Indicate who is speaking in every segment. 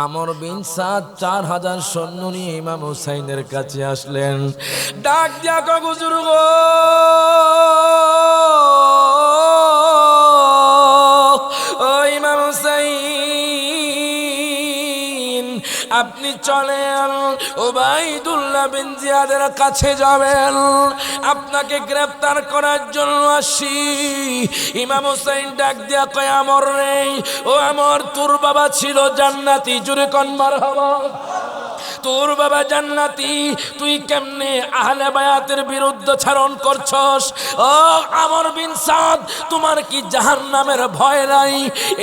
Speaker 1: আমর বিন সাদ 4000 সৈন্য নিয়ে ইমাম হুসাইনের কাছে আসলেন। ডাক দিয়া কয় হুজুর গো, ও ইমাম হুসাইন, আপনি চলেন উবাইদুল্লাহ বিন জিয়াদের কাছে যাবেন, আপনাকে গ্রেফতার করার জন্য আসি। ইমাম হুসাইন ডাক দিয়া কয় আমর রে, ও আমর, তোর বাবা ছিল জান্নাতি, জোরে কোন মারহাবা। তোর বাবা জান্নাতি, তুই কেমনে আহলে বায়াতের বিরুদ্ধাচরণ করছস? ও আমর বিন সাদ, তোমার কি জাহান্নামের ভয় নাই?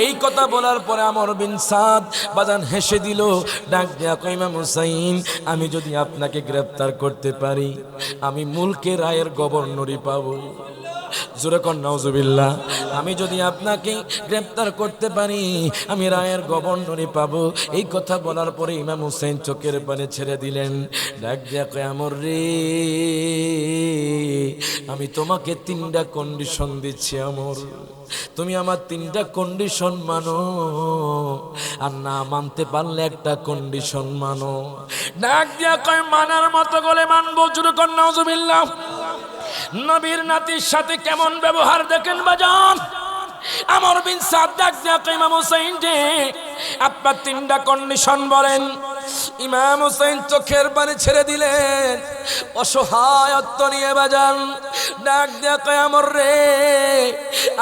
Speaker 1: এই কথা বলার পরে আমর বিন সাদ বাজান হেসে দিল। ডাক দিয়া কয় ইমাম হুসাইন, আমি যদি আপনাকে গ্রেফতার করতে পারি, আমি মুলকে রায়ের গভর্নরই পাবো। জোরে কোন নাউজুবিল্লাহ। আমি যদি আপনাকে গ্রেফতার করতে পারি, আমি রায়ের গভর্নরই পাবো। এই কথা বলার পরে ইমাম হুসাইন চোখের পানি ছেড়ে দিলেন। ডাক দিয়া কয় আমর রে, আমি তোমাকে 3টা কন্ডিশন দিচ্ছি আমর, তুমি আমার 3টা কন্ডিশন মানো, আর না মানতে পারলে একটা কন্ডিশন মানো। ডাক দিয়া কয় মানার মতো গলে মানবো। জোরে কোন নাউজুবিল্লাহ। নবীর নাতির সাথে কেমন ব্যবহার দেখেন বাজান। আমর বিন সাদ ডাক দিয়া কয় ইমাম হুসাইন যে, আপনার 3টা কন্ডিশন বলেন। ইমাম হুসাইন চোখের পানি ছেড়ে দিলেন, অসহায়ত্ব নিয়ে বাজান। ডাক দিয়া কয় আমর রে,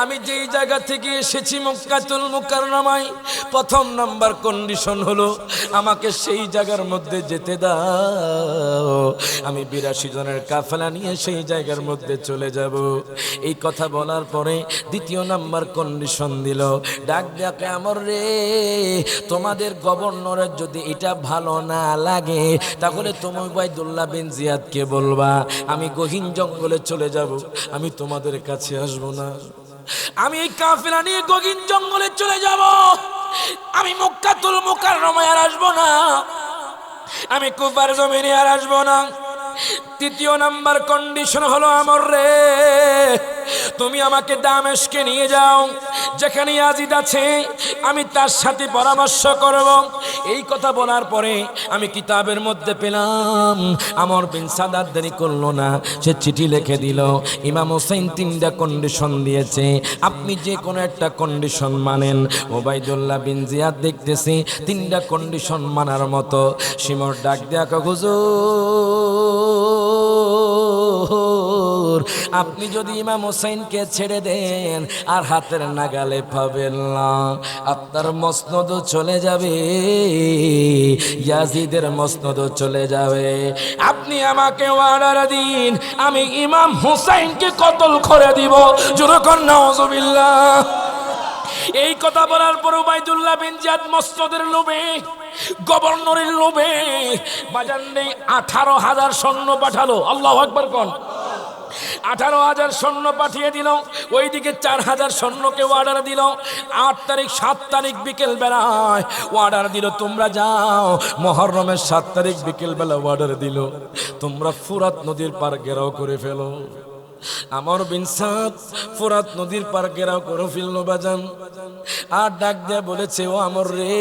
Speaker 1: আমি যেই জায়গা থেকে এসেছি মক্কাতুল মুকাররমায়, 1ম নাম্বার কন্ডিশন হলো আমাকে সেই জায়গার মধ্যে যেতে দাও। আমি 82 জনের কাফেলা নিয়ে সেই জায়গার মধ্যে চলে যাব। এই কথা বলার পরে 2য় নাম্বার কন্ডিশন দিল। ডাক দিয়া কয় আমর রে, তোমাদের গভর্নরের যদি এটা ভালো না লাগে, তাহলে তুমি উবাইদুল্লাহ বিন জিয়াদকে বলবা আমি গহীন জঙ্গলে চলে যাব, আমি তোমাদের কাছে আসবো না। আমি এই কাফেলা নিয়ে গহীন জঙ্গলে চলে যাব, আমি মক্কাতুল মুকাররমায় আর আসবো না, আমি কুফার জমিনে আর আসবো না। 3য় নাম্বার কন্ডিশন হলো আমর রে, তুমি আমাকে দামেস্কে নিয়ে যাও, যেখানে ইয়াজিদ আছে আমি তার সাথে পরামর্শ করব। এই কথা বলার পরে আমি কিতাবের মধ্যে পেলাম, আমর বিন সাদ দেরি করলো না, সে চিঠি লিখে দিল। ইমাম হুসাইন 3টা কন্ডিশন দিয়েছে, আপনি যে কোনো একটা কন্ডিশন মানেন। উবাইদুল্লাহ বিন জিয়াদ দেখতেছি 3টা কন্ডিশন মানার মতো। শিমর ডাক দেয়া কয় হুজুর, আপনি যদি ইমাম হুসাইনকে ছেড়ে দেন আর হাতের নাগালে পাবেন না, আপনার মসনদ চলে যাবে, ইয়াজিদের মসনদ চলে যাবে। আপনি আমাকে অর্ডার দিন, আমি ইমাম হুসাইনকে কতল করে দিব। জোরে কোন নাউজুবিল্লাহ। এই কথা বলার পর উবাইদুল্লাহ বিন জিয়াদ মসনদের লোভে, গভর্নরের লোভে বাজান নেই 18,000 সৈন্য পাঠালো। আল্লাহু আকবার কোন। 18,000 সৈন্য পাঠিয়ে দিল। ওইদিকে 4,000 সৈন্যকে অর্ডার দিল। 8 তারিখ 7 তারিখ বিকেল বেলায় অর্ডার দিল, তোমরা যাও। মুহররমের 7 তারিখ বিকেল বেলা অর্ডার দিল, তোমরা ফুরাত নদীর পার ঘেরাও করে ফেলো। আমর বিন সাদ ফুরাত নদীর পার ঘেরাও করে ফেললো বাজান। আর ডাক দিয়ে বলেছে, ও আমর রে,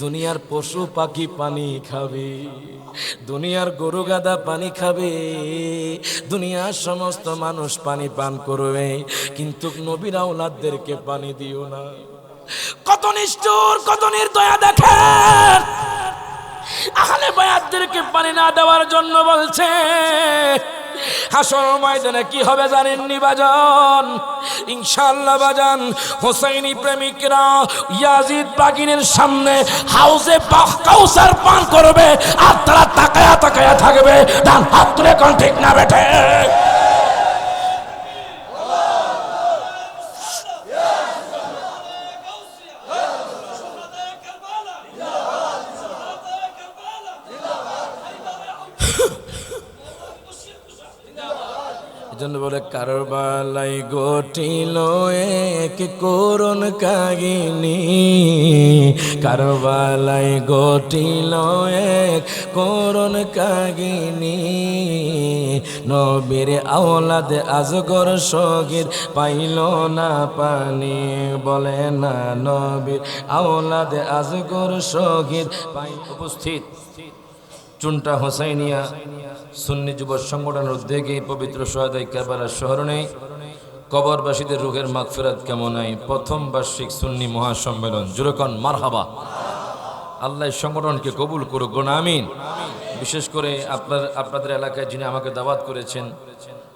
Speaker 1: দুনিয়ার পশু পাখি পানি খাবে, দুনিয়ার গরু গাদা পানি খাবে, দুনিয়ার সমস্ত মানুষ পানি পান করবে, কিন্তু নবীর আওলাদদেরকে পানি দিও না। কত নিষ্ঠুর, কত নির্দয়া দেখেন। আহলে বায়াতদেরকে পানি না দেওয়ার জন্য বলছে। হাসর ময়দানে কি হবে জানেননি বাজান? ইনশাআল্লাহ বাজান, হোসাইনি প্রেমিকরা ইয়াজিদ বাগিনের সামনে হাউজে কাউসার পান করবে, আর তারা তাকায়া তাকায়া থাকবে। ডান হাত তুলে কোন ঠিক না বেঠে? জন্য বলে কারবালাই ঘটিল এক করুণ কাহিনী, কারবালাই ঘটিল এক করুণ কাহিনী। নবীর আওলাদ আজগর সগীর পাইল না পানি, বলে না নবীর আওলাদ আজগর সগীর পাইল। উপস্থিত চুনটা হোসাইনিয়া সুন্নি যুব সংগঠনের উদ্যোগে পবিত্র সোহাদায়ে কারবালার স্মরণে কবরবাসীদের রূহের মাগফিরাত কামনায় প্রথম বার্ষিক সুন্নি মহাসম্মেলন। জুরকন মারহাবা। আল্লাহ সংগঠনকে কবুল করুক, আমিন। বিশেষ করে আপনাদের এলাকায় যিনি আমাকে দাওয়াত করেছেন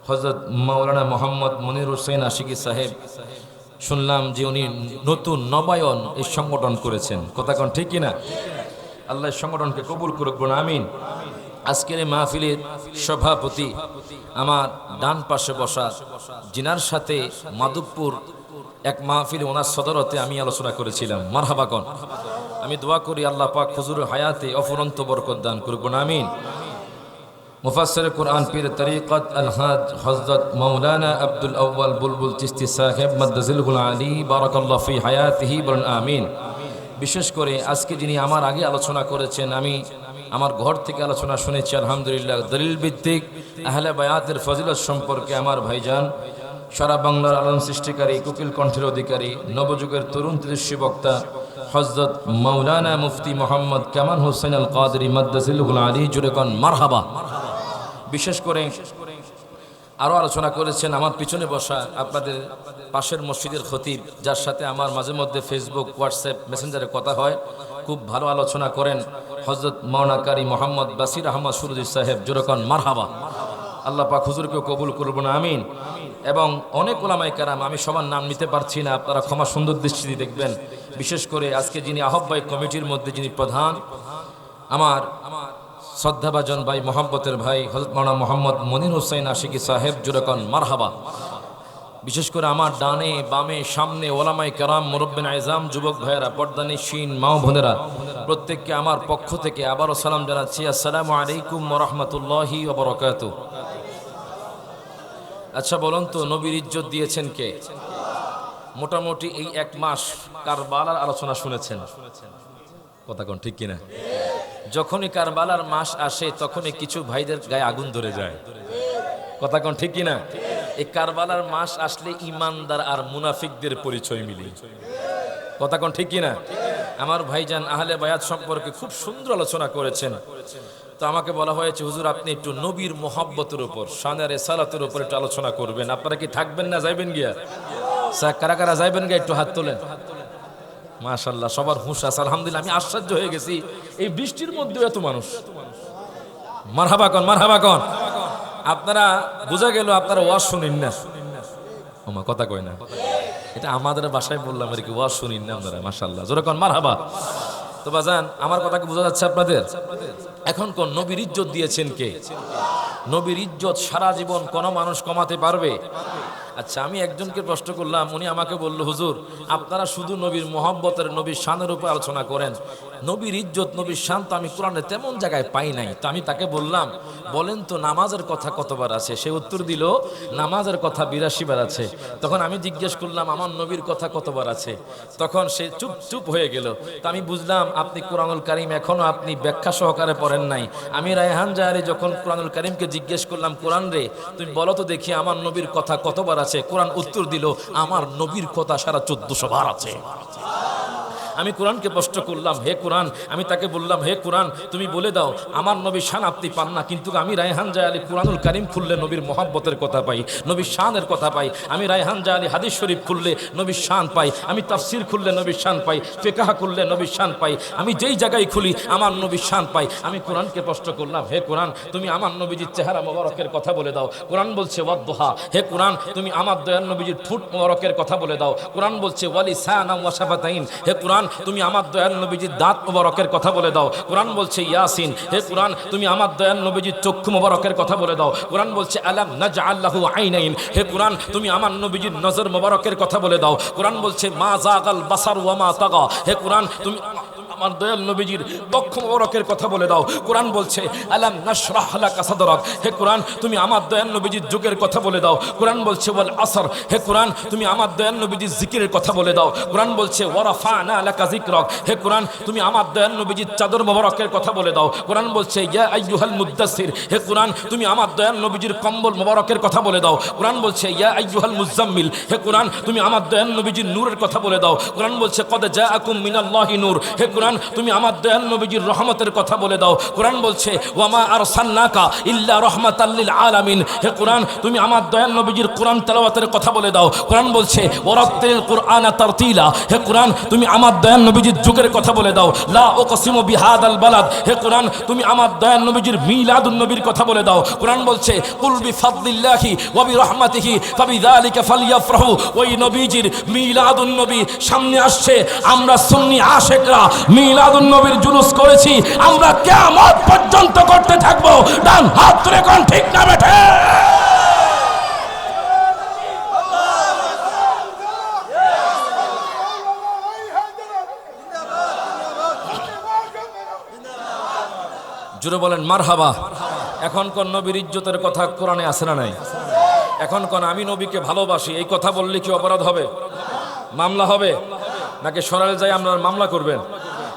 Speaker 1: হযরত মাওলানা মোহাম্মদ মনির হোসেন আশিকি সাহেব, শুনলাম যে উনি নতুন নবায়ন এই সংগঠন করেছেন। কথা কোন ঠিক কিনা? আল্লাহ সংগঠনকে কবুল করুক, আমিন। আজকের এই মাহফিলের সভাপতি আমার ডান পাশে বসা, জিনার সাথে মাধবপুর এক মাহফিলে ওনার সদরতে আমি আলোচনা করেছিলাম। মারহাবা কোন। আমি দোয়া করি আল্লাহ পাক হুজুরের হায়াতে অফুরন্ত বরকত দান করুক, আমিন। মুফাসসির কুরআন পীর তরিকত আল-হাজ হযরত মাওলানা আব্দুল আউয়াল বুলবুল চিশতি সাহেব মাদ্দাজিলহুল আলী বারাকাল্লাহু ফি হায়াতিহি, বলেন আমিন। বিশেষ করে আজকে যিনি আমার আগে আলোচনা করেছেন, আমি আমার ঘর থেকে আলোচনা শুনেছি আলহামদুলিল্লাহ। দলিল ভিত্তিক আহলে বায়াতের ফজিলত সম্পর্কে আমার ভাইজান, সারা বাংলার আলোড়ন সৃষ্টিকারী, কোকিল কণ্ঠের অধিকারী, নবযুগের তরুণ তেজস্বী বক্তা হযরত মাওলানা মুফতি মোহাম্মদ কামাল হোসেন আল কাদরি মাদ্দাজিলহুল আলী, জুড়ে কোন মারহাবা। বিশেষ করে আরও আলোচনা করেছেন আমার পিছনে বসা আপনাদের পাশের মসজিদের খতিব, যার সাথে আমার মাঝে মধ্যে ফেসবুক, হোয়াটসঅ্যাপ, মেসেঞ্জারে কথা হয়। খুব ভালো আলোচনা করেন হযরত মাওলানা কারি মোহাম্মদ বাসির আহমদ সুরুজি সাহেব, জোরকন মারহাবা। আল্লাহ পাক হুজুরকেও কবুল করবেন, আমিন। এবং অনেক ওলামায়ে কেরাম, আমি সবার নাম নিতে পারছি না, আপনারা ক্ষমা সুন্দর দৃষ্টিতে দেখবেন। বিশেষ করে আজকে যিনি আহ্বায়ক কমিটির মধ্যে যিনি প্রধান, আমার শ্রদ্ধাভাজন ভাই, মোহাম্মতের ভাই হযরত মাওলানা মোহাম্মদ মনির হোসেন আশিকি সাহেব, জুরকন মারহাবা। বিশেষ করে আমার ডানে বামে সামনে ওলামায়ে কেরাম, মুরব্বিন আইজাম, যুবক ভাইয়েরা, পর্দানিশীন মা ও বোনেরা, প্রত্যেককে আমার পক্ষ থেকে আবারও সালাম জানাচ্ছি। আসসালামু আলাইকুম ওয়া রাহমাতুল্লাহি ওয়া বারাকাতুহু। আচ্ছা বলুন তো, নবীর ইজ্জত দিয়েছেন কে? মোটামুটি এই এক মাস কারবালার আলোচনা শুনেছেন। কথা কোন ঠিক কিনা? যখনই কারবালার মাস আসে তখনই কিছু ভাইদের গায়ে আগুন ধরে যায়। কথা কোন ঠিক কিনা? এই কারবালার মাস আসলে ইমানদার আর মুনাফিকদের পরিচয় মিলে। কথা কোন ঠিক কিনা? আমার ভাইজান আহলে বায়াত সম্পর্কে খুব সুন্দর আলোচনা করেছেন। তো আমাকে বলা হয়েছে, হুজুর আপনি একটু নবীর মোহাব্বতের উপর, শানে রিসালাতের উপর একটু আলোচনা করবেন। আপনারা কি থাকবেন না যাইবেন গিয়া? কারা কারা যাইবেন গিয়া একটু হাত তোলেন। মাশাআল্লাহ, সবার হুঁশ আছে আলহামদুলিল্লাহ। আমি আশ্চর্য হয়ে গেছি, এই বৃষ্টির মধ্যেও এত মানুষ। মারহাবা কোন, মারহাবা কোন। আপনারা বোঝা গেল আপনারা ওয়াজ শুনেন না। ওমা কথা কয় না, এটা আমাদের বাসায় বললাম আর কি, ওয়াজ শুনেন না আপনারা। মাশাআল্লাহ, জোরে কোন মারহাবা। তো বাজান, আমার কথা কি বোঝা যাচ্ছে আপনাদের? এখন কোন নবীর ইজ্জত দিয়েছেন কে? নবীর ইজ্জত সারা জীবন কোন মানুষ কমাতে পারবে? আচ্ছা, আমি একজনকে প্রশ্ন করলাম, উনি আমাকে বলল, হুজুর আপনারা শুধু নবীর মোহাব্বতের, নবীর শানের উপর আলোচনা করেন, নবীর ইজ্জত, নবীর শান তো আমি কোরআনে তেমন জায়গায় পাই নাই। তো আমি তাকে বললাম, বলেন তো নামাজের কথা কতবার আছে? সে উত্তর দিল, নামাজের কথা 82 বার আছে। তখন আমি জিজ্ঞেস করলাম, আমার নবীর কথা কতবার আছে? তখন সে চুপ চুপ হয়ে গেল। তো আমি বুঝলাম আপনি কোরআনুল কারীম এখনো আপনি ব্যাখ্যা সহকারে পড়েন নাই। আমি রায়হান জাহারি যখন কোরআনুল কারীমকে জিজ্ঞেস করলাম, কোরআন রে তুমি বলো তো দেখি আমার নবীর কথা কতবার আছে? কোরআন উত্তর দিল, আমার নবীর কথা সারা 1400 বার আছে। আমি কোরআনকে প্রশ্ন করলাম, হে কোরআন, আমি তাকে বললাম, হে কোরআন তুমি বলে দাও আমার নবীর শান আপনি পান না, কিন্তু আমি রায়হান জাহালি কোরআনুল কারীম খুললে নবীর মোহাব্বতের কথা পাই, নবীর শানের কথা পাই। আমি রায়হান জাহালি হাদিস শরীফ খুললে নবীর শান পাই, আমি তাফসীর খুললে নবীর শান পাই, ফিকহ খুললে নবীর শান পাই, আমি যেই জায়গায় খুলি আমার নবীর শান পাই। আমি কোরআনকে প্রশ্ন করলাম, হে কোরআন তুমি আমার নবীজির চেহারা মোবারকের কথা বলে দাও। কোরআন বলছে ওয়াদ্দুহা। হে কোরআন তুমি আমার দয়াল নবীজির ঠোঁট মোবারকের কথা বলে দাও। কোরআন বলছে ওয়ালিসানা ওয়া শাফাতাইন। হে কোরআন তুমি আমার দয়াল নবীজির দাঁত মোবারকের কথা বলে দাও। কোরআন বলছে ইয়াসিন। হে কোরআন তুমি আমার দয়াল নবীজির চক্ষু মোবারকের কথা বলে দাও। কোরআন বলছে আলাম নাজআল লাহু আইনাইন। হে কোরআন তুমি আমার নবীজির নজর মোবারকের কথা বলে দাও। কোরআন বলছে মা যাগাল বাসার ওয়া মা তাগা। হে কোরআন তুমি আমার দয়াল নবীজির বক্ষ মোবারকের কথা বলে দাও। কোরআন বলছে আলাম নাশরাহ লাকা সাদরাক, হে কোরআন তুমি আমার দয়াল নবীজির যুগের কথা বলে দাও। কোরআন বলছে ওয়াল আসর, হে কোরআন তুমি আমার দয়াল নবীজির জিকিরের কথা বলে দাও। কোরআন বলছে ওয়ারাফানা লাকা যিকরাক, হে কোরআন তুমি আমার দয়াল নবীজির চাদর মোবারকের কথা বলে দাও। কোরআন বলছে ইয়া আইয়ুহাল মুদ্দাসসির, হে কোরআন তুমি আমার দয়াল নবীজির কম্বল মোবারকের কথা বলে দাও। কোরআন বলছে ইয়া আইয়ুহাল মুজাম্মিল, হে কোরআন তুমি আমার দয়াল নবীজির নূরের কথা বলে দাও। কোরআন বলছে কদ জাআকুম মিনাল্লাহি নূর, হে কোরআন তুমি আমার দয়াল নবীজির রহমতের কথা বলে দাও। কোরআন বলছে ওয়ামা আরসালনাকা ইল্লা রাহমাতাল লিল আলামিন, হে কোরআন তুমি আমার দয়াল নবীজির কোরআন তেলাওয়াতের কথা বলে দাও। কোরআন বলছে ওয়ারাত্তিল কুরআনা তারতিলা, হে কোরআন তুমি আমার দয়াল নবীজির যুগের কথা বলে দাও। লা উকসিমু বিহাদাল বালাদ, হে কোরআন তুমি আমার দয়াল নবীজির মিলাদুন নবীর কথা বলে দাও। কোরআন বলছে কুল বিফাদলিল্লাহি ওয়া বিরহমাতিহি ফাবিযালিকা ফালইফরাহু, ওই নবীজির মিলাদুন নবী সামনে আসছে। আমরা সুন্নি আশিকরা মিলাদুন নবীর জুলুস করেছি, আমরা কিয়ামত পর্যন্ত করতে থাকবো। ডান হাত তুলে কোন ঠিক না বেঠে? জোরে বলেন মারহাবা। এখন কোন নবীর ইজ্জতের কথা কোরআনে আছে না নাই? এখন কোন আমি নবীকে ভালোবাসি এই কথা বললে কি অপরাধ হবে? মামলা হবে নাকি সরাল যায় আমরা মামলা করবেন?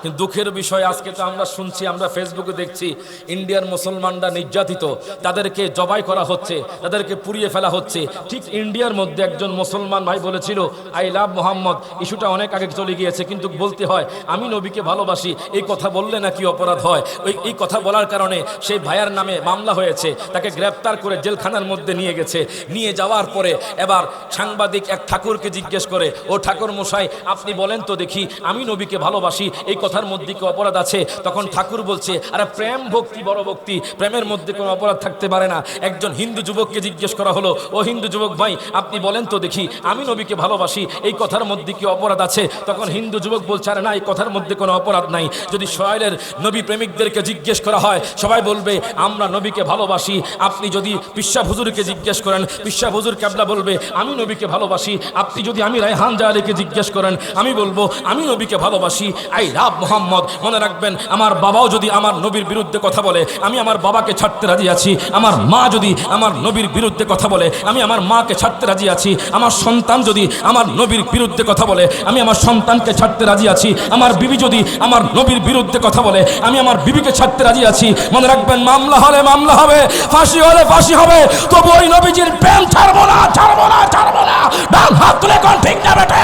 Speaker 1: কিন্তু দুঃখের বিষয় আজকে তো আমরা শুনছি, আমরা ফেসবুকে দেখছি ইন্ডিয়ার মুসলমানরা নির্যাতিত, তাদেরকে জবাই করা হচ্ছে, তাদেরকে পুড়িয়ে ফেলা হচ্ছে। ঠিক ইন্ডিয়ার মধ্যে একজন মুসলমান ভাই বলেছিল আই লাভ মোহাম্মদ, ইস্যুটা অনেক আগে চলে গিয়েছে, কিন্তু বলতে হয় আমি নবীকে ভালোবাসি, এই কথা বললে নাকি অপরাধ হয়? এই কথা বলার কারণে সেই ভাইয়ার নামে মামলা হয়েছে, তাকে গ্রেপ্তার করে জেলখানার মধ্যে নিয়ে গেছে। নিয়ে যাওয়ার পরে এবার সাংবাদিক এক ঠাকুরকে জিজ্ঞেস করে, ও ঠাকুর মশাই আপনি বলেন তো দেখি আমি নবীকে ভালোবাসি, এই কথার মধ্যে কি অপরাধ আছে? তখন ঠাকুর বলছে আরে প্রেম ভক্তি বড় ভক্তি, প্রেমের মধ্যে কোনো অপরাধ থাকতে পারে না। একজন হিন্দু যুবককে জিজ্ঞেস করা হলো, ও হিন্দু যুবক ভাই আপনি বলেন তো দেখি আমি নবীকে ভালোবাসি, এই কথার মধ্যে কি অপরাধ আছে? তখন হিন্দু যুবক বলছে আরে না, এই কথার মধ্যে কোনো অপরাধ নাই। যদি সোহেলের নবী প্রেমিকদেরকে জিজ্ঞেস করা হয় সবাই বলবে আমরা নবীকে ভালোবাসি। আপনি যদি পিসা হুজুরকে জিজ্ঞেস করেন, পিসা হুজুর কেবলা বলবে আমি নবীকে ভালোবাসি। আপনি যদি আমি রায়হান জাহালিকে জিজ্ঞেস করেন আমি বলবো আমি নবীকে ভালোবাসি, আই লাভ মোহাম্মদ। মনে রাখবেন আমার বাবাও যদি আমার নবীর বিরুদ্ধে কথা বলে আমি আমার বাবাকে ছাড়তে রাজি আছি। আমার মা যদি আমার নবীর বিরুদ্ধে কথা বলে আমি আমার মাকে ছাড়তে রাজি আছি। আমার সন্তান যদি আমার নবীর বিরুদ্ধে কথা বলে আমি আমার সন্তানকে ছাড়তে রাজি আছি। আমার বিবি যদি আমার নবীর বিরুদ্ধে কথা বলে আমি আমার বিবিকে ছাড়তে রাজি আছি। মনে রাখবেন মামলা হলে মামলা হবে, ফাঁসি হলে ফাঁসি হবে, তবু ওই নবীজির প্রেম ছাড়বো না, ছাড়বো না, ছাড়বো না। ডান হাত তুলে কোন ঠিক না বেটে?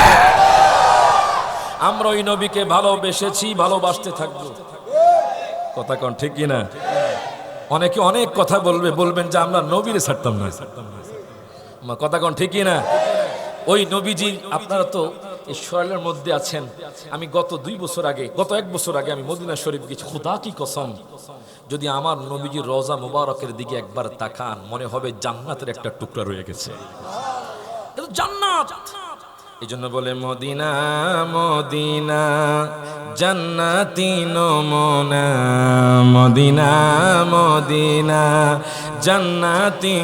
Speaker 1: আমরা ওই নবীকে ভালোবেসেছি, ভালোবাসতে থাকবো। কথা কোন ঠিক কিনা? অনেকে অনেক কথা বলবে, বলবেন যে আমরা নবীরে ছাড়তাম না। কথা কোন ঠিক কিনা? ওই নবীজি আপনারা তো এই সোহেলের মধ্যে আছেন। আমি গত 1 বছর আগে আমি মদিনা শরীফ গেছি। খোদা কি কসম, যদি আমার নবীজির রওজা মুবারকের দিকে একবার তাকান মনে হবে জান্নাতের একটা টুকরা রয়ে গেছে। এটা জান্নাত। এই জন্য বলে মদিনা মদিনা জান্নাতি নমুনা, মদিনা মদিনা জান্নাতি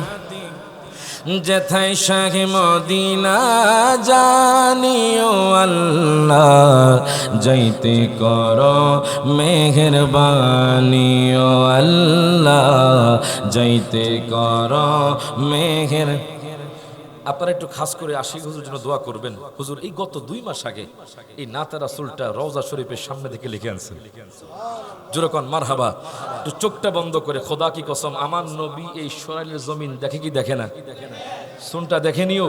Speaker 1: যেথায় শাহে মদিনা জানিও আল্লাহ যাইতে করো মেহেরবানিও আল্লাহ যাইতে করো মেহের। আপনারা একটু খাস করে আশিক হুজুর জন্য দোয়া করবেন। হুজুর এই গত 2 মাস আগে এই নাতে রাসূলটা রওজা শরীফের সামনে থেকে লিখে আনছেন। জোরকন মারহাবা। একটু চোখটা বন্ধ করে খোদা কি কসম আমার নবী এই ইসরায়েলের জমিন দেখে কি দেখে না? শুনটা দেখেনিও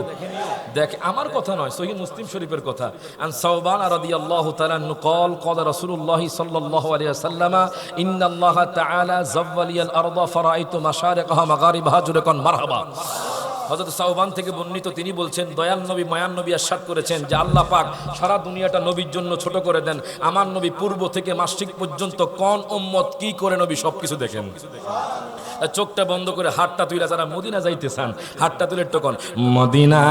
Speaker 1: দেখে, আমার কথা নয়, সহিহ মুসলিম শরীফের কথা। আন সাওবান রাদিয়াল্লাহু তাআলা আনহু قال قال রাসূলুল্লাহ সাল্লাল্লাহু আলাইহি ওয়াসাল্লাম ইন্নাল্লাহা তাআলা যাওয়ালিয়াল আরদা ফারাআইতু মাশারিকাহা মাগারিবাহা। জোরকন মারহাবা। হযরত সাওবান থেকে বর্ণিত, তিনি বলছেন দয়াল নবী মায়ান নবী ইরশাদ করেছেন যে আল্লাহ পাক সারা দুনিয়াটা নবীর জন্য ছোট করে দেন, আমার নবী পূর্ব থেকে মাশরিক পর্যন্ত কোন উম্মত কি করে নবী সবকিছু দেখেন। চোখটা বন্ধ করে হাতটা তুলে যারা মদিনা যাইতে চান হাতটা তুলে টোকন মদিনা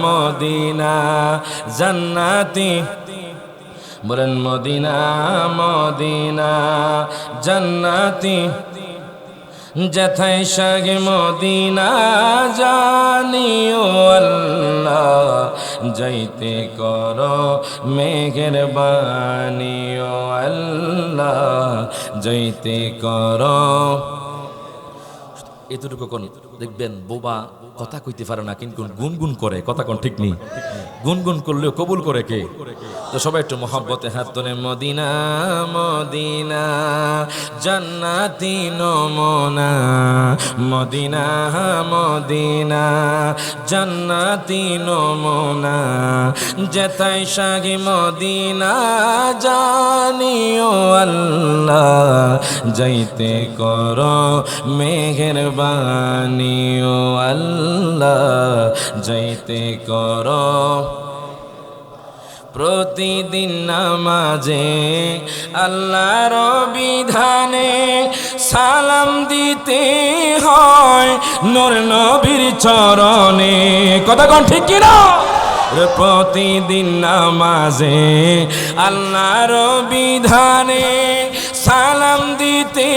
Speaker 1: মদিনা জান্নাতি, বলেন মদিনা মদিনা জান্নাতি যেথায় শাহে মদিনা জানিও আল্লাহ যাইতে করো মেহেরবানিও আল্লাহ। যাইতে কর। এতটুকু কোন দেখবেন বোবা কথা কইতে পারে না কিন্তু গুনগুন করে, কথা কোন ঠিক নেই, গুনগুন করলেও কবুল করে কে? তো সবাই একটু মহব্বতে হাত তোলে। মদিনা মদিনা জান্নাতি নমুনা, মদিনা মদিনা জান্নাতি নমুনা, যেথায় সাগি মদিনা জানিও আল্লাহ, যাইতে কর মেঘের বানিও আল্লাহ, যাইতে কর। প্রতিদিন নামাজে আল্লাহর বিধানে সালাম দিতে হয় নূর নবীর চরণে, কথা কোন ঠিক কিনা? প্রতিদিন নামাজে আল্লাহর বিধানে সালাম দিতে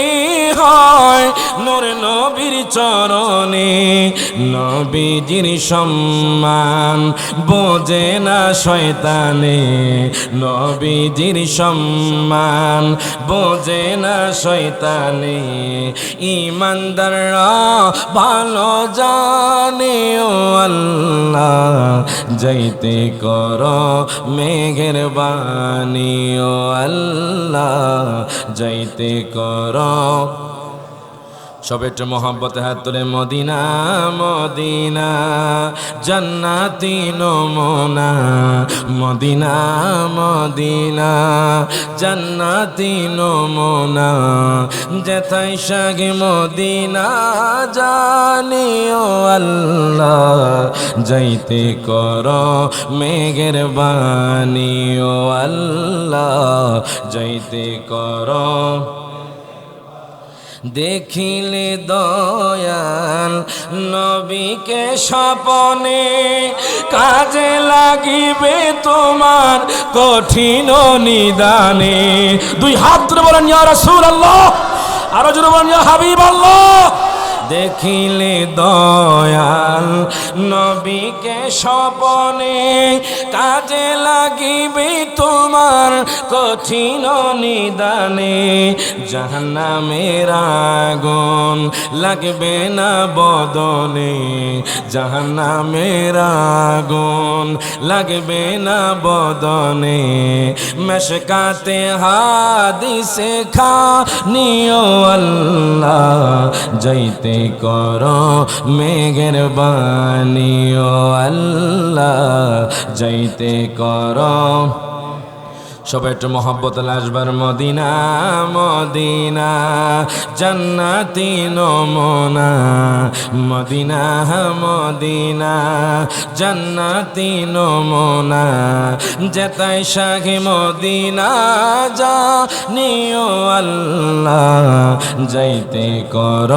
Speaker 1: হয় নূর নবীর চরণে। নবীজির সম্মান বোঝে না শয়তানে, নবীজির সম্মান বোঝে না শয়তানে, ঈমানদাররা ভালো জানে ও আল্লাহ, যাইতে কর মেঘের বাণী ও আল্লাহ, যাইতে কর। সবে একটু মহব্বতে হাত তুলে। মদিনা মদিনা জান্নাতি নমুনা, মদিনা মদিনা জান্নাতি নমুনা, যেথায় সাগে মদিনা জানিও আল্লাহ, যাইতে কর মেঘের বাণী ও আল্লাহ, যাইতে কর। দেখিলে দয়াল নবীকে স্বপনে, কাজে লাগিবে তোমার কঠিন নিদানে। দুই হাত ধরে বলেন ইয়া রাসূলুল্লাহ, আরো জোরে বলেন ইয়া হাবিবাল্লাহ। দেখিলে দয়াল নবীকে স্বপনে, কাজে লাগিবে তোমার কঠিন নিদানে। জাহান্নামের আগুন লাগবে না বদনে, জাহান্নামের আগুন লাগবে না বদনে। মেশকাতে হাদিসে খানিও আল্লাহ, যাইতে কর মেঘের বাণী ও আল্লাহ, যাইতে কর। সবাই একটু মহব্বত আসবার। মদিনা মদিনা জান্নাতি নমুনা, মদিনা মদিনা জান্নাতি নমুনা, যেথায় সাগে মদিনা জানিও আল্লাহ, যাইতে কর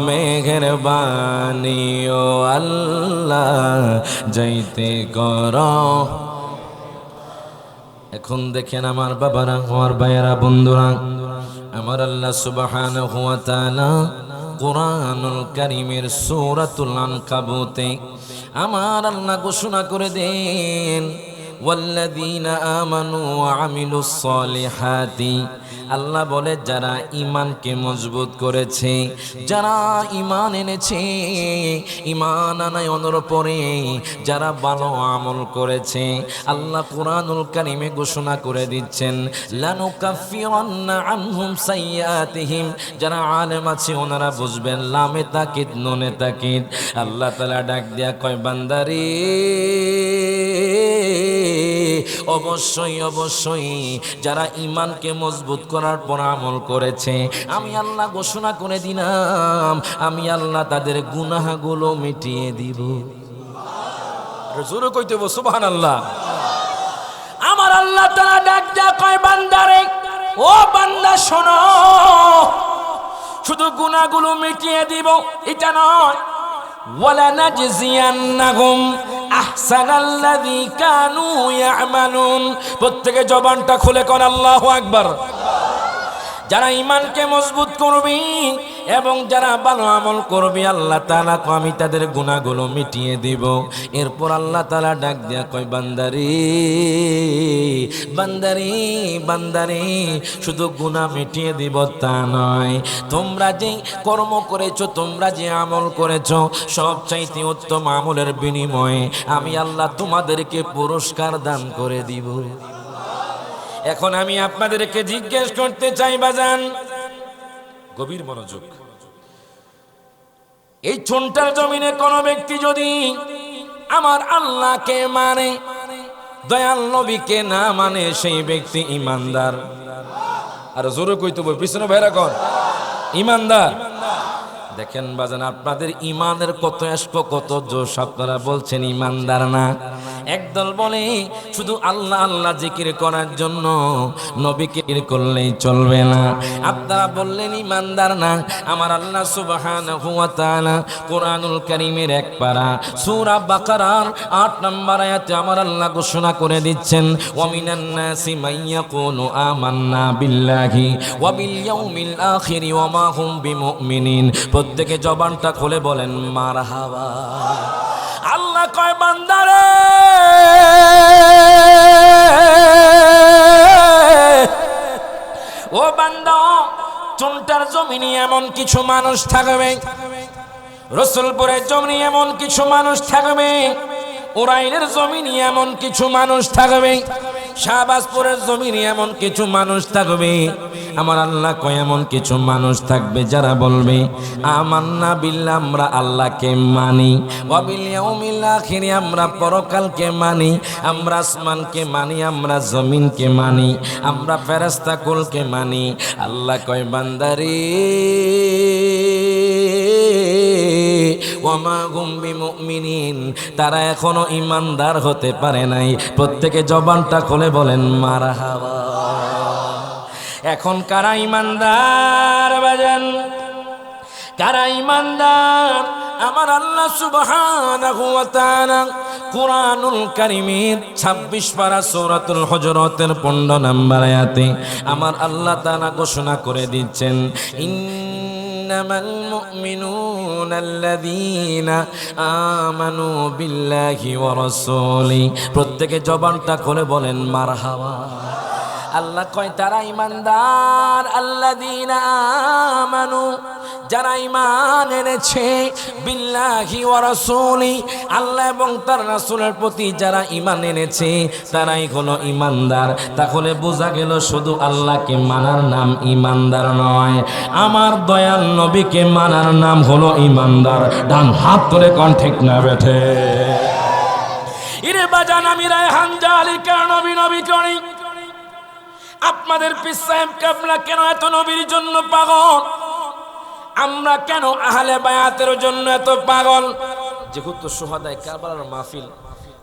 Speaker 1: মেঘের বাণী ও আল্লাহ, যাইতে কর। এখন দেখেন আমার বাবারা, আমার ভাইয়েরা, বন্ধুরা, আমার আল্লাহ সুবহানাহু ওয়া তাআলা কুরআনুল কারীমের সূরাতুল আনকাবুতে আমার আল্লাহ ঘোষণা করে দেন, ওয়াল্লাযীনা আমানু ওয়া আমিলুস সালিহাতি। আল্লাহ বলে যারা ঈমানকে মজবুত করেছে, যারা ঈমান এনেছে, ঈমান আনায় অনর পরে যারা ভালো আমল করেছে, আল্লাহ কুরআনুল কারীমে ঘোষণা করে দিচ্ছেন, লানুকাফিরান্না আনহুম সাইয়্যাতিহিম। যারা আলেম আছে ওনারা বুঝবেন, লামে তাকিদ নুনে তাকিদ। আল্লাহ তাআলা ডাক দিয়া কয়, বান্দারে অবশ্যই অবশ্যই যারা ঈমানকে মজবুত করার পর আমল করেছে, আমি আল্লাহ ঘোষণা করে দিলাম, আমি আল্লাহ তাদের গুনাহগুলো মিটিয়ে দিব। জোরে কইতে বল সুবহানাল্লাহ। আমার আল্লাহ তাআলা ডাক দেয়া কয়, বান্দারে ও বান্দা শোনো, শুধু গুনাহগুলো মিটিয়ে দিব এটা নয়, ওয়ালানাজজিয়ান্নাহুম আহসানাল্লাযী কানু ইয়ামালুন। প্রত্যেকে জবানটা খুলে কোন আল্লাহু আকবার। যারা ঈমানকে মজবুত করবে এবং যারা ভালো আমল করবে আল্লাহ তাআলা আমি তাদের গুনাহগুলো মিটিয়ে দেব। এরপর আল্লাহ তাআলা ডাক দিয়া কয় বান্দারে বান্দারে বান্দারে শুধু গুনাহ মিটিয়ে দিব তা নয়, তোমরা যে কর্ম করেছো, তোমরা যে আমল করেছো, সবচাইতে উত্তম আমলের বিনিময়ে আমি আল্লাহ তোমাদেরকে পুরস্কার দান করে দিব। এখন আমি আপনাদেরকে জিজ্ঞেস করতে চাই বাজান, গভীর মনোযোগ। এই চুনটার জমিনে কোন ব্যক্তি যদি আমার আল্লাহকে মানে, দয়াল নবীকে না মানে, সেই ব্যক্তি ঈমানদার। আর জোরে কইতে বল, পিছনে ভাইরা কোন ঈমানদার। দেখেন বাজান, আপনাদের ঈমানের কত এশক, কত জোশ, আপনারা বলছেন ঈমানদার না। একদল বলে শুধু আল্লাহ আল্লাহ জিকির করার জন্য নবীকে করলেই চলবে না, আপনারা বললেন ঈমানদার না। আমার আল্লাহ সুবহানাহু ওয়া তাআলা কোরআনুল কারীমের এক পারা সূরা বাকারার ৮ নম্বর আয়াতে আমার আল্লাহ ঘোষণা করে দিচ্ছেন, ওয়া মিনান নাসি মাইয়াকুলু আমান্না বিল্লাহি ওয়া বিল ইয়াউমিল আখির ওয়া মা হুম বিমুমিনিন। প্রত্যেকে জবানটা খুলে বলেন মারহাবা। আল্লাহ কয় বান্দারে ও বান্দা, চুনটার জমিনে এমন কিছু মানুষ থাকবে, রসুলপুরের জমিনে এমন কিছু মানুষ থাকবে, উরাইলের জমিনে এমন কিছু মানুষ থাকবে, শাহবাজপুরের জমিনে এমন কিছু মানুষ থাকবে। আমার আল্লাহ কয় এমন কিছু মানুষ থাকবে যারা বলবে আমান্না বিল্লাহ, আমরা আল্লাহকে মানি, ওয়া বিল ইয়াউমিল আখির, আমরা পরকালকে মানি, আমরা আসমানকে মানি, আমরা জমিনকে মানি, আমরা ফেরেশতা কুলকে মানি। আল্লাহ কয় বান্দারে ওয়া মা হুম বিমুমিনিন, তারা এখনো ঈমানদার হতে পারে নাই। প্রত্যেকে জবানটা খুলে বলেন মারহাবা। এখন কারা ঈমানদার বাজান, কারা ঈমানদার? আমার আল্লাহ সুবহানাহু ওয়া তাআলা কুরআনুল কারীমের ২৬ পারা সূরাতুল হুজুরাতের ১৫ নম্বর আয়াতে আমার আল্লাহ তাআলা ঘোষণা করে দিচ্ছেন, ইন্নামাল মুমিনুনা আল্লাযীনা আমানু বিল্লাহি ওয়া রাসূলিহি। প্রত্যেকে জবানটা খুলে বলেন মারহাবা। আল্লাহ কয় তারা ঈমানদার, আল্লাযীনা আমানু, যারা ঈমান এনেছে, বিল্লাহি ওয়া রাসূলি, আল্লাহ এবং তার রাসূলের প্রতি যারা ঈমান এনেছে তারাই হলো ঈমানদার। তাহলে বোঝা গেল শুধু আল্লাহকে মানার নাম ঈমানদার নয়, আমার দয়াল নবীকে মানার নাম হলো ঈমানদার। ডান হাত ধরে কোন ঠিক না বেঠে? ইরে বাজান, আমি রায়হান জালি কেন নবী নবী করি? আপনাদের পীর সাহেব কেবলা কেন এত নবীর জন্য পাগল? আমরা কেন আহলে বায়াতের জন্য এত পাগল? যেহেতু শুহাদায়ে কারবালার মাহফিল,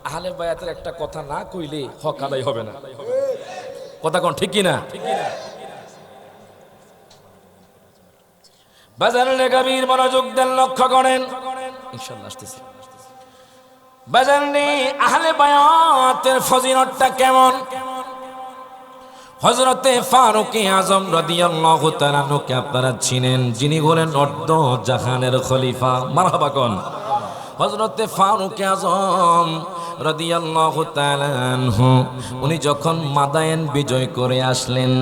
Speaker 1: আহলে বায়াতের একটা কথা না কইলে হক আদায় হবে না। কথা কোন ঠিক কি না? বাজারে গভীর মনোযোগ দেন, লক্ষ্য করেন, ইনশাআল্লাহ আসতেছে। বাজারে আহলে বায়াতের ফজিলতটা কেমন? হযরতে ফারুক আযম রাদিয়াল্লাহু তাআলা আনহুকে আপনারা চিনেন, যিনি হলেন অর্ধ জাহানের খলিফা। মারহাবা কোন? হযরতে ফারুক আযম রাদিয়াল্লাহু তাআলা আনহু উনি যখন মাদায়েন বিজয় করে আসলেন,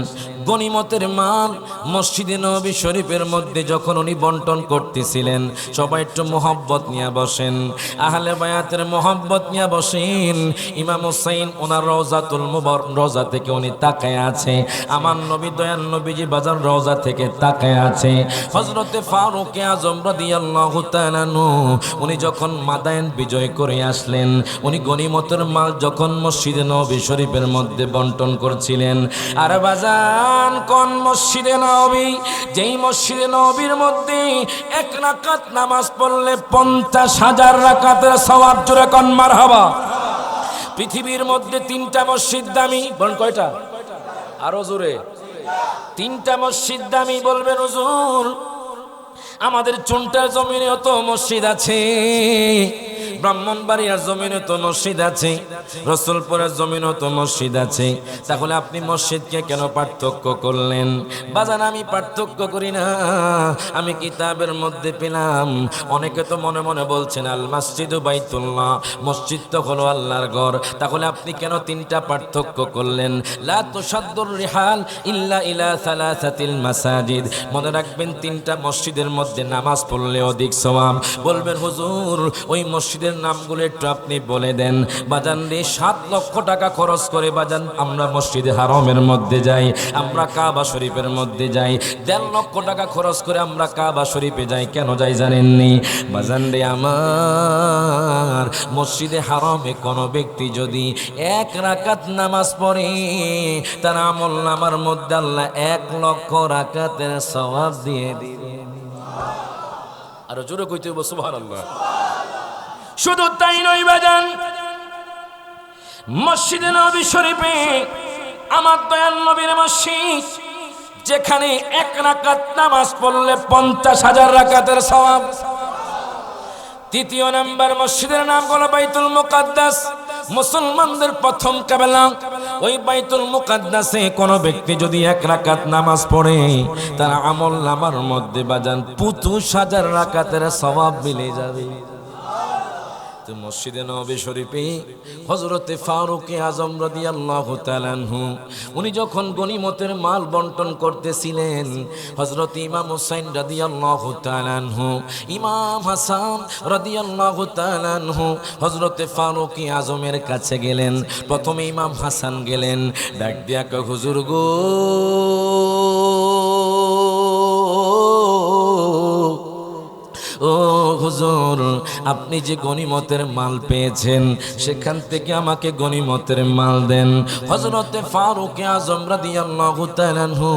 Speaker 1: গনিমতের মাল মসজিদে নববী শরীফের মধ্যে যখন উনি বন্টন করতেছিলেন, সবাই একটু মোহাব্বত নিয়ে বসেন, আহলে বায়াতের মোহাব্বত নিয়ে বসেন। ইমাম হুসাইন ওনার রওজাতুল মুবারক, রওজা থেকে উনি তাকায় আছে, আমার নবী দয়াল নবীজি বাজার রওজা থেকে তাকায় আছে। হযরতে ফারুক আযম রাদিয়াল্লাহু তাআলা আনহু উনি যখন মাদায়েন বিজয় করে আসলেন, উনি গনিমতের মাল যখন মসজিদে নববী শরীফের মধ্যে বন্টন করছিলেন, আর বাজান কোন মসজিদে নববী? যেই মসজিদে নববীর মধ্যে এক রাকাত নামাজ পড়লে ৫০,০০০ রাকাতের সওয়াব। জোরে কোন মারহাবা। পৃথিবীর মধ্যে ৩টা মসজিদ দামি, বলেন কয়টা? আরো জোরে। 3টা মসজিদ দামি। বলবেন হুজুর আমাদের চুনটার জমিনেও তো মসজিদ আছে। ব্রাহ্মণবাড়িয়ার জমিনে তো মসজিদ আছে, রসুলপুরের জমিনেও তো মসজিদ আছে, তাহলে আপনি মসজিদকে কেন পার্থক্য করলেন? বাজান আমি পার্থক্য করি না, আমি কিতাবের মধ্যে পেলাম। অনেকে তো মনে মনে বলছেন আল মসজিদু বাইতুল্লাহ, মসজিদ তো হলো আল্লাহর ঘর, তাহলে আপনি কেন তিনটা পার্থক্য করলেন? লা তুসাদ্দুর রিহাল ইল্লা ইলা সালাসাতিল মাসাজিদ। মনে রাখবেন তিনটা মসজিদের মধ্যে নামাজ পড়লে অধিক সওয়াব। বলবেন হুজুর ওই মসজিদের নামগুলো একটু আপনি বলে দেন। বাজান রে 7 লক্ষ টাকা খরচ করে বাজান আমরা মসজিদে হারামের মধ্যে যাই, আমরা কাবা শরীফের মধ্যে যাই, 1.5 লক্ষ টাকা খরচ করে আমরা কাবা শরীফে যাই। কেন যাই জানেননি? বাজান রে আমার মসজিদে হারামে কোনো ব্যক্তি যদি 1 রাকাত নামাজ পড়ে তার আমল নামার মধ্যে আল্লাহ 1 লক্ষ রাকাতের সওয়াব দিয়ে দিবেন। আর জোরে কইতে হবে সুবহানাল্লাহ। শুধু তাই নয় বাজান, মসজিদে নবী শরীফে আমার দয়াল নবীর মসজিদ, যেখানে 1 রাকাত নামাজ পড়লে 50,000 রাকাতের সওয়াব। তৃতীয় নাম্বার মসজিদের নাম হলো বাইতুল মুকাদ্দাস, মুসলমানদের প্রথম কিবলা। ওই বাইতুল মুকাদ্দাসে কোনো ব্যক্তি যদি 1 রাকাত নামাজ পড়ে তার আমল নামার মধ্যে বাজান 25,000 রাকাতের সওয়াব মিলে যাবে। তো মসজিদে নবী শরীফে হযরতে ফারুক আযম রাদিয়াল্লাহু তাআলা আনহু উনি যখন গনিমতের মাল বন্টন করতেছিলেন, হযরত ইমাম হুসাইন রাদিয়াল্লাহু তাআলা আনহু, ইমাম হাসান রাদিয়াল্লাহু তাআলা আনহু হযরতে ফারুক আযমের কাছে গেলেন। প্রথমে ইমাম হাসান গেলেন, ডাক দিয়া কয় হুজুর গো, ও হুজুর আপনি যে গনিমতের মাল পেয়েছেন সেখান থেকে আমাকে গনিমতের মাল দেন। হযরতে ফারুক আযম রাদিয়াল্লাহু তাআলা আনহু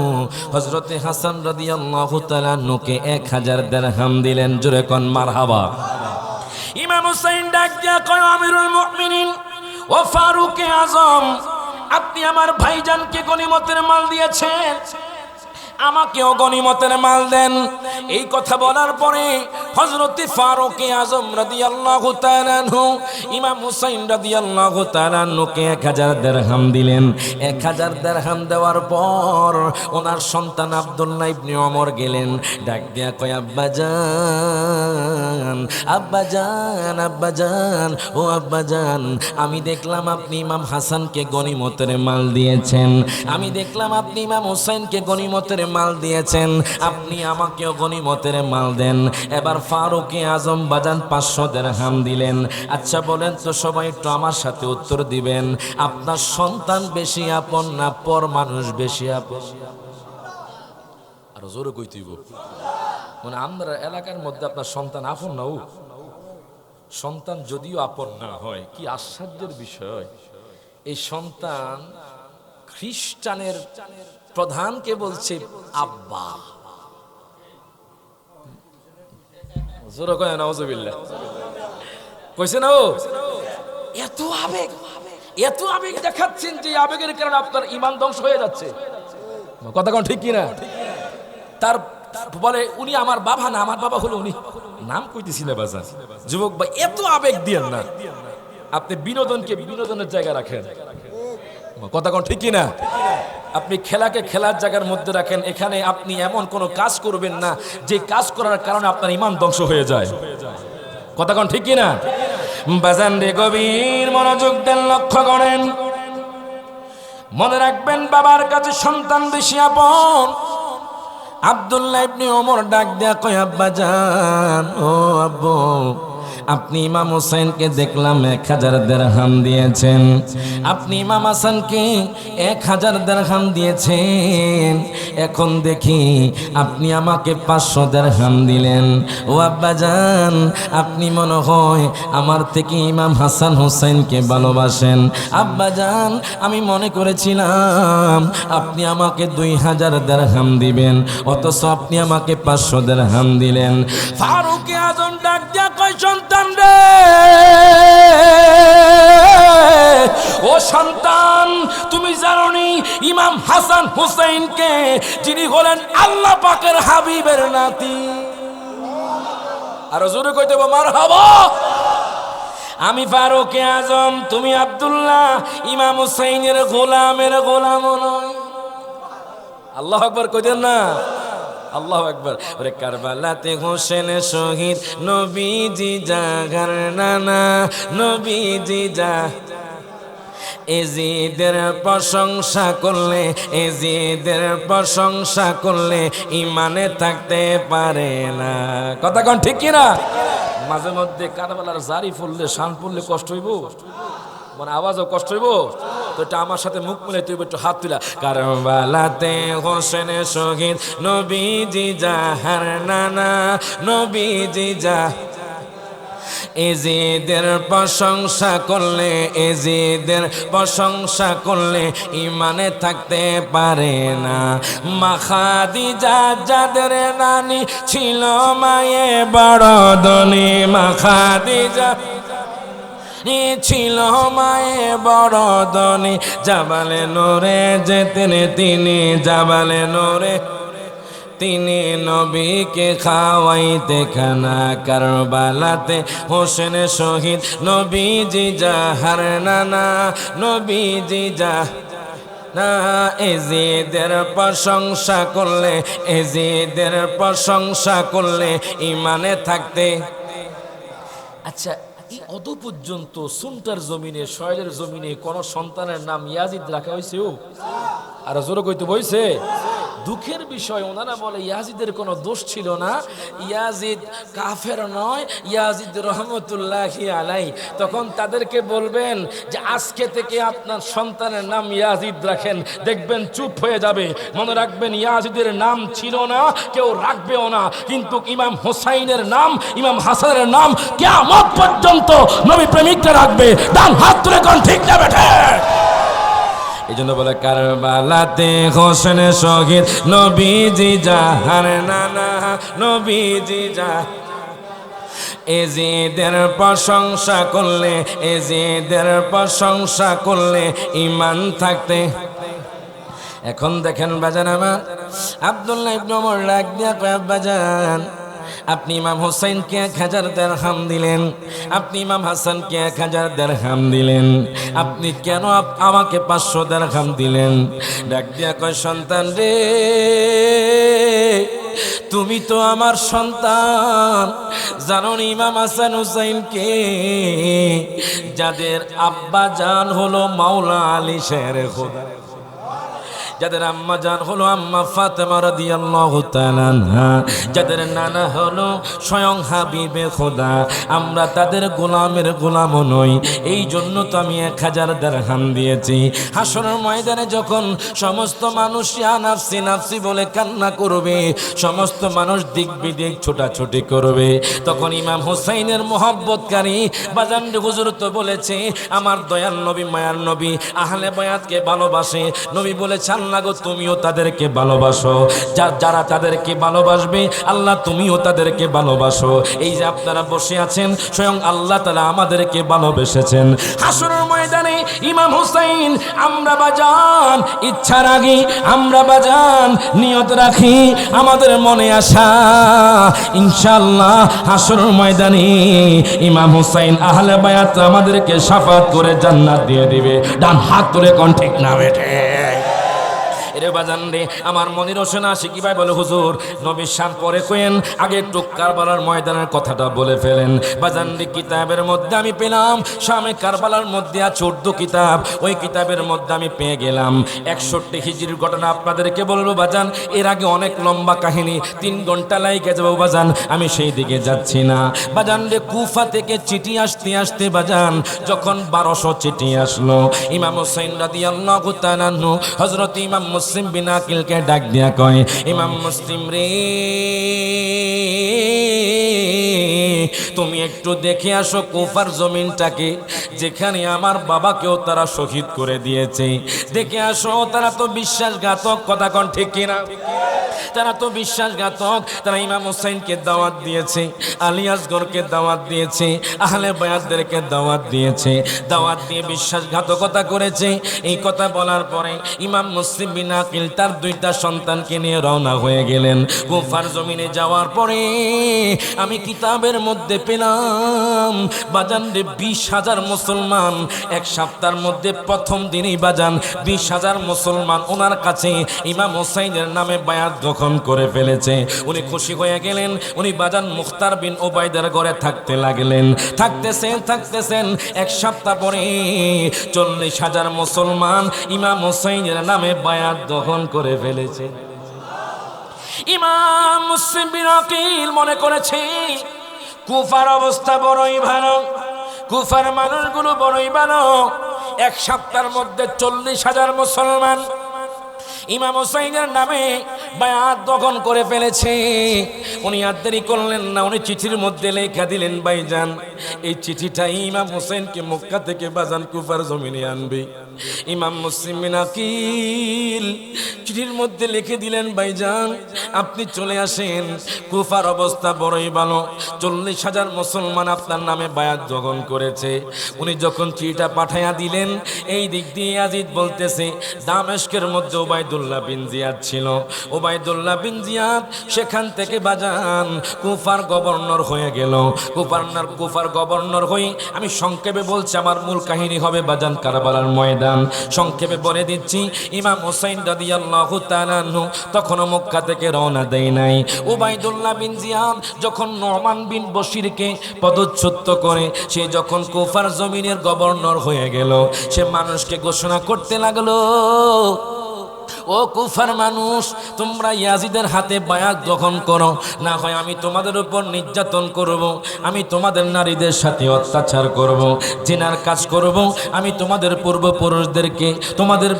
Speaker 1: হযরতে হাসান রাদিয়াল্লাহু তাআলা আনহুকে 1000 দিরহাম দিলেন। জোরে কোন মারহাবা। ইমাম হুসাইন ডাক দিয়া কয় আমিরুল মুমিনিন ও ফারুক আযম, আপনি আমার ভাইজানকে গনিমতের মাল দিয়েছেন, আমাকেও গনিমতের মাল দেন। এই কথা বলার পরে হযরত ফারুক আযম রাদিয়াল্লাহু তাআলা আনহু ইমাম হুসাইন রাদিয়াল্লাহু তাআলা আনহুকে 1000 দিরহাম দিলেন। 1000 দিরহাম দেওয়ার পর ওনার সন্তান আব্দুল্লাহ ইবনে ওমর গেলেন, ডাক দিয়া কয় আব্বাজান আব্বাজান আব্বাজান, ও আব্বাজান আমি দেখলাম আপনি ইমাম হাসানকে গনিমতের মাল দিয়েছেন, আমি দেখলাম আপনি ইমাম হুসাইনকে গনিমতের মাল দিয়েছেন, আপনি আমাকেও গনিমতের মাল দেন। এবার ফারুক আযম বাজান 500 দিরহাম দিলেন। আচ্ছা বলেন তো সবাই একটু আমার সাথে উত্তর দিবেন, আপনার সন্তান বেশি আপন না পর মানুষ বেশি আপন? আর জোরে কইতেইব, মানে আমরা এলাকার মধ্যে আপনার সন্তান আপন না? ও সন্তান যদিও আপন না হয়, কি আশ্চর্যের বিষয়, এই সন্তান খ্রিস্টানের প্রধানকে বলছে আব্বা। জোরে কয় নাউজুবিল্লাহ, কইছে না? ও এত আবেগ, এত আবেগ দেখাচ্ছেন যে আবেগের কারণে আপনার ঈমান ধ্বংস হয়ে যাচ্ছে। কথা কোন ঠিক কি না? তার বলে উনি আমার বাবা না, আমার বাবা হলো উনি। নাম কইতেছি না বাজান, যুবক ভাই এত আবেগ দিয়েন না, আপনি বিনোদনকে বিনোদনের জায়গায় রাখেন। কথা কোন ঠিক কি না? আপনি খেলাকে খেলার জায়গার মধ্যে রাখেন। এখানে আপনি এমন কোনো কাজ করবেন না যে কাজ করার কারণে আপনার ঈমান ধ্বংস হয়ে যায়। কথা কোন ঠিক কি না? বাজান রে গভীর মনোযোগ দেন, লক্ষ্য করেন, মনে রাখবেন বাবার কাছে সন্তান বেশি আপন। আব্দুল্লাহ ইবনে ওমর ডাক দেয়া কয় আব্বাজান, ও আব্বু আপনি ইমাম হুসাইনকে দেখলাম 1000 দিরহাম দিয়েছেন, আপনি ইমাম হাসানকে 1000 দিরহাম দিয়েছেন, এখন দেখি আপনি আমাকে 500 দিরহাম দিলেন। ও আব্বাজান আপনি মনে হয় আমার থেকে ইমাম হাসান হুসাইনকে ভালোবাসেন। আব্বাজান আমি মনে করেছিলাম আপনি আমাকে 2000 দিরহাম দিবেন, অথচ আপনি আমাকে 500 দিরহাম দিলেন। ফারুক আযম ডাক দিয়া কয় সন্তান রে, ও সন্তান তুমি জানো নি ইমাম হাসান হুসাইনকে, যিনি হলেন আল্লাহ পাকের হাবিবের নাতি। আর জোরে কইতে মারহাবা। আমি ফারুকে আজম, তুমি আব্দুল্লাহ, ইমাম হুসাইনের গোলামের গোলাম নয়। আল্লাহু আকবার কইতেন না? আল্লাহু আকবার। ওরে কারবালাতে হোসেন শহীদ, নবীজি জাগার নানা, নবীজি যা। এজিদের প্রশংসা করলে, এজিদের প্রশংসা করলে ইমানে থাকতে পারে না। কথা কোন ঠিক কি না? মাঝে মধ্যে কারবালার জারি পড়লে, শান পড়লে কষ্ট হইব, মানে আওয়াজও কষ্ট হইব। তো এটা আমার সাথে মুখ মিলে তুই একটু হাত তুলা। কারবালাতে হোসেন শহীদ, নবীজি জাহার নানা, নবীজি যা। এজিদের প্রশংসা করলে, এজিদের প্রশংসা করলে ইমানে থাকতে পারে না। মা খাদিজা যাদের নানি ছিল মায়ে বড় ধনী, মা খাদিজা ছিল মায়ে বড় ধনী। জাবালে নূরে যেতেন তিনি, জাবালে নূরে তিনি নবীকে খাওয়াইতে খানা। কারবালাতে হোসেন শহীদ, নবীজি জাহার নানা, নবীজি যা। না এজিদের প্রশংসা করলে, এজিদের প্রশংসা করলে ইমানে থাকতে। আচ্ছা, এই অদ পর্যন্ত সুন্টার জমিনে, শয়েলের জমিনে কোন সন্তানের নাম ইয়াজিদ রাখা হয়েছে? আর জোরে কইতে বইছে? দুঃখের বিষয়, ওনারা বলে ইয়াজিদের কোনো দোষ ছিল না, ইয়াজিদ কাফের নয়, ইয়াজিদ রহমতুল্লাহি আলাই। তখন তাদেরকে বলবেন যে আজকে থেকে আপনার সন্তানের নাম ইয়াজিদ রাখেন, দেখবেন চুপ হয়ে যাবে। মনে রাখবেন ইয়াজিদের নাম ছিল না, কেউ রাখবেও না, কিন্তু ইমাম হোসাইনের নাম, ইমাম হাসানের নাম কিয়ামত পর্যন্ত নবী প্রেমিকরা রাখবে। ডান হাত তুলে কোন ঠিক না বেঠে? এই জন্য বলে কারবালাতে হোসেন শহীদ, নবীজি জাহার নানা, নবীজি যা। এজিদের প্রশংসা করলে, এজিদের প্রশংসা করলে ইমান থাকতে। এখন দেখেন বাজান আমার, আব্দুল্লাহ ইবনে ওমর ডাক দিয়া কয়, বাজান আপনি ইমাম হোসেনকে 1000 দিরহাম দিলেন, আপনি ইমাম হাসানকে 1000 দিরহাম দিলেন, আপনি কেন আমাকে 500 দিরহাম দিলেন? ডাক দিয়া কয়, সন্তান রে, তুমি তো আমার সন্তান। জানো ইমাম হাসান হুসাইনকে, যাদের আব্বা জান হলো মাওলা আলী শেরে খোদা, যাদের আম্মা জান হলো আম্মা ফাতেমা রাদিয়াল্লাহু তাআলা আনহা, যাদের নানা হলো স্বয়ং হাবিবে খোদা, আমরা তাদের গোলামের গোলাম নই। এই জন্য তো আমি 1000 দিরহাম দিয়েছি। হাসরের ময়দানে যখন সমস্ত মানুষ ইয়া নাফসি নাফসি বলে কান্না করবে, সমস্ত মানুষ দিক বিদিক ছোটাছুটি করবে, তখন ইমাম হোসাইনের মহব্বতকারী বাজান হুজুর তো বলেছে, আমার দয়াল নবী, মায়ার নবী আহলে বায়াতকে ভালোবাসে। নবী বলেছেন, আল্লাহ গো তুমিও তাদেরকে ভালোবাসো, যারা তাদেরকে ভালোবাসবে আল্লাহ তুমিও তাদেরকে ভালোবাসো। এই যে আপনারা বসে আছেন, স্বয়ং আল্লাহ তাআলা আমাদেরকে ভালোবেসেছেন। হাসরের ময়দানে ইমাম হুসাইন, আমরা বাজান ইচ্ছার আগে, আমরা বাজান নিয়ত রাখি, আমাদের মনে আশা ইনশাআল্লাহ হাসরের ময়দানে ইমাম হুসাইন আহলে বায়াত আমাদেরকে শাফাত করে জান্নাত দিয়ে দিবে। ডান হাত তুলে কোন ঠিক না বেঠে? এরে বাজান রে, আমার মনির হোসেন আশিকি ভাই বলে, হুজুর নবীর শান পরে কইেন, আগে একটু কারবালার ময়দানের কথাটা বলে ফেলেন। বাজান রে, কিতাবের মধ্যে আমি পেলাম, শামে কারবালার মধ্যে 14 কিতাব, ওই কিতাবের মধ্যে আমি পেয়ে গেলাম 61 হিজরির ঘটনা আপনাদেরকে বলবো বাজান। এর আগে অনেক লম্বা কাহিনী, 3 ঘন্টা লাগে যাবো বাজান, আমি সেই দিকে যাচ্ছি না। বাজান রে, কুফা থেকে চিঠি আসতে আসতে বাজান যখন 1200 চিঠি আসলো, ইমাম হুসাইন রাদিয়াল্লাহু তাআলা আনহু হযরত ইমাম মুসলিম বিন আকিলকে ডাক দিয়া কয়, ইমাম মুসলিম রে, তুমি একটু দেখে আসো কুফার জমিনটাকে, যেখানে আমার বাবাকেও তারা শহীদ করে দিয়েছে। দেখে আসো, তারা তো বিশ্বাসঘাতক, কথা কোন ঠিক কিনা? তারা তো বিশ্বাসঘাতক। তারা ইমাম হুসাইনকে দাওয়াত দিয়েছে, আলী আসগরকে দাওয়াত দিয়েছে, আহলে বায়াতদেরকে দাওয়াত দিয়েছে, দাওয়াত দিয়ে বিশ্বাসঘাতকতা করেছে। এই কথা বলার পরে ইমাম মুসলিম বিন আকিল তার দুইটা সন্তানকে নিয়ে রওনা হয়ে গেলেন। কুফার জমিনে যাওয়ার পরে আমি কিতাবের মধ্যে পেলাম বাজান রে 20,000 মুসলমান এক সপ্তাহের মধ্যে প্রথম দিনই বাজান 20,000 মুসলমান ওনার কাছে ইমাম হোসাইনের নামে বায়াত গ্রহণ করে ফেলেছে। উনি খুশি হয়ে গেলেন। উনি বাজান মুখতার বিন ওবাইদের ঘরে থাকতে লাগলেন। থাকতেছেন এক সপ্তাহ পরে 40,000 মুসলমান ইমাম হোসাইনের নামে বায়াত গ্রহণ করে ফেলেছে। ইমাম মুসলিম বিন আকিল মনে করেছে কুফার অবস্থা বড়ই ভালো, কুফার মানুষগুলো বড়ই ভালো। এক সপ্তাহের মধ্যে 40,000 মুসলমান ইমাম হোসাইনের নামে বায়াত গ্রহণ করে ফেলেছে। উনি আর দেরি করলেন না, উনি চিঠির মধ্যে লেখা দিলেন, ভাইজান এই চিঠিটা ইমাম হোসেনকে মক্কা থেকে বাজান কুফার জমিনে আনবে। ইমাম মুসলিম বিন আকিল চিঠির মধ্যে লিখে দিলেন, ভাইজান আপনি চলে আসেন, কুফার অবস্থা বড়ই ভালো, 40,000 মুসলমান আপনার নামে বায়াত গ্রহণ করেছে। উনি যখন চিঠিটা পাঠাইয়া দিলেন, এই দিক দিয়ে ইয়াজিদ বলতেছে দামেস্কের মধ্যে ওবাইদুল্লাহ বিন জিয়াদ ছিল। ওবাইদুল্লাহ বিন জিয়াদ সেখান থেকে বাজান কুফার গভর্নর হয়ে গেল। কুফার গভর্নর হয়ে, আমি সংক্ষেপে বলছি, আমার মূল কাহিনী হবে বাজান কারবালার ময়দান। সংক্ষেপে বলে দিচ্ছি, ইমাম হোসেন রাদিয়াল্লাহু তাআলা আনহু তখনও মক্কা থেকে রওনা দেয় নাই। ওবাইদুল্লাহ বিন জিয়াদ যখন নোমান বিন বশিরকে পদচ্যুত করে সে যখন কুফার জমিনের গভর্নর হয়ে গেল, সে মানুষকে ঘোষণা করতে লাগলো, ও কুফার মানুষ, তোমরা ইয়াজিদের হাতে বায়াত গ্রহণ করো, না হয় আমি তোমাদের উপর নির্যাতন করব, আমি তোমাদের নারীদের সাথে অত্যাচার করব, জিনার কাজ করব, আমি তোমাদের পূর্বপুরুষদেরকে, তোমাদের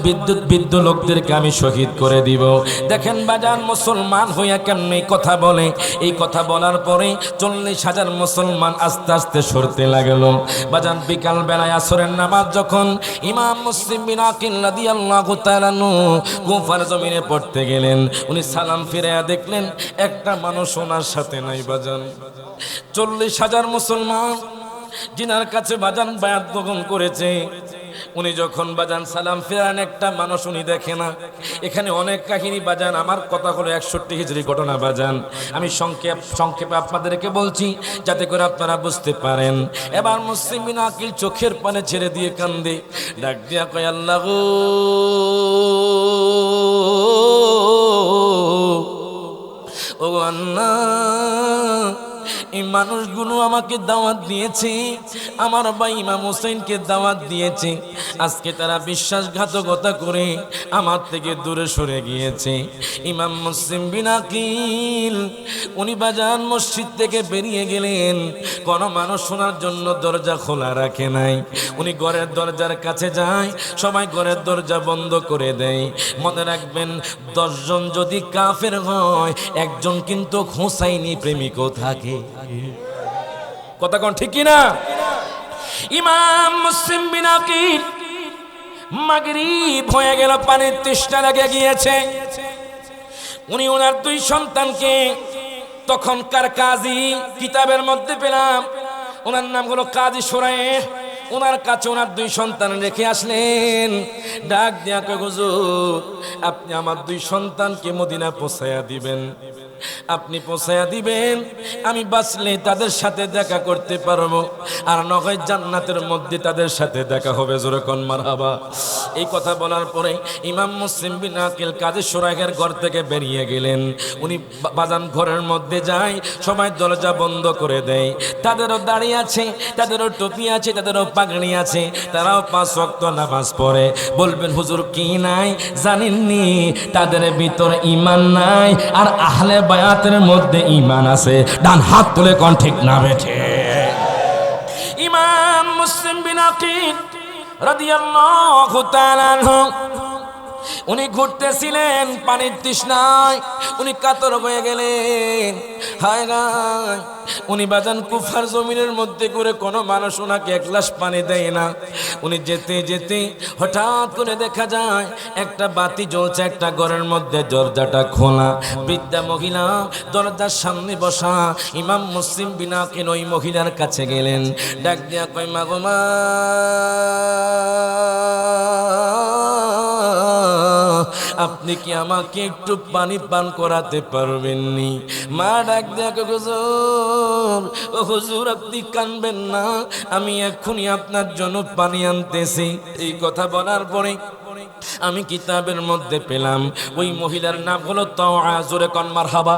Speaker 1: বৃদ্ধ লোকদেরকে আমি শহীদ করে দিব। দেখেন বাজান মুসলমান হইয়া কেমনি কথা বলে। এই কথা বলার পরে 40,000 মুসলমান আস্তে আস্তে সরতে লাগলো। বাজান বিকাল বেলায় আসরের নামাজ যখন ইমাম মুসলিম বিন আকিল রাদিয়াল্লাহু তাআলা কুফার জমিনে পড়তে গেলেন, উনি সালাম ফিরাইয়া দেখলেন একটা মানুষ ওনার সাথে নাই। বাজান 40,000 মুসলমান জিনার কাছে বাজান বায়াত গ্রহণ করেছে, উনি যখন বাজান সালাম ফিরান একটা মানুষ উনি দেখে না। এখানে অনেক কাহিনী বাজান, আমার কথা হলো 61 হিজরি ঘটনা বাজান, আমি সংক্ষেপে আপনাদেরকে বলছি যাতে করে আপনারা বুঝতে পারেন। এবার মুসলিম বিন আকিল চোখের পানে ছেড়ে দিয়ে কান্দে, ডাক দিয়া কয় আল্লাহ গো, ও আল্লাহ, এই মানুষগুলো আমাকে দাওয়াত দিয়েছে, আমার ভাই ইমাম হোসেনকে দাওয়াত দিয়েছে, আজকে তারা বিশ্বাসঘাতকতা করে আমার থেকে দূরে সরে গিয়েছে। ইমাম মুসলিম বিন আকিল উনি বাজান মসজিদ থেকে বেরিয়ে গেলেন, কোন মানুষ শোনার জন্য দরজা খোলা রাখে নাই। উনি ঘরের দরজার কাছে যায়, সবাই ঘরের দরজা বন্ধ করে দেয়। মনে রাখবেন 10 জন যদি কাফের হয়, একজন কিন্তু হোসাইনি প্রেমিকও থাকে। কথা কোন ঠিক কিনা? ইমাম মুসলিম বিন আকিল মাগরিব হয়ে গেল, পানির তৃষ্ণা লেগে গিয়েছে। উনি ওনার 2 সন্তানকে, তখনকার কাজী কিতাবের মধ্যে পেলাম ওনার নাম হলো কাজী সুরাইহ, ওনার কাছে ওনার 2 সন্তান রেখে আসলেন। ডাক দিয়া কয় হুজুর, আপনি আমার 2 সন্তানকে মদিনা পৌঁছায়া দিবেন, আপনি পৌঁছায়া দিবেন, আমি বাঁচলে তাদের সাথে দেখা করতে পারবো, আর নয় জান্নাতের মধ্যে তাদের সাথে দেখা হবে। জোরে কোন মারহাবা। এই কথা বলার পরে ইমাম মুসলিম বিন আকিল কাজী সুরাইহের ঘর থেকে বেরিয়ে গেলেন। উনি বাজান ঘরের মধ্যে যায়, সবাই দরজা বন্ধ করে দেয়। তাদেরও দাড়ি আছে, তাদেরও টুপি আছে, তাদেরও পাগড়ি আছে, তারাও 5 ওয়াক্ত নামাজ পড়ে। বলবেন হুজুর কি নাই জানেননি? তাদের ভিতরে ঈমান নাই, আর আহলে বায়াতের মধ্যে ঈমান আছে। ডান হাত তুলে কোন ঠিক না বেঠে? ইমাম মুসলিম বিন আকিল রাদিয়াল্লাহু তাআলা আনহু উনি ঘুরতেছিলেন পানির তৃষ্ণায়, উনি কাতর হয়ে গেলেন। হায় গায়, উনি বাজান কুফার জমিনের মধ্যে করে কোনো মানুষ ওনাকে 1 গ্লাস পানি দেয় না। উনি যেতে যেতে হঠাৎ করে দেখা যায় একটা বাতি জ্বলছে একটা ঘরের মধ্যে, দরজাটা খোলা, বৃদ্ধা মহিলা দরজার সামনে বসা। ইমাম মুসলিম বিন আকিল ওই মহিলার কাছে গেলেন, ডাক দিয়া কয় মা গো মা, আপনি কি আমাকে একটু পানি পান করাতে পারবেননি? মা ডাক দেখো হুজুর, ও হুজুর আপনি কাঁদবেন না, আমি এক্ষুনি আপনার জন্য পানি আনতেছি। এই কথা বলার পরে আমি কিতাবের মধ্যে পেলাম ওই মহিলার নাম হলো তাওয়া। জোরে কোন মারহাবা।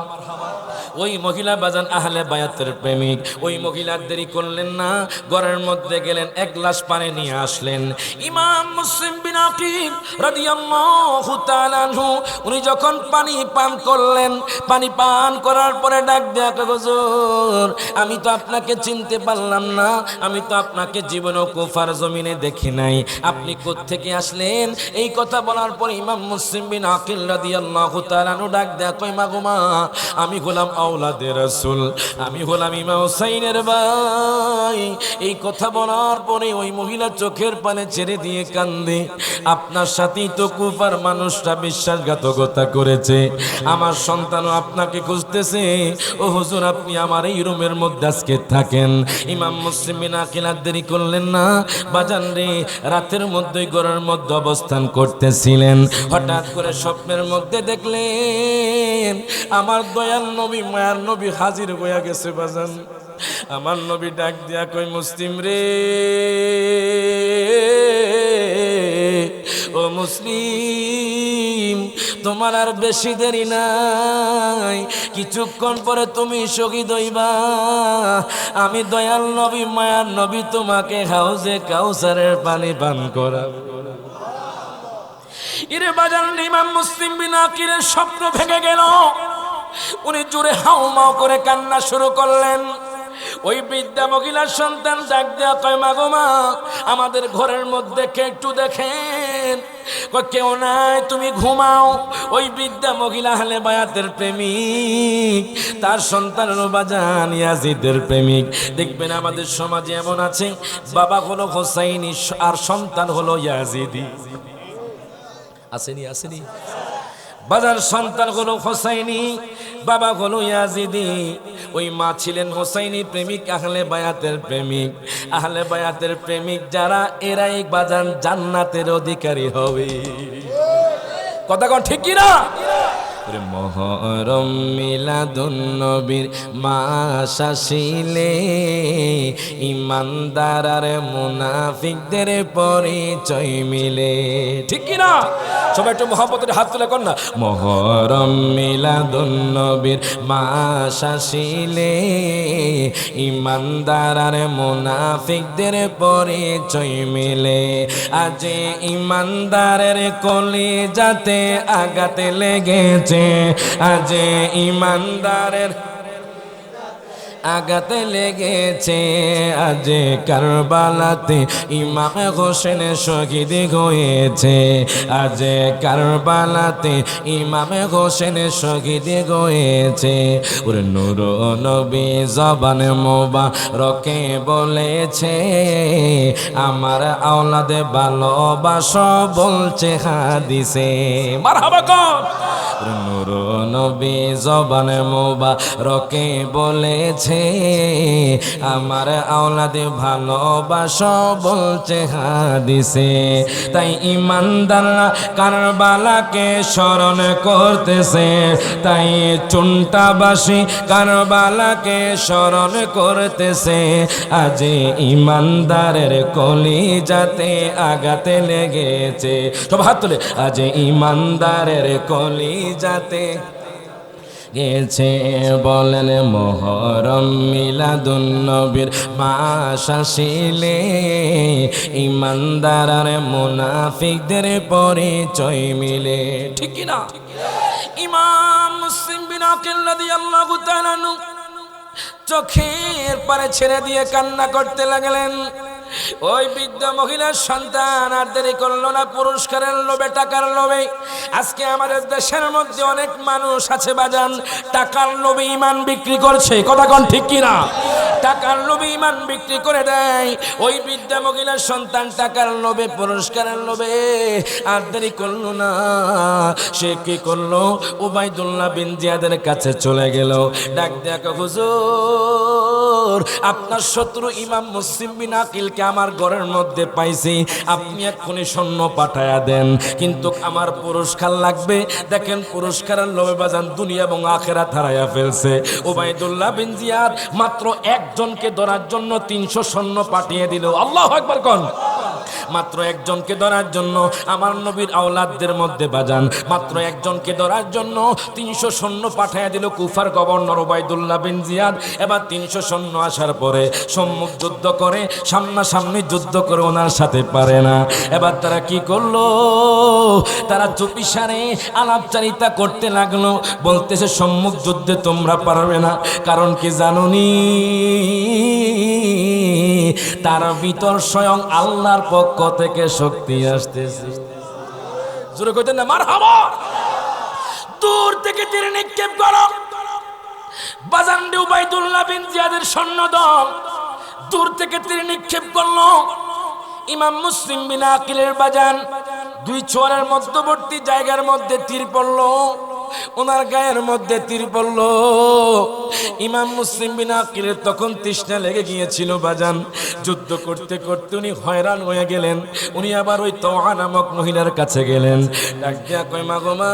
Speaker 1: ওই মহিলা বাজান আহলে বায়াতের প্রেমিক। ওই মহিলার দেরি করলেন না, ঘরের মধ্যে গেলেন, এক গ্লাস পানি নিয়ে আসলেন। ইমাম মুসলিম বিন আকিল রাদিয়াল্লাহু তাআলা আনহু উনি যখন পানি পান করলেন, পানি পান করার পরে ডাক দেয়া, হুজুর আমি তো আপনাকে চিনতে পারলাম না, আমি তো আপনাকে জীবনে কুফার জমিনে দেখি নাই, আপনি কোত্থেকে আসলেন? এই কথা বলার পর ইমাম মুসলিম বিন আকিল রাদিয়াল্লাহু তাআলা আনহু ডাক দেয়া কই, মা গো মা, আমি হলাম আওলাদে রাসূল, আমি হলাম ইমাম হুসাইনের ভাই। এই কথা বলার পরে ওই মহিলা চোখের পানে ছেড়ে দিয়ে কান্দে। আপনার সাথেই তো কুফার মানুষরা বিশ্বাসঘাতকতা করেছে, আমার সন্তানও আপনাকে খুঁজতেছে। ও হুজুর আপনি আমার এই রুমের মধ্যে আজকে থাকেন। ইমাম মুসলিম বিন আকিল আর দেরি করলেন না, বাজান রে রাতের মধ্যে ঘরের মধ্যে অবস্থান করতেছিলেন, হঠাৎ করে স্বপ্নের মধ্যে দেখলেন আমার দয়াল নবী মায়ার নবী হাজির হইয়া গেছে। বাজান আমার নবী ডাক দিয়া কই, মুসলিম রে, ও মুসলিম তোমার আর বেশি দেরি নাই, কিছুক্ষণ পরে তুমি শহীদ হইবা। আমি দয়াল নবী মায়ার নবী তোমাকে হাউজে কাউসারের পানি পান করাবো। ইরে বাজান, ইমাম মুসলিম বিন আকিলের স্বপ্ন ভেঙে গেল। উনি জোরে হাউমাউ করে কান্না শুরু করলেন। ওই বৃদ্ধা মহিলার সন্তান ডাক দেয়া কয়, মা গো মা, আমাদের ঘরের মধ্যে কে একটু দেখেন। কেউ নাই, তুমি ঘুমাও। ওই বৃদ্ধা মহিলা আহলে বায়াতের প্রেমিক, তার সন্তান হলো বাজান ইয়াজিদের প্রেমিক। দেখবেন আমাদের সমাজে এমন আছে, বাবা হলো হোসাইনি আর সন্তান হলো ইয়াজিদি। আসেনি আসেনি বাজার, সন্তান হলো হোসাইনি, বাবা হলো ইয়াজিদি। ওই মা ছিলেন হোসাইনি প্রেমিক, আহলে বায়াতের প্রেমিক। আহলে বায়াতের প্রেমিক যারা, এরাই বাজান জান্নাতের অধিকারী হবে। কথা কোন ঠিক কি না? মহরম মিলাদুন নবীর মাস আসিলে ইমানদার আর মুনাফিকদের পরিচয় মিলে। ঠিক কি না? সবাই একটু মহব্বতের হাত তুলে কর না। মহরম মিলাদুন নবীর মাস আসিলে ইমানদার আর মুনাফিকদের পরিচয় মিলে। আজ ইমানদারের কলিজাতে আঘাত লেগেছে, আজ ইমানদারের আঘাতে লেগেছে। আজ কারবালাতে ইমাম হোসেন শহীদ হয়েছে, আজ কারবালাতে ইমাম হোসেন শহীদ হয়েছে। ওরে নূর নবী জবান মোবারকে বলেছে, আমার আওলাদে ভালোবাসো বলছে হাদিসে। মারহাবা কর। নূর নবী জবান মোবারকে বলেছে, আমার আওলাদে ভালোবাসো বলছে হাদিসে। তাই ইমানদাররা কারবালাকে স্মরণ করতেছে, তাই চুনটাবাসী কারবালাকে স্মরণ করতেছে। আজ ইমানদারের কলিজাতে আঘাতে লেগেছে। সব হাত তুলে। আজ ইমানদারের কলিজাতে গেছে। বলেন মহরম মিলাদুন নবীর মাস আসিলে ইমানদার আর মুনাফিকদের পরিচয় মিলে। ঠিক কি না? ইমাম মুসলিম বিন আকিল রাদিয়াল্লাহু তাআলা আনহু চোখের পানি ছেড়ে দিয়ে কান্না করতে লাগলেন। ওই বৃদ্ধ মহিলার সন্তান আর দেরি করলো না, পুরস্কারের লোভে, টাকার লোভে। আজকে আমাদের দেশের মধ্যে অনেক মানুষ আছে বাজান, টাকার লোভে ইমান বিক্রি করছে। কথা কোন ঠিক কিনা? টাকার লোভে ইমান বিক্রি করে দেয়। ওই বৃদ্ধা মহিলার সন্তান টাকার লোভে, পুরস্কারের লোভে আর দেরি করলো না। সে কি করলো? উবাইদুল্লাহ বিন জিয়াদের কাছে চলে গেল। ডাক দেয়া, হুজুর হুজুর আপনার শত্রু ইমাম মুসলিম বিন আকিলকে আমার ঘরের মধ্যে পাইছি, আপনি এক্ষুনি সৈন্য পাঠায়া দেন, কিন্তু আমার পুরস্কার লাগবে। দেখেন পুরস্কারের লোভে বাজান দুনিয়া এবং আখিরাত হারায়া ফেলছে। উবাইদুল্লাহ বিন জিয়াদ মাত্র একজনকে ধরার জন্য 300 সৈন্য পাঠিয়ে দিল। আল্লাহু আকবার কোন। মাত্র একজনকে ধরার জন্য আমার নবীর আওলাদদের মধ্যে বাজান মাত্র একজনকে ধরার জন্য 300 সৈন্য পাঠিয়ে দিল কুফার গভর্নর উবাইদুল্লাহ বিন জিয়াদ। এবার 300 সৈন্য আসার পরে সম্মুখ যুদ্ধ করে, সামনাসামনি যুদ্ধ করে ওনার সাথে পারে না। এবার তারা কি করলো, তারা চুপিসারে আলাপচারিতা করতে লাগলো, বলতেছে সম্মুখ যুদ্ধে তোমরা পারবে না, কারণ কি জানুনি তার ভিতর স্বয়ং আল্লাহর পক্ষ থেকে শক্তি আসতেছে। জোরে কইতেন না মারহাবা। দূর থেকে তীর নিক্ষেপ করো, বাজান উবাইদুল্লাহ বিন জিয়াদের সৈন্যদল দূর থেকে তীর নিক্ষেপ করলো। ইমাম মুসলিম বিন আকিলের বাজান দুই ছোয়ারের মধ্যবর্তী জায়গার মধ্যে তীর পড়লো, ওনার গায়ের মধ্যে তীর পড়লো। ইমাম মুসলিম বিন আকিলের তখন তৃষ্ণা লেগে গিয়েছিল বাজান। যুদ্ধ করতে করতে উনি হয়রান হয়ে গেলেন। উনি আবার ওই তোয়া নামক মহিলার কাছে গেলেন, ডাক দিয়া কই মা গো মা,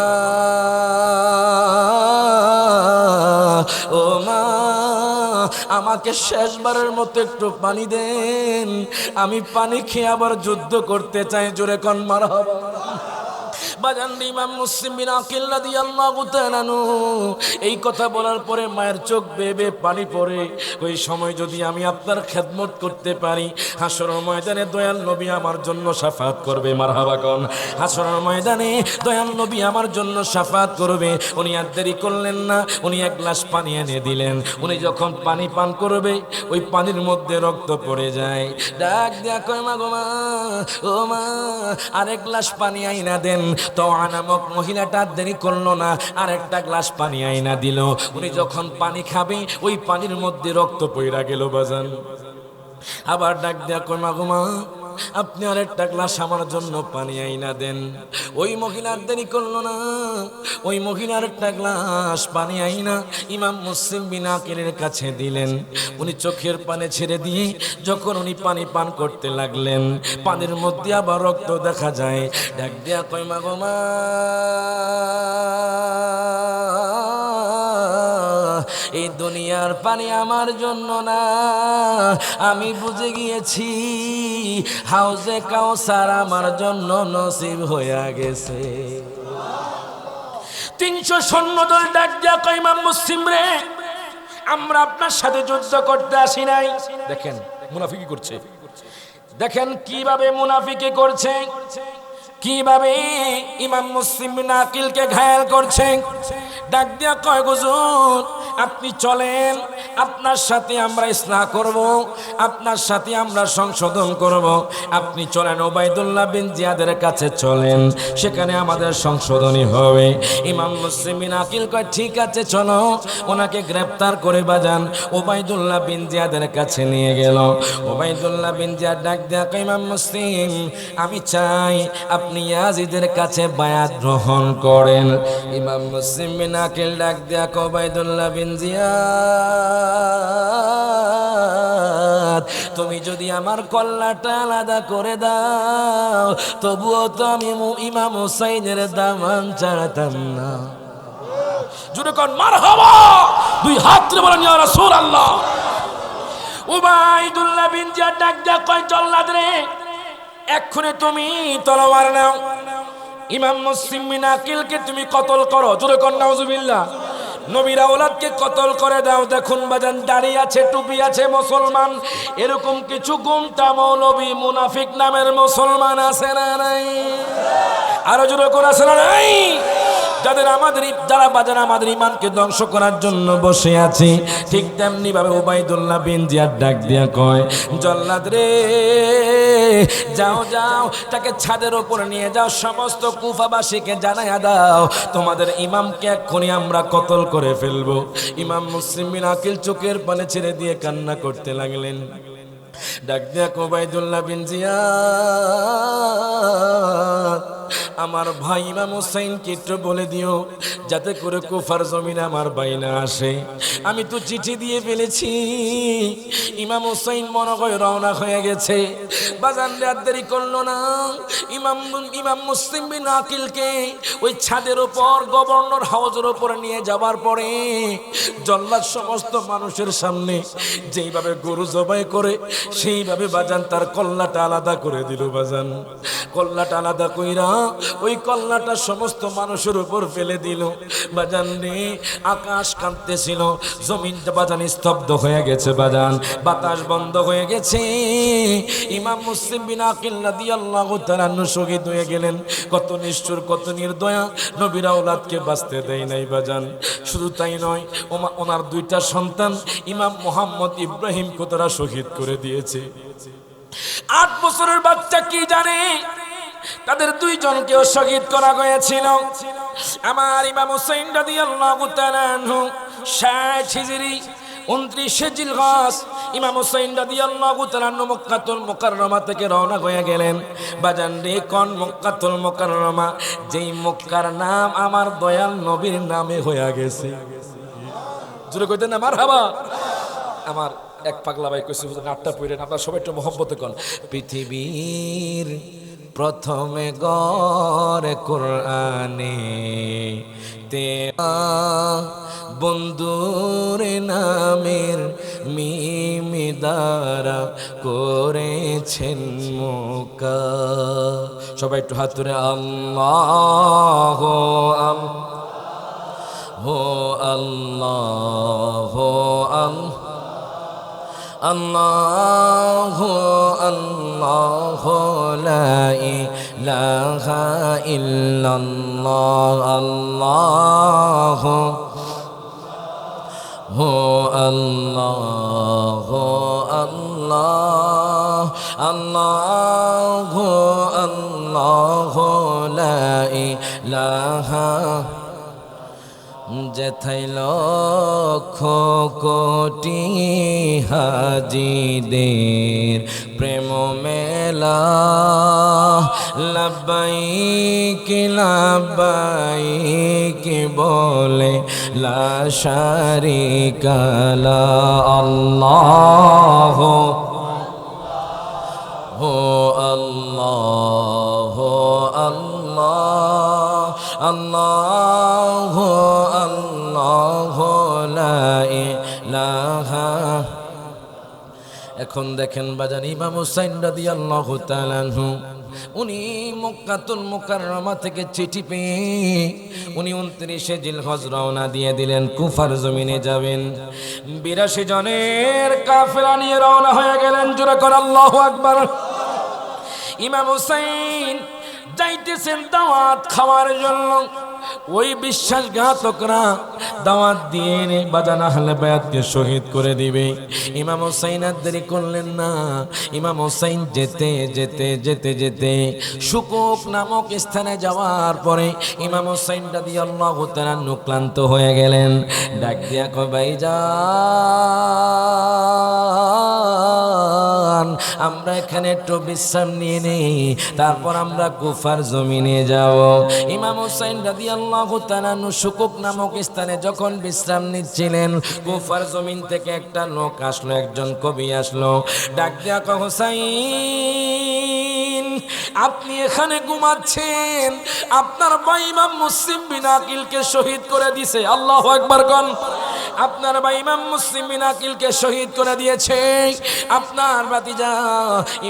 Speaker 1: ও মা আমাকে শেষবারের মতো একটু পানি দেন, আমি পানি খেয়ে আবার যুদ্ধ করতে চাই। জোরে কোন মারহাবা। বাজান ইমাম মুসলিম বিন আকিল রাদিয়াল্লাহু তাআলা এই কথা বলার পরে মায়ের চোখ বেয়ে বেয়ে পানি পড়ে। ওই সময় যদি আমি আপনার খেদমত করতে পারি, হাসরের ময়দানে দয়াল নবী আমার জন্য শাফাত করবে। মারহাবা কোন। হাসরের ময়দানে দয়াল নবী আমার জন্য শাফাত করবে। উনি আর দেরি করলেন না, উনি এক গ্লাস পানি এনে দিলেন। উনি যখন পানি পান করবে, ওই পানির মধ্যে রক্ত পড়ে যায়। ডাক দিয়া কয় মা গো মা, ও মা আরেক গ্লাস পানি আইনা দেন। তো নামক মহিলাটা দেরি করলো না, আর একটা গ্লাস পানি আইনা দিল। উনি যখন পানি খাবে, ওই পানির মধ্যে রক্ত পইরা গেল বাজান। আবার ডাক দেয়া কই মা গো মা, আপনি আর একটা গ্লাস আমার জন্য পানি আইনা দেন। ওই মহিলার দেরি করলো না, ওই মহিলার একটা গ্লাস পানি আইনা ইমাম মুসলিম বিন আকিলের কাছে দিলেন। উনি চোখের পানি ছেড়ে দিয়ে যখন উনি পানি পান করতে লাগলেন, পানির মধ্যে আবার রক্ত দেখা যায়। ডাক দিয়া কই মা গো মা, এই দুনিয়ার পানি আমার জন্য না, আমি বুঝে গিয়েছি হাউজে কাউসার আমার জন্য নসিব হয়ে গেছে। 300 সৈন্যদল ডাক দিয়া কয় ইমাম মুসলিম রে, আমরা আপনার সাথে যুদ্ধ করতে আসি নাই। দেখেন মুনাফিকি করছে, দেখেন কিভাবে মুনাফিকি করছে, কিভাবে ইমাম মুসলিম বিন আকিলকে ঘায়েল করছে। ডাক দিয়া কয় হুজুর আপনি চলেন, আপনার সাথে আমরা ইসলাহ করব, আপনার সাথে আমরা সংশোধন করব। আপনি চলেন উবাইদুল্লাহ বিন জিয়াদের কাছে চলেন, সেখানে আমাদের সংশোধনী হবে। ইমাম মুসলিম বিন আকিল কয় ঠিক আছে চলো। ওনাকে গ্রেফতার করে বাজান উবাইদুল্লাহ বিন জিয়াদের কাছে নিয়ে গেল। উবাইদুল্লাহ বিন জিয়াদ ডাক দেয়া কয় ইমাম মুসলিম, আমি চাই আপনি ইয়াজিদের কাছে বায়াত গ্রহণ করেন। ইমাম মুসলিম বিন আকিল ডাক দেয়া কয় উবাইদুল্লাহ বিন জিয়াদ, তুমি যদি আমার কল্লাটা আলাদা করে দাও, তবুও তো আমি ইমাম হুসাইনের দামান ছাড়তাম না। জুড়ে কোন মারহাবা, দুই হাত তুলে বলেন ইয়া রাসূলুল্লাহ। উবাইদুল্লাহ বিন জিয়াদ ডাক দেয়া কয় জল্লাদ রে, এক্ষুনি তুমি তলোয়ার নাও, ইমাম মুসলিম বিন আকিলকে তুমি কতল করো। জোরে কোন নাউজুবিল্লাহ। নবীর আওলাদকে কতল করে দাও। দেখুন বাজান দাড়ি আছে, টুপি আছে, মুসলমান, এরকম কিছু গুমটা মৌলবী মুনাফিক নামের মুসলমান আছে না নাই? আরো জোরে করে আছে না নাই? যারা বাজার আমাদের ইমানকে ধ্বংস করার জন্য বসে আছে, ঠিক তেমনি ভাবে উবাইদুল্লাহ বিন জিয়াদ ডাক দিয়া কয় জল্লাদ রে, যাও যাও তাকে ছাদের উপরে নিয়ে যাও, সমস্ত কুফাবাসীকে জানাইয়া দাও তোমাদের ইমামকে এক্ষুনি আমরা কতল করে ফেলবো। ইমাম মুসলিম বিন আকিল চোখের পানি ছেড়ে দিয়ে কান্না করতে লাগলেন। ডাক দিয়া উবাইদুল্লাহ বিন জিয়াদ, আমার ভাই ইমাম হুসাইনকে একটু বলে দিও যাতে করে কুফার জমিনে আমার ভাই না আসে। আমি তো চিঠি দিয়ে ফেলেছি। ইমাম হুসাইন মনে হয় রওনা হয়ে গেছে। বাজান রাত দেরি করলো না। ইমাম মুসলিম বিন আকিলকে ওই ছাদের উপর গভর্নর হাউসের উপর নিয়ে যাবার পরে জল্লাদ সমস্ত মানুষের সামনে যেইভাবে গরু জবাই করে সেইভাবে বাজান তার কল্লাটা আলাদা করে দিল। বাজান কল্লাটা আলাদা কইরা ওই কল্লাটা সমস্ত মানুষের উপর ফেলে দিল। বাজান রে আকাশ কাঁপতেছিল, জমিনটা বাজান স্তব্ধ হয়ে গেছে। বাজান বাতাস বন্ধ হয়ে গেছে। ইমাম মুসলিম বিন আকিল রাদিয়াল্লাহু তাআলা শহীদ হয়ে গেলেন। কত নিষ্ঠুর, কত নির্দয়া, নবীর আওলাদকে বাঁচতে দেয় নাই। বাজান শুধু তাই নয়, ওনার দুইটা সন্তান ইমাম মুহাম্মদ ইব্রাহিমকে তারা শহীদ করে দিয়েছে। 8 বছরের বাচ্চা কি জানে তাদের দুইজনকেও শহীদ করা হয়েছিল। আমার ইমাম হুসাইন রাদিয়াল্লাহু তাআলা আনহু 60 হিজরি 29 জিলহজ ইমাম হুসাইন রাদিয়াল্লাহু তাআলা মক্কাতুল মুকাররমা থেকে রওনা হয়ে গেলেন। বাজান রে কোন মক্কাতুল মুকাররমা? যেই মক্কার নাম আমার দয়াল নবীর নামে হয়ে গেছে। জোরে কইতেন না মারহাবা। আমার এক পাগলা ভাই কইছে হুজুর নাটটা পড়েন, আপনারা সবাই একটু মহব্বতে কোন। পৃথিবীর প্রথমে গড়ে কোরআনে তে বন্ধুর নামের মিমি দ্বারা করেছেন মোকা। সবাই একটু হাত তুলে আল্লাহ আল্লাহ আল্লাহ আল্লাহ লা ইলাহা ইল্লাল্লাহ আল্লাহ আল্লাহ আল্লাহ আল্লাহ আল্লাহ লা ইলাহা। যেথায় লক্ষ কোটি হাজিদের প্রেম মেলা লাব্বাইক লাব্বাইক বলে লা শারিকা লা আল্লাহ আল্লাহ আল্লাহ আল্লাহ আল্লাহ লা ইলাহা। এখন দেখেন বাজান ইমাম হুসাইন রাদিয়াল্লাহু তাআলা আনহু উনি মক্কাতুল মুকাররমা থেকে চিঠি পেয়ে উনি 29 জিলহজ রওনা দিয়ে দিলেন, কুফার জমিনে যাবেন। 82 জনের কাফেলা নিয়ে রওনা হয়ে গেলেন। জোরে করে আল্লাহু আকবার। ইমাম হুসাইন যাইতেছেন দাওয়াত খাওয়ার জন্য। ওই বিশ্বাসঘাতকরা দাওয়াত দিয়ে বাজান আহলে বায়াতকে শহীদ করে দিবে। ইমাম হুসাইন আর দেরি করলেন না। ইমাম হুসাইন যেতে যেতে যেতে যেতে শুকুক নামক স্থানে যাওয়ার পরে ইমাম হুসাইন রাদিয়াল্লাহু তাআলা ক্লান্ত হয়ে গেলেন। ডাক দিয়া কয় ভাইজান আমরা এখানে একটু বিশ্রাম নিয়ে নেই, তারপর আমরা কুফার জমিনে যাব। ইমাম হুসাইন রাদিয়াল্লাহু তাআলা শুকুক নামক স্থানে যখন বিশ্রাম নিচ্ছিলেন, কুফার জমিন থেকে একটা লোক আসলো, একজন কবি আসলো। ডাক দিয়া কয় হুসাইন আপনি এখানে ঘুমাচ্ছেন, আপনার ভাই ইমাম মুসলিম বিন আকিলকে শহীদ করে দিয়েছে। আল্লাহু আকবার কোন। আপনার ভাই ইমাম মুসলিম বিন আকিলকে শহীদ করে দিয়েছে। আপনার ভাতিজা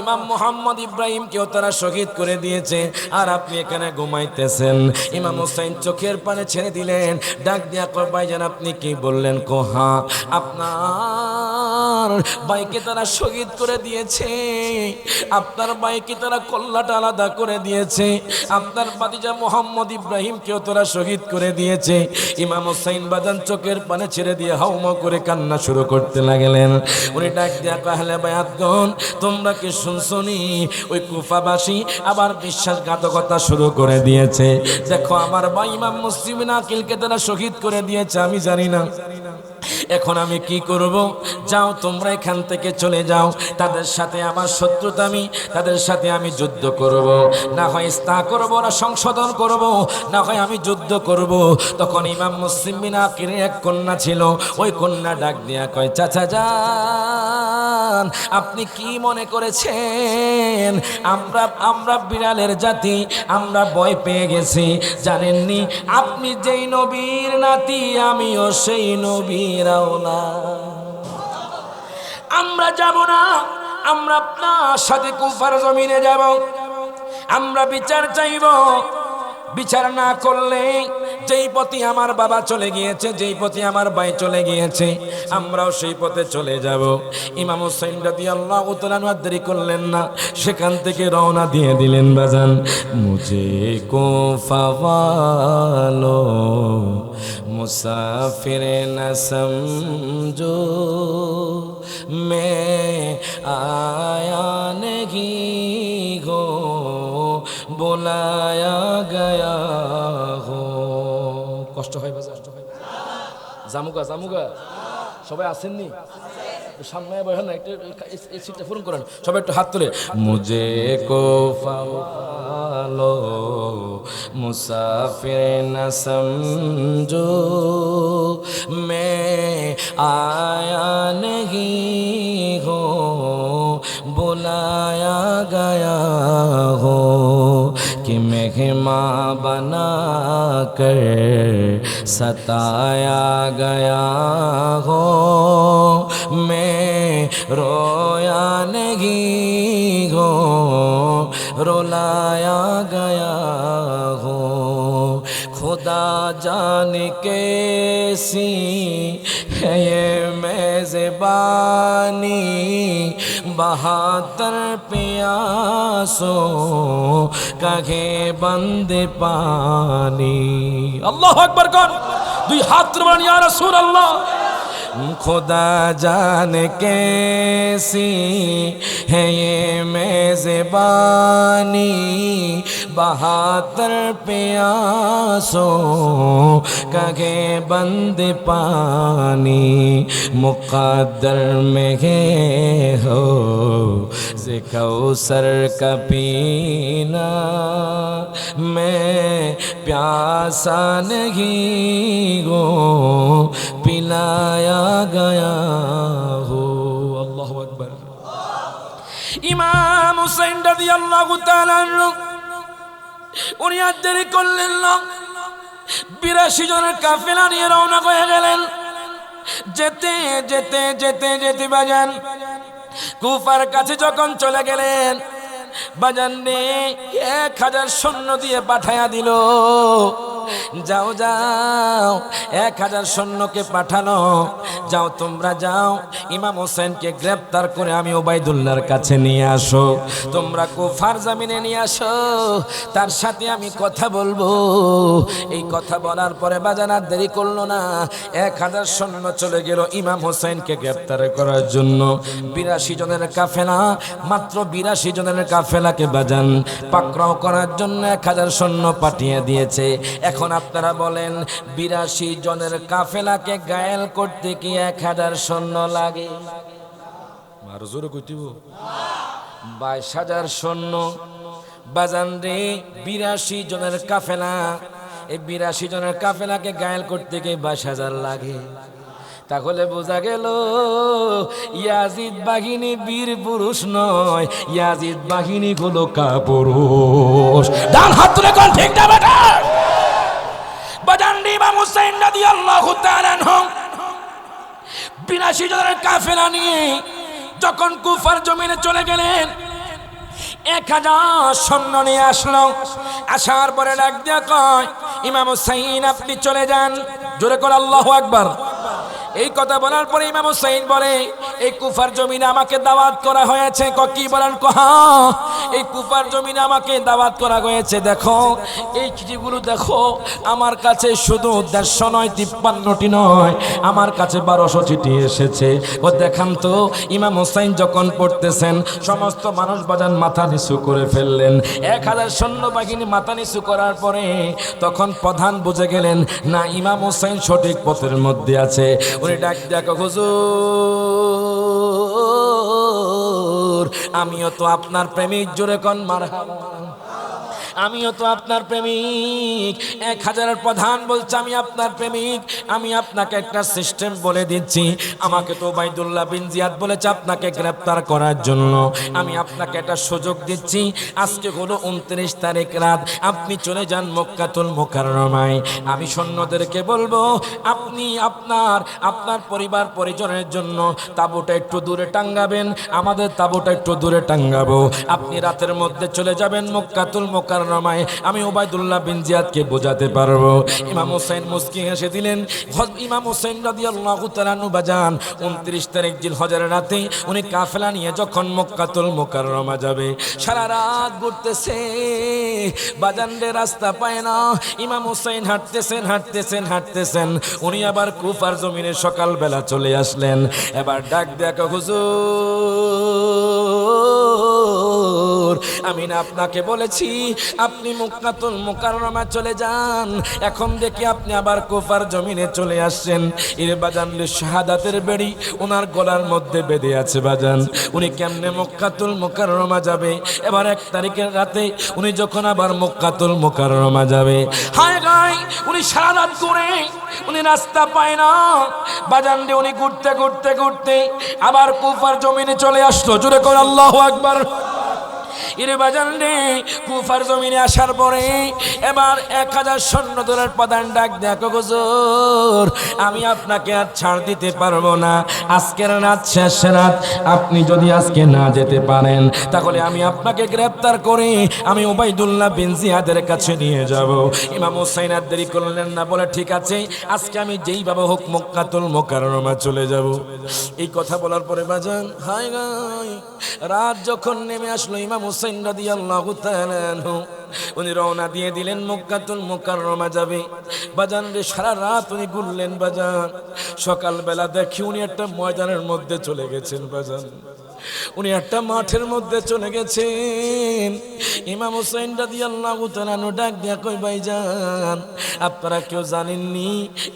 Speaker 1: ইমাম মুহাম্মদ ইব্রাহিমকেও তারা শহীদ করে দিয়েছে, আর আপনি এখানে ঘুমাইতেছেন। ইমাম হুসাইন চোখের পানি ছেড়ে দিলেন। ডাক দিয়া কয় ভাইজান আপনি কি বললেন? কোহা আপনার ভাইকে তারা শহীদ করে দিয়েছে, আপনার ভাইকে তারা কল্লাটা আলাদা করে দিয়েছে, আপনার ভাতিজা মুহাম্মদ ইব্রাহিমকেও তারা শহীদ করে দিয়েছে। ইমাম হুসাইন বাজান চোখের পানি ছেড়ে দিয়ে হাউমা করে কান্না শুরু করতে লাগলেন। উনি ডাক দিয়া কয় আহলে বায়াতগণ তোমরা কি শুনছনি? ওই কুফাবাসী আবার বিশ্বাসঘাতকতা শুরু করে দিয়েছে। দেখো আমার ভাই ইমাম মুসলিম বিন আকিলকে তারা শহীদ করে দিয়েছে, আমি জানি না। এখন আমি কি করব? যাও তোমরা এখান থেকে চলে যাও, তাদের সাথে আমার শত্রুতা, আমি তাদের সাথে আমি যুদ্ধ করব, না হয় ইস্তা করব, না সংশোধন করব, না হয় আমি যুদ্ধ করব। তখন ইমাম মুসলিম বিন আকিরের এক কন্যা ছিল, ওই কন্যা ডাক দিয়া কয়, চাচা যান, আপনি কি মনে করেছেন আমরা বিড়ালের জাতি, আমরা ভয় পেয়ে গেছি? জানেননি আপনি যেই নবীর নাতি, আমিও সেই নবীর আওলাদ। আমরা যাব না, আমরা আপনার সাথে কুফার জমিনে যাব, আমরা বিচার চাইব। বিচার না করলে যেই পথে আমার বাবা চলে গিয়েছে, যেই পথে আমার ভাই চলে গিয়েছে, আমরাও সেই পথে চলে যাব। ইমাম হুসাইন রাদিয়াল্লাহু তাআলা আনহু দেরি করলেন না, সেখান থেকে রওনা দিয়ে দিলেন। বাজান, মুঝে কো ফাওয়ালো মুসাফির না সমঝো, मैं आया नहीं हो, बुलाया गया हो। কষ্ট হয় বাজার, জামুগা জামুগা সবাই আসেননি? সামনে বসেন না, একটু এই সিটটা পূরণ করেন, সবাই একটু হাত তুলে। মুঝে কো ফাওয়ালো মুসাফির না সমঝো, मैं आया नहीं हो, बुलाया गया हो, कि मेहमान बना कर सताया गया हो, मैं रोया नहीं हो, रुलाया गया हो। खुदा जाने कैसी है ये मेज़बानी, बहादुर प्यासों कहे बंद पानी। अल्लाहु अकबर कौन? दुई हाथ तुलवान या रसूल अल्लाह। खुदा जाने कैसी है ये मेज़बानी, बहादुर प्यासों कहे बंद पानी, मुक़द्दर में हो से कौसर का पीना, मैं प्यासा नहीं हूँ, पिलाया गया हो। अल्लाहु अकबर। ইমাম হুসাইন রাদিয়াল্লাহু তাআলা আনহু উনি আর দেরি করলেন না, 82 জনের কাফেলা নিয়ে রওনা হয়ে গেলেন। যেতে যেতে যেতে যেতে বাজান কুফার কাছে যখন চলে গেলেন, বাজান নে 1000 সৈন্য দিয়ে পাঠায়া দিল। যাও যাও, 1000 সৈন্যকে পাঠানো, যাও তোমরা যাও, ইমাম হোসেনকে গ্রেফতার করে আমি ওবাইদুল্লাহর কাছে নিয়ে আসো, তোমরা কুফার জমিনে নিয়ে আসো, তার সাথে আমি কথা বলবো। এই কথা বলার পরে বাজান আর দেরি করলো না, 1000 সৈন্য চলে গেল ইমাম হোসেনকে গ্রেফতার করার জন্য। 82 জনের কাফেলা, মাত্র 82 জনের কাফেলাকে বাজান পাকড়াও করার জন্য 1000 সৈন্য পাঠিয়ে দিয়েছে। এখন আপনারা বলেন, 82 জনের কাফেলাকে গায়েল করতে কি 1000 সৈন্য লাগে? আরো জোরে কইতিব, 22,000 সৈন্য বাজান রে। 82 জনের কাফেলা, এই 82 জনের কাফেলাকে গায়েল করতে গিয়ে 22,000 লাগে। তাহলে বোঝা গেল ইয়াজিদ বাহিনী বীর পুরুষ নয়, ইয়াজিদ বাহিনী হলো কাপুরুষ। ডান হাত তুলে কোন ঠিক না বেটা? বাজান ইমাম হুসাইন রাদিয়াল্লাহু তাআলা আনহু 82 জনের কাফেলা নিয়ে যখন কুফার জমিনে চলে গেলেন, 1000 সৈন্য নিয়ে আসলো। আসার পরে ডাক দিয়া কয়, ইমাম হুসাইন আপনি চলে যান। জোরে করে আল্লাহু আকবার। এই কথা বলার পরে ইমাম হুসাইন বলে, এই কুফার জমিনে আমাকে দাওয়াত করা হয়েছে। কি বলেন? এই কুফার জমিনে আমাকে দাওয়াত করা হয়েছে। দেখো এই চিঠিগুলো দেখো, আমার কাছে শুধু 150 নয়, 53টি নয়, আমার কাছে 1200 চিঠি এসেছে। ও দেখান তো। ইমাম হোসেন যখন পড়তেছেন সমস্ত মানুষ বাজান মাথা নিচু করে ফেললেন। 1000 সৈন্যবাহিনী মাথা নিচু করার পরে তখন প্রধান বুঝে গেলেন না, ইমাম হোসেন সঠিক পথের মধ্যে আছে। উনি ডাক দেখো, হুজুর আমিও তো আপনার প্রেমিক, জোরে কোন মারহাবা। আমিও তো আপনার প্রেমিক। 1000 প্রধান বলছে আমি আপনার প্রেমিক। আমি আপনাকে একটা সিস্টেম বলে দিচ্ছি। আমাকে তো উবাইদুল্লাহ বিন জিয়াদ বলেছে আপনাকে গ্রেফতার করার জন্য। আমি আপনাকে একটা সুযোগ দিচ্ছি। আজকে হলো 29 তারিখ রাত, আপনি চলে যান মক্কাতুল মুকাররমায়। আমি সৈন্যদেরকে বলবো আপনি আপনার পরিবার পরিজনের জন্য তাঁবুটা একটু দূরে টাঙ্গাবেন, আমাদের তাঁবুটা একটু দূরে টাঙ্গাবো। আপনি রাতের মধ্যে চলে যাবেন মক্কাতুল মুকাররমায়। আমি উবাইদুল্লাহ বিন জিয়াদকে বোঝাতে পারবো। ইমাম হোসেন মুস্কি হেসে দিলেন। ইমাম হোসেন রাদিয়াল্লাহু তাআলা আনহু বাজান 29 তারিখ জিলহজের রাতে উনি কাফেলা নিয়ে যখন মক্কাতুল মুকাররমা যাবে, সারা রাত ঘুরতেছে বাজান রে, রাস্তা পায় না। ইমাম হোসেন হাঁটতেছেন। উনি আবার কুফার জমিনে সকালবেলা চলে আসলেন। এবার ডাক দেখো, হুজুর আমি না আপনাকে বলেছি আপনি মক্কাতুল মুকাররমা চলে যান, এখন দেখি আপনি আবার কুফার জমিনে চলে আসছেন। এর বাজান শাহাদাতের বেড়ি ওনার গলার মধ্যে বেঁধে আছে বাজান। উনি কেমনে মক্কাতুল মুকাররমা যাবে? এবার 1 তারিখের রাতে উনি যখন আবার মক্কাতুল মুকাররমা যাবে, হায় গায় উনি সারা রাত ঘুরে, উনি রাস্তা পায় না বাজান রে। উনি ঘুরতে আবার কুফার জমিনে চলে আসলো। জোরে করে আল্লাহু আকবার। ইরে বাজান রে, কুফার জমিনে আসার পরে এবার 1000 সৈন্যদলের প্রধান ডাক দেখো, হুজুর আমি আপনাকে আর ছাড় দিতে পারবো না। আজকের রাত শেষ রাত, আপনি যদি আজকে না যেতে পারেন তাহলে আমি আপনাকে গ্রেফতার করে আমি উবাইদুল্লাহ বিন জিয়াদের কাছে নিয়ে যাব। ইমাম হোসেন আর দেরি করলেন না, বলে ঠিক আছে আজকে আমি যেইভাবে হোক মক্কাতুল মুকাররমা চলে যাব। এই কথা বলার পরে বাজান হায় গায় রাত যখন নেমে আসলো, ইমাম হোসেন রাদিয়াল্লাহু তাআলা আনহু উনি রওনা দিয়ে দিলেন মক্কাতুল মুকাররমা যাবে। বাজান রে সারা রাত উনি ঘুরলেন বাজান। সকালবেলা দেখি উনি একটা ময়দানের মধ্যে চলে গেছেন বাজান, উনি একটা মাঠের মধ্যে চলে গেছেন। ইমাম হোসেন রাদিয়াল্লাহু তাআলা আনহু ডাক দিয়া কই, ভাইজান আপনারা কেউ জানেননি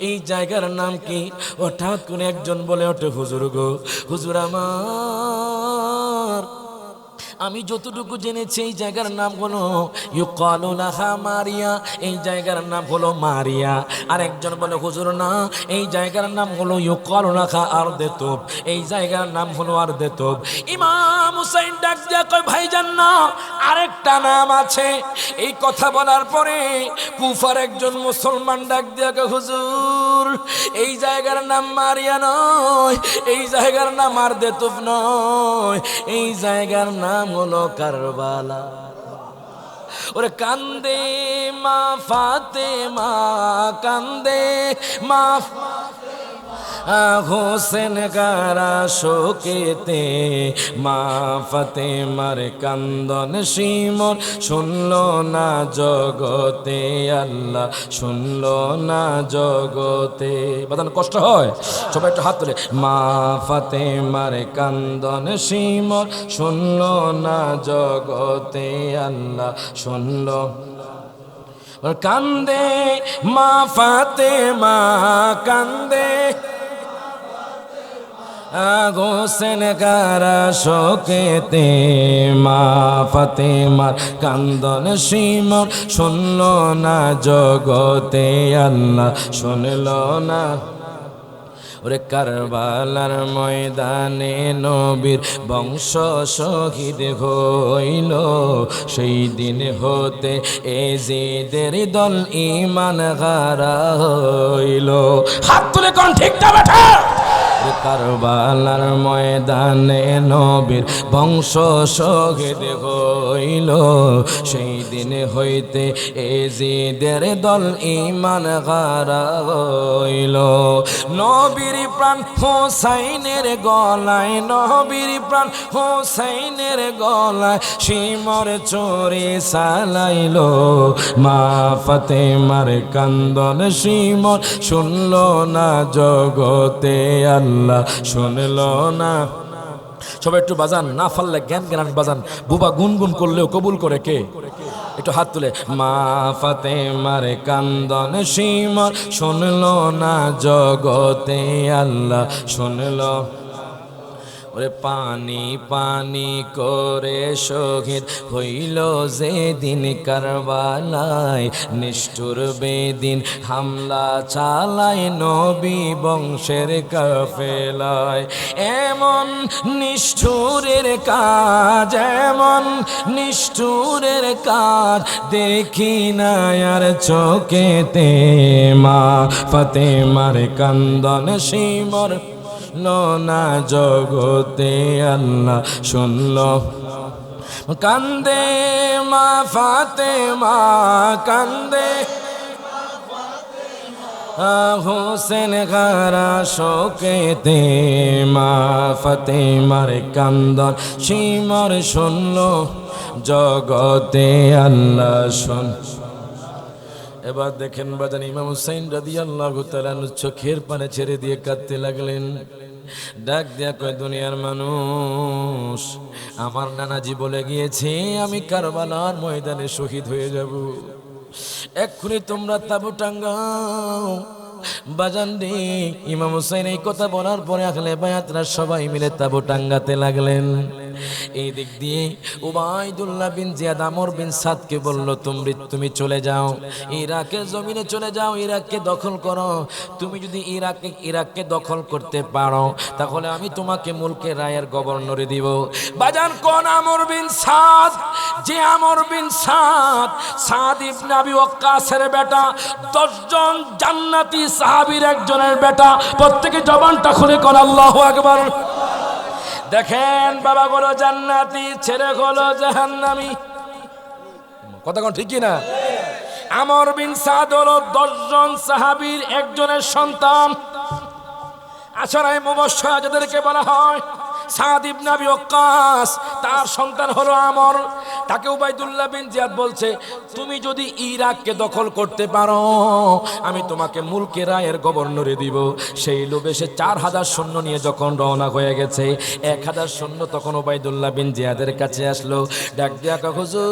Speaker 1: এই জায়গার নাম কি? হঠাৎ কোন একজন বলে ওঠে, হুজুর গো, হুজুর আমার আমি যতটুকু জেনেছি এই জায়গার নাম হলো ইউকালু লাহা মারিয়া, এই জায়গার নাম হলো মারিয়া। আর একজন বলে হুজুর না, এই জায়গার নাম হলো ইউকালু লাহা আরদেতুব, এই জায়গার নাম হলো আরদেতুব। ইমাম হুসাইন ডাক দিয়া কয়, ভাইজান না আরেকটা নাম আছে। এই কথা বলার পরে কুফার একজন মুসলমান ডাক দিয়া কয়, হুজুর এই জায়গার নাম মারিয়া নয়, এই জায়গার নাম আরদেতুব নয়, এই জায়গার নাম হলো কারবালা। ওরে কান্দে মা ফাতেমা, কান্দে মা হোসেন কারা শোকেতে, মা ফাতেমার কান্দন শিমর শুনলো না জগতে, আল্লাহ শুনলো না জগতে। বাদান কষ্ট হয়, সবাই একটু হাত তুলে। মা ফাতেমার কান্দন শিমর শুনলো না জগতে, আল্লাহ শুনলো। কান্দে মা ফাতেমা, কান্দে হোসেন কারা শোকেতে, মা ফাতেমার কান্দন শিমর শুনলো না জগতে, আল্লাহ শুনলো না। ওরে কারবালার ময়দানে নবীর বংশ শহীদ হইল, সেই দিন হতে এজিদের দল ইমান হারা হইল। হাত তুলে কোন ঠিক না বেটা? কারবালার ময়দানে নবীর বংশ শহীদ হইল, সেই দিন হইতে এজিদের দল ঈমান হারা হইল। নবীর প্রাণ হোসাইনের গলায়, নবীর প্রাণ হোসাইনের গলায় শিমর চোরে সালাইল, মা ফাতেমার কান্দন শিমর শুনল না জগতে, আল্লাহ শুনল না। সবাই একটু বাজান, না ফাললে জ্ঞান জ্ঞান বাজান, বুবা গুনগুন করলেও কবুল করে কে? একটু হাত তুলে। মা ফাতেমার কান্দন শিমর শুনল না জগতে, আল্লাহ শুনল। ওরে পানি পানি করে শহীদ হইল যেদিন কারবালায়, নিষ্ঠুর বেদিন হামলা চালায় নবী বংশের কাফেলায়। এমন নিষ্ঠুরের কাজ, এমন নিষ্ঠুরের কাজ দেখি না আর চোখেতে, মা ফাতেমার কান্দন শিমর না জগতে, আল্লাহ শুনল। কান্দে মা ফাতেমা কান্দে, হোসেন গারা শোকেতে, মা ফাতেমার কান্দন শিমর শুনল জগতে, আল্লাহ শুন। এবার দেখেন বাজান, ইমাম হুসাইন রাদিয়াল্লাহু তাআলা চোখের পানি ছেড়ে দিয়ে কাঁদতে লাগলেন। ডাক দিয়া কয়, দুনিয়ার মানুষ, আমার নানাজি বলে গিয়েছে আমি কারবালার ময়দানে শহীদ হয়ে যাব, এক্ষুনি তোমরা তাবু টাঙ্গাও। বাজান রে, ইমাম হুসাইন এই কথা বলার পরে আহলে বায়াতরা সবাই মিলে তাবু টাঙ্গাতে লাগলেন। এই দিক দিয়ে উবাইদুল্লাহ বিন জিয়াদ আমর বিন সাদকে বলল, তুমি চলে যাও, ইরাকের জমিনে চলে যাও, ইরাককে দখল করো। তুমি যদি ইরাককে দখল করতে পারো তাহলে আমি তোমাকে মুলকে রায়ের গভর্নরে দিব। বাজান কোন আমর বিন সাদ? যে আমর বিন সাদ, সাদ ইবনে আবি ওয়াক্কাসের বেটা, 10 জন জান্নাতি সাহাবীর একজনের বেটা। প্রত্যেকে জবানটা খুলে কোন আল্লাহু আকবার। দেখেন বাবা গুলো জান্নাতি, ছেলে গুলো জাহান্নামী। কথা কোন ঠিক না? আমর বিন সাদ হলো 10 জন সাহাবীর একজনের সন্তান। আশরায়ে মুবাশশারা যাদেরকে বলা হয়, সাদ ইবনে আবি ওয়াক্কাস তার সন্তান হলো আমর। তাকে উবাইদুল্লাহ বিন জিয়াদ বলছে, তুমি যদি ইরাককে দখল করতে পারো আমি তোমাকে মুলকে রায়ের গভর্নরে দিব। সেই লোভে সে 4000 সৈন্য নিয়ে যখন রওনা হয়ে গেছে, 1000 সৈন্য তখন উবাইদুল্লাহ বিন জিয়াদের কাছে আসলো। ডাক দিয়া কয়, হুজুর,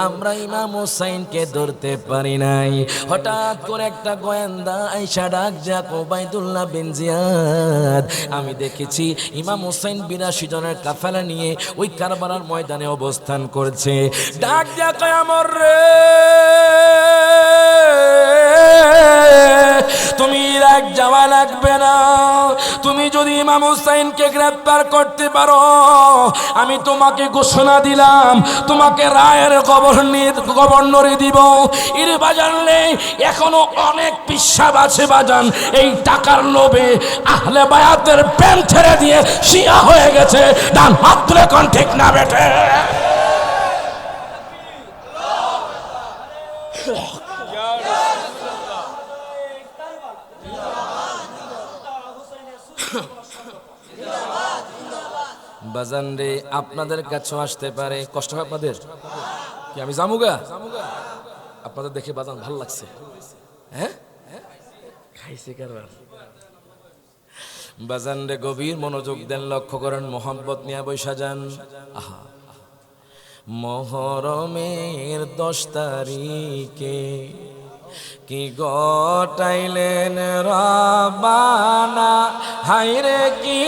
Speaker 1: আমরা ইমাম হুসাইনকে ধরতে পারি নাই। হঠাৎ করে একটা গোয়েন্দা আইসা ডাক যাক, উবাইদুল্লাহ বিন জিয়াদ, আমি দেখেছি ইমাম হুসাইন 82 জনের কাফেলা নিয়ে ওই কারবালার ময়দানে অবস্থান করছে। ডাক যাক, আমর রে, তুমি ইরাক যাওয়া লাগবে না। তুমি যদি ইমাম হুসাইনকে গ্রেফতার করতে পারো আমি তোমাকে ঘোষণা দিলাম তোমাকে রায়ের গভর্নরে দিব। এর বাজানলে এখনো অনেক পিসাব আছে বাজান, এই টাকার লোভে আহলে বায়াতের প্রেম ছেড়ে দিয়ে শিয়া হয়ে গেছে। ডান হাত তুলে কোন ঠিক না বেটে? বাজান রে, আপনাদের কাছেও আসতে পারে, কষ্ট হয় আপনাদের কি? আমি জামুগা আপনাদের দেখে বাজান ভালো লাগছে। হ্যাঁ, খাইছে কারবার। বাজান রে, গভীর মনোযোগ দেন, লক্ষ্য করেন, মোহাম্মত নিয়ে বৈশা যান। আহা, মুহররমের 10 তারিখে কি গটাইলেন রব্বানা, হায়রে কি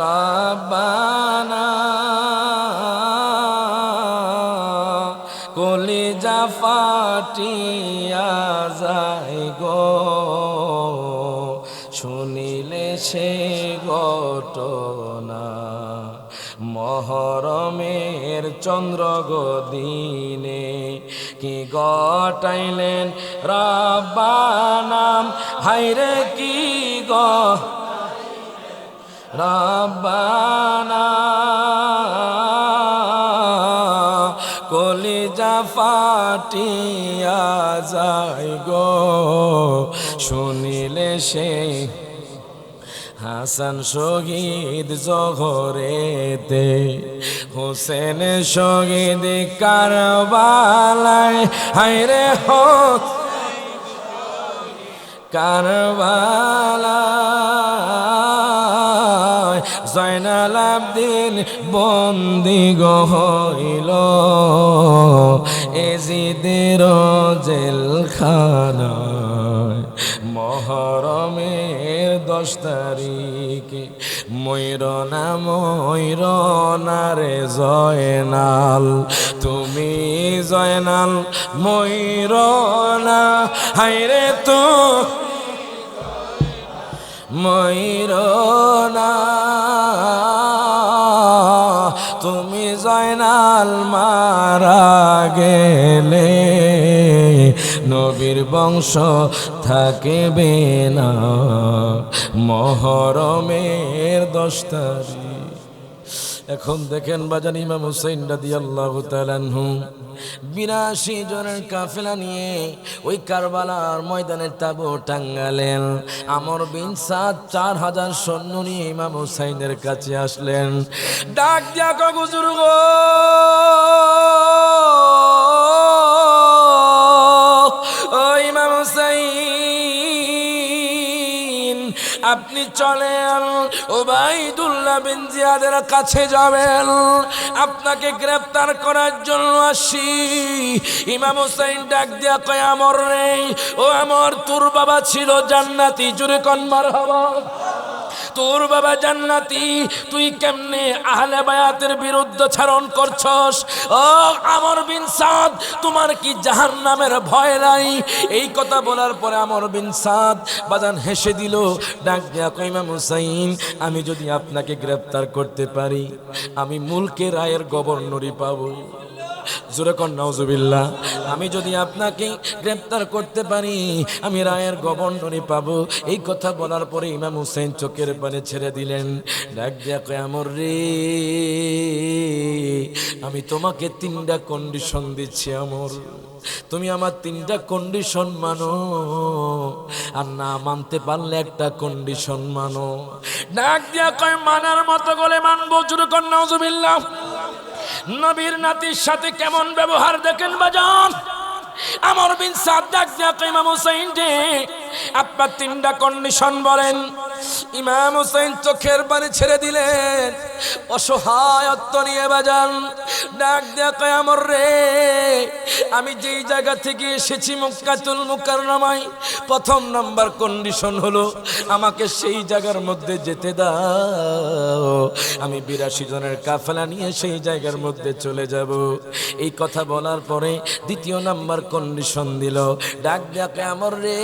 Speaker 1: রব্বানা, কলিজা ফাটিয়া যায় গো শুনিলে সে ঘটনা। মুহররমের চন্দ্র গদিনে কি গটাইলেন রব্বানা হায়রে কি রব্বানা কলিজা ফাটিয়া যায় গো শুনিলে সে হাসান শহীদ জহরেতে হোসেন শহীদ কারবালায় হায়রে কারবালায় জয়নাল আবদিন বন্দি হইল এজিদের জেলখানায় মহরমের 10 তারিখে ময়ূরনা রে জয়নাল তুমি জয়নাল ময়ূরনা হায়রে তো ময়ূরনা তুমি জয়নাল মারা গেলে নবীর বংশ থাকবে না মহরমের 10 তারিখ। এখন দেখেন বাজান ইমাম হুসাইন রাদিয়াল্লাহু তাআলা আনহু 82 জনের কাফেলা নিয়ে ওই কারবালার ময়দানের তাবু টাঙ্গালেন। আমর বিন সাদ 4000 সৈন্য নিয়ে ইমাম হুসাইনের কাছে আসলেন। ডাক দিয়া কয় বুজুর্গ ও ইমাম হুসাইন আপনি চলেন ওবাইদুল্লাহ বিন জিয়াদের কাছে যাবেন, আপনাকে গ্রেফতার করার জন্য আসি। ইমাম হুসাইন ডাক দিয়া কয় আমর রে ও আমর তোর বাবা ছিল জান্নাতি, জোরে কোন মারহাবা। তোর বাবা জান্নাতি, তুই কেমনে আহলে বায়াতের বিরুদ্ধাচরণ করছস? ও আমর বিন সাদ তোমার কি জাহান্নামের ভয় নাই? এই কথা বলার পরে আমর বিন সাদ বাজান হেসে দিল। ডাক দিয়া কয় ইমাম হুসাইন আমি যদি আপনাকে গ্রেফতার করতে পারি আমি মুলকের রায়ের গভর্নরি পাবো। জোরে কোন নাউজুবিল্লাহ। আমি যদি আপনাকে গ্রেফতার করতে পারি আমি রায়ের গভর্নরি পাবো। এই কথা বলার পরে ইমাম হুসাইন চোখের পানি ছেড়ে দিলেন। ডাক দিয়া কয় আমর রে আমি তোমাকে 3টা কন্ডিশন দিচ্ছি আমর, তুমি আমার 3টা কন্ডিশন মানো, আর না মানতে পারলে একটা কন্ডিশন মানো। ডাক দিয়া কয় মানার মতো গলে মানবো। জোরে কোন নাউজুবিল্লাহ। নবীর নাতির সাথে কেমন ব্যবহার দেখেন বাজান। আমর বিন সাদ ডাক দিয়া কয় ইমাম হুসাইন রে আপনার 3টা কন্ডিশন বলেন। ইমাম হুসাইন চোখের পানি ছেড়ে দিলেন, অসহায়ত্ব নিয়ে বাজান। ডাক দিয়া কয় আমর রে আমি যেই জায়গা থেকে এসেছি মক্কাতুল মুকাররমায়, 1ম নাম্বার কন্ডিশন হলো আমাকে সেই জায়গার মধ্যে যেতে দাও। আমি 82 জনের কাফেলা নিয়ে সেই জায়গার মধ্যে চলে যাব। এই কথা বলার পরে 2য় নাম্বার কন্ডিশন দিল। ডাক দিয়া কয় আমর রে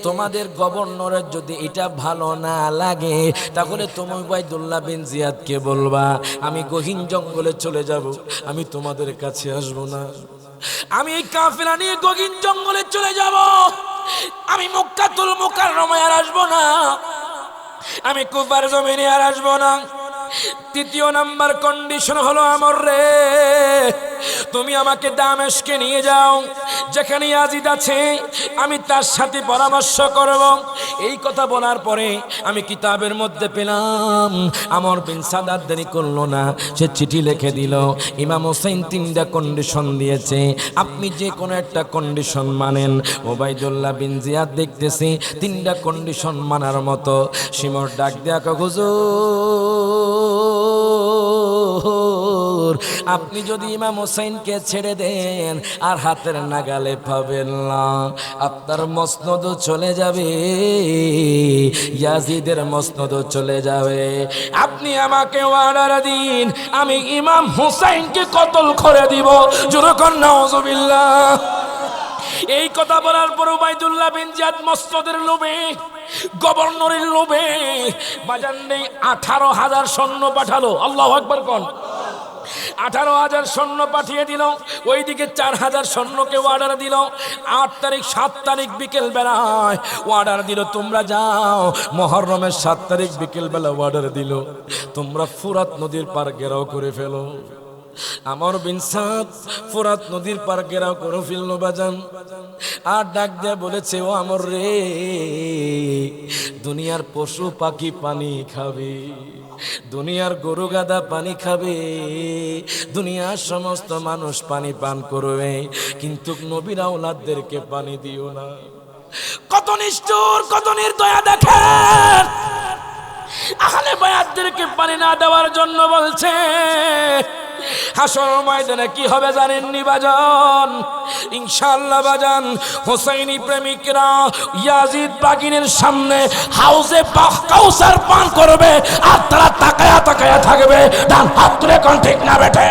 Speaker 1: তোমাদের গভর্নরের যদি এটা ভালো না লাগে তাহলে তুমি উবাইদুল্লাহ বিন জিয়াদকে বলবা আমি গহীন জঙ্গলে চলে যাব, আমি তোমাদের কাছে আসবো না। আমি এই কাফেলা নিয়ে গহীন জঙ্গলে চলে যাব, আমি মক্কাতুল মুকাররমায় আর আসবো না, আমি কুফার জমিনে আর আসবো না। 3য় নাম্বার কন্ডিশন হলো আমর রে তুমি আমাকে দামেস্কে নিয়ে যাও, যেখানে ইয়াজিদ আছে আমি তার সাথে পরামর্শ করব। এই কথা বলার পরে আমি কিতাবের মধ্যে পেলাম আমর বিন সাদ আর দেরি করলো না, সে চিঠি লিখে দিল। ইমাম হুসাইন 3টা কন্ডিশন দিয়েছে, আপনি যে কোনো একটা কন্ডিশন মানেন। ওবাইদুল্লাহ বিন জিয়াদ দেখতেছি 3টা কন্ডিশন মানার মতো। শিমর ডাক দেয়া কয় হুজুর আপনি যদি ইমাম হুসাইনকে ছেড়ে দেন আর হাতের নাগালে পাবেন না, আপনার মসনদ চলে যাবে, ইয়াজিদের মসনদ চলে যাবে। আপনি আমাকে অর্ডার দিন, আমি ইমাম হুসাইনকে কতল করে দিব। জোরে কোন নাউজুবিল্লাহ। এই কথা বলার পর উবাইদুল্লাহ বিন জিয়াদ মসনদের লোভে গভর্নরের লোভে বাজান নেই 18,000 সৈন্য পাঠালো। আল্লাহু আকবার কোন। 18,000 সৈন্য পাঠিয়ে দিল, ওইদিকে 4,000 সৈন্যকে অর্ডার দিল। 8 তারিখ 7 তারিখ বিকেল বেলায় অর্ডার দিল, তোমরা যাও। মুহররমের 7 তারিখ বিকেল বেলা অর্ডার দিল, তোমরা ফুরাত নদীর পার ঘেরাও করে ফেলো। আমর বিন সাদ ফুরাত নদীর পার ঘেরাও করে ফেলল বাজান। আর ডাক দিয়ে বলেছে, ও আমর রে, দুনিয়ার পশু পাখি পানি খাবে, দুনিয়ার গরু গাদা পানি খাবে, দুনিয়ার সমস্ত মানুষ পানি পান করবে, কিন্তু নবীর আওলাদদেরকে পানি দিও না। কত নিষ্ঠুর, কত নির্দয়া দেখেন। আহলে বায়াতদেরকে পানি না দেওয়ার জন্য বলছে। হাসর ময়দানে কি হবে জানেননি বাজান? ইনশাআল্লাহ বাজান, হোসাইনি প্রেমিকরা ইয়াজিদ বাগিনের সামনে হাউজে কাউসার পান করবে, আর তারা তাকায়া তাকায়া থাকবে। ডান হাত তুলে কোন ঠিক না বেঠে?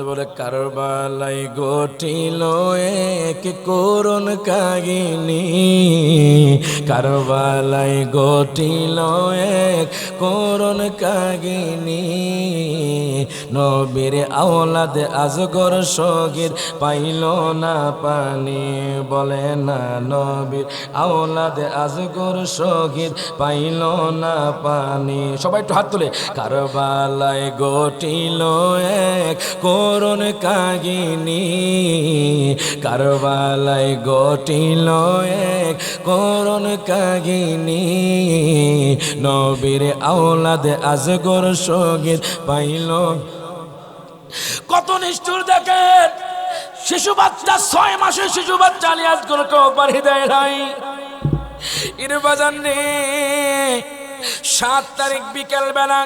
Speaker 1: বলে কারবালাই গঠিল এক করুণ কাহিনী, কারবালাই গঠিল এক করুণ কাহিনী। নবীর আওলাদ আজগর সগীর পাইল না পানি, বলে না নবীর আওলাদ আজগর সগীর পাইল না পানি। সবাই একটু হাত তুলে। কারবালাই গঠিল এক করুণ কাহিনী, কারবালাই গঠিল এক করুণ কাহিনী। নবীর আওলাদ আজগর সগীর পাইল। কত নিষ্ঠুর দেখেন। শিশু বাচ্চা, 6 মাসের শিশু বাচ্চা আলিয়াজগুলোকে পানি দেয় নাই। ইরবাজান রে, 7 তারিখ বিকেল বেলা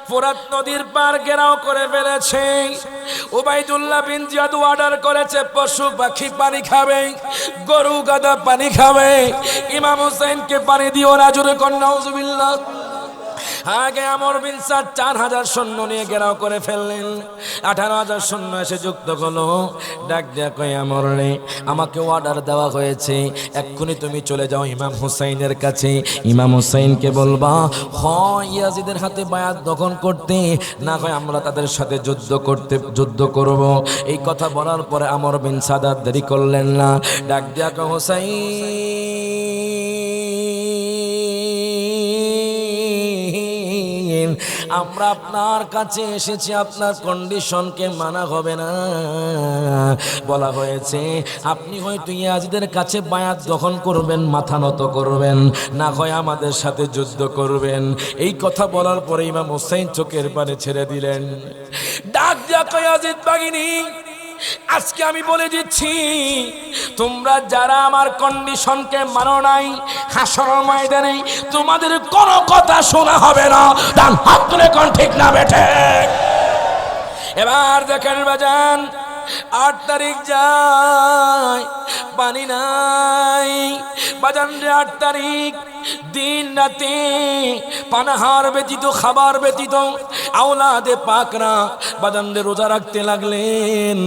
Speaker 1: ফোরাত নদীর পার ঘেরাও করে ফেলেছে। উবাইদুল্লাহ বিন জিয়াদ অর্ডার করেছে, পশু পাখি পানি খাবে, গরু গাদা পানি খাবে, ইমাম হুসাইনকে পানি দিও না। জোরে কর নাউজুবিল্লাহ। আগে আমর বিন সাদ 4,000 সৈন্য নিয়ে ঘেরাও করে ফেললেন। 18,000 সৈন্য এসে যুক্ত হলো। ডাক দেয়া কয়, আমর রে, আমাকে অর্ডার দেওয়া হয়েছে, এক্ষুনি তুমি চলে যাও ইমাম হুসাইনের কাছে। ইমাম হুসাইনকে বলবা, হয় ইয়াজিদের হাতে বায়াত দখল করতে, না হয় আমরা তাদের সাথে যুদ্ধ করব। এই কথা বলার পরে আমর বিন সাদ আর দেরি করলেন না। ডাক দেয়া কয়, হুসাইন, আমরা আপনার কাছে এসেছি, আপনার কন্ডিশনকে মানা হবে না। বলা হয়েছে আপনি হয়তো ইয়াজিদের কাছে বায়াত দখল করবেন, মাথা নত করবেন, না হয় আমাদের সাথে যুদ্ধ করবেন। এই কথা বলার পরে ইমাম হুসাইন চোখের পানি ছেড়ে দিলেন। ডাক দিয়া কয়, ইয়াজিদ বাগিনী, আজকে আমি বলে দিচ্ছি, তোমরা যারা আমার কন্ডিশনকে মানো নাই, হাসর ময়দানে তোমাদের কোনো কথা শোনা হবে না। ডান হাত তুলে কোন ঠিক না বেঠে? এবার দেখেন বাজান, 8 তারিখ যায়, পানি নাই বাজান রে। 8 তারিখ দিন রাতে পানাহার ব্যতীত, খাবার ব্যতীত আওলাদে পাকরা বাজানরে রোজা রাখতে লাগলেন,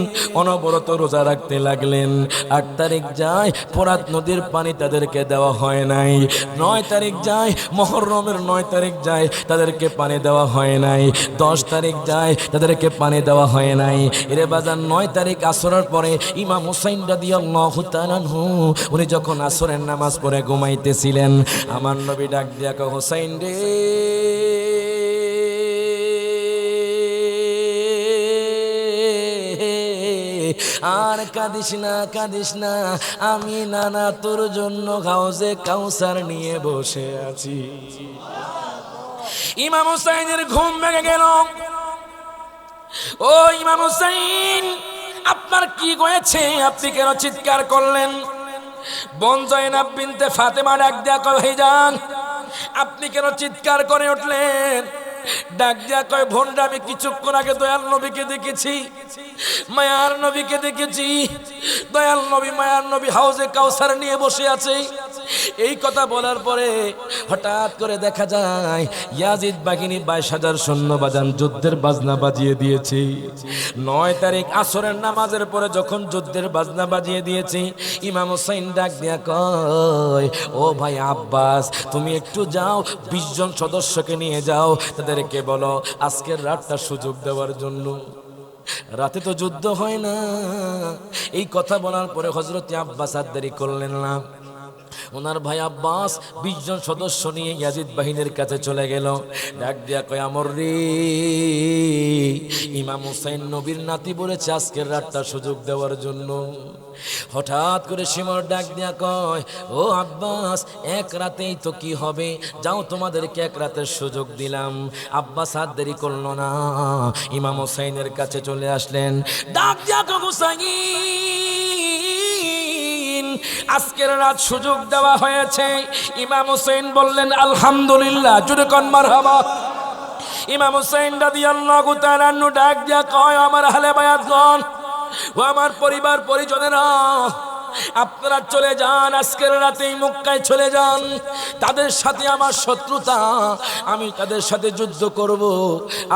Speaker 1: অনবরত রোজা রাখতে লাগলেন। 8 তারিখ যায়, ফোরাত নদীর পানি তাদেরকে দেওয়া হয় নাই। 9 তারিখ যায়, মুহররমের 9 তারিখ যায়, তাদেরকে পানি দেওয়া হয় নাই। 10 তারিখ যায়, তাদেরকে পানি দেওয়া হয় নাই। এরে বাজান, 9 তারিখ আসরের পরে ইমাম হুসাইন রাদিয়াল্লাহু তাআলা আনহু উনি যখন আসরের নামাজ পড়ে ঘুমাইতেছিলেন, আমার নবী ডাক দিয়া কয়, হুসাইন রে, আর কাঁদিস না, কাঁদিস না, আমি নানা তোর জন্য হাউজে কাউসার নিয়ে বসে আছি। ইমাম হুসাইনের ঘুম ভেঙে গেল। ও ইমাম হুসাইন, আপনার কি হয়েছে? আপনি কেন চিৎকার করলেন? বোন জয়নাব বিনতে ফাতেমা ডাক দেয়া কয়, ভাইজান, আপনি কেন চিৎকার করে উঠলেন? ডাক দেয়া কয়, বোনরা, আমি কিছুক্ষণ আগে দয়াল নবীকে দেখেছি, মায়ার নবীকে দেখেছি। দয়াল নবী, মায়ার নবী হাউজে কাউসার নিয়ে বসে আছে। এই কথা বলার পরে হঠাৎ করে দেখা যায় ইয়াজিদ বাহিনী 22,000 সৈন্য বাজান যুদ্ধের বাজনা বাজিয়ে দিয়েছে। 9 তারিখ আসরের নামাজের পরে যখন যুদ্ধের বাজনা বাজিয়ে দিয়েছে, ইমাম হুসাইন ডাক দিয়া কয়, ও ভাই আব্বাস, তুমি একটু যাও, 20 জন সদস্যকে নিয়ে যাও, তাদেরকে বলো আজকের রাতটা সুযোগ দেওয়ার জন্য। রাতে তো যুদ্ধ হয় না। এই কথা বলার পরে হযরত আব্বাস আর দেরি করলেন না। ওনার ভাই আব্বাস 20 জন সদস্য নিয়ে ইয়াজিদ বাহিনীর কাছে চলে গেল। ডাক দিয়া কয়, আমর রে, ইমাম হুসাইন নবীর নাতি বলেছে আজকের রাতটা সুযোগ দেওয়ার জন্য। হঠাৎ করে সিমর ডাক দিয়া কয়, ও আব্বাস, এক রাতেই তো কি হবে, যাও তোমাদেরকে এক রাতের সুযোগ দিলাম। আব্বাস আর দেরি করলো না, ইমাম হুসাইনের কাছে চলে আসলেন। ডাক দিয়া কয়, হুসাইন, আজকের রাত সুযোগ দেওয়া হয়েছে। ইমাম হুসাইন বললেন আলহামদুলিল্লাহ, জোরে কোন মারহাবা। ইমাম হুসাইন রাদিয়াল্লাহু তাআলা আনহু ডাক দিয়া কয়, আমার আহলে বায়াতগণ ও আমার পরিবার পরিজনেরা, আপনারা চলে যান, আজকের রাতেই মক্কায় চলে যান। তাদের সাথে আমার শত্রুতা, আমি তাদের সাথে যুদ্ধ করব।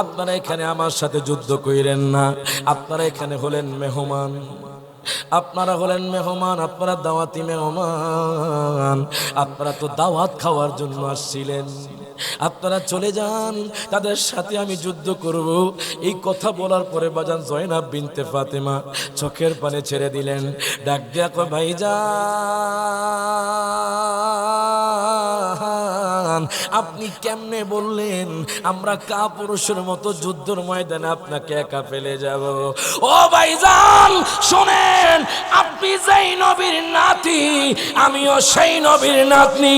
Speaker 1: আপনারা এখানে আমার সাথে যুদ্ধ কইরেন না, আপনারা এখানে হলেন মেহমান। আপনারা হলেন মেহমান, আপনারা দাওয়াতি মেহমান, আপনারা তো দাওয়াত খাওয়ার জন্য আসছিলেন। আপনারা চলে যান, তাদের সাথে আমি যুদ্ধ করব। এই কথা বলার পরে বাজান জয়নাব বিনতে ফাতেমা চোখের পানি ছেড়ে দিলেন। ডাক দিয়া কয়, ভাইজান, আপনি কেমনে বললেন আমরা কাপুরুষের মতো যুদ্ধের ময়দানে আপনাকে একা ফেলে যাব? ও ভাইজান শুনেন, আপনি যেই নবীর নাতি, আমিও সেই নবীর নাতনি।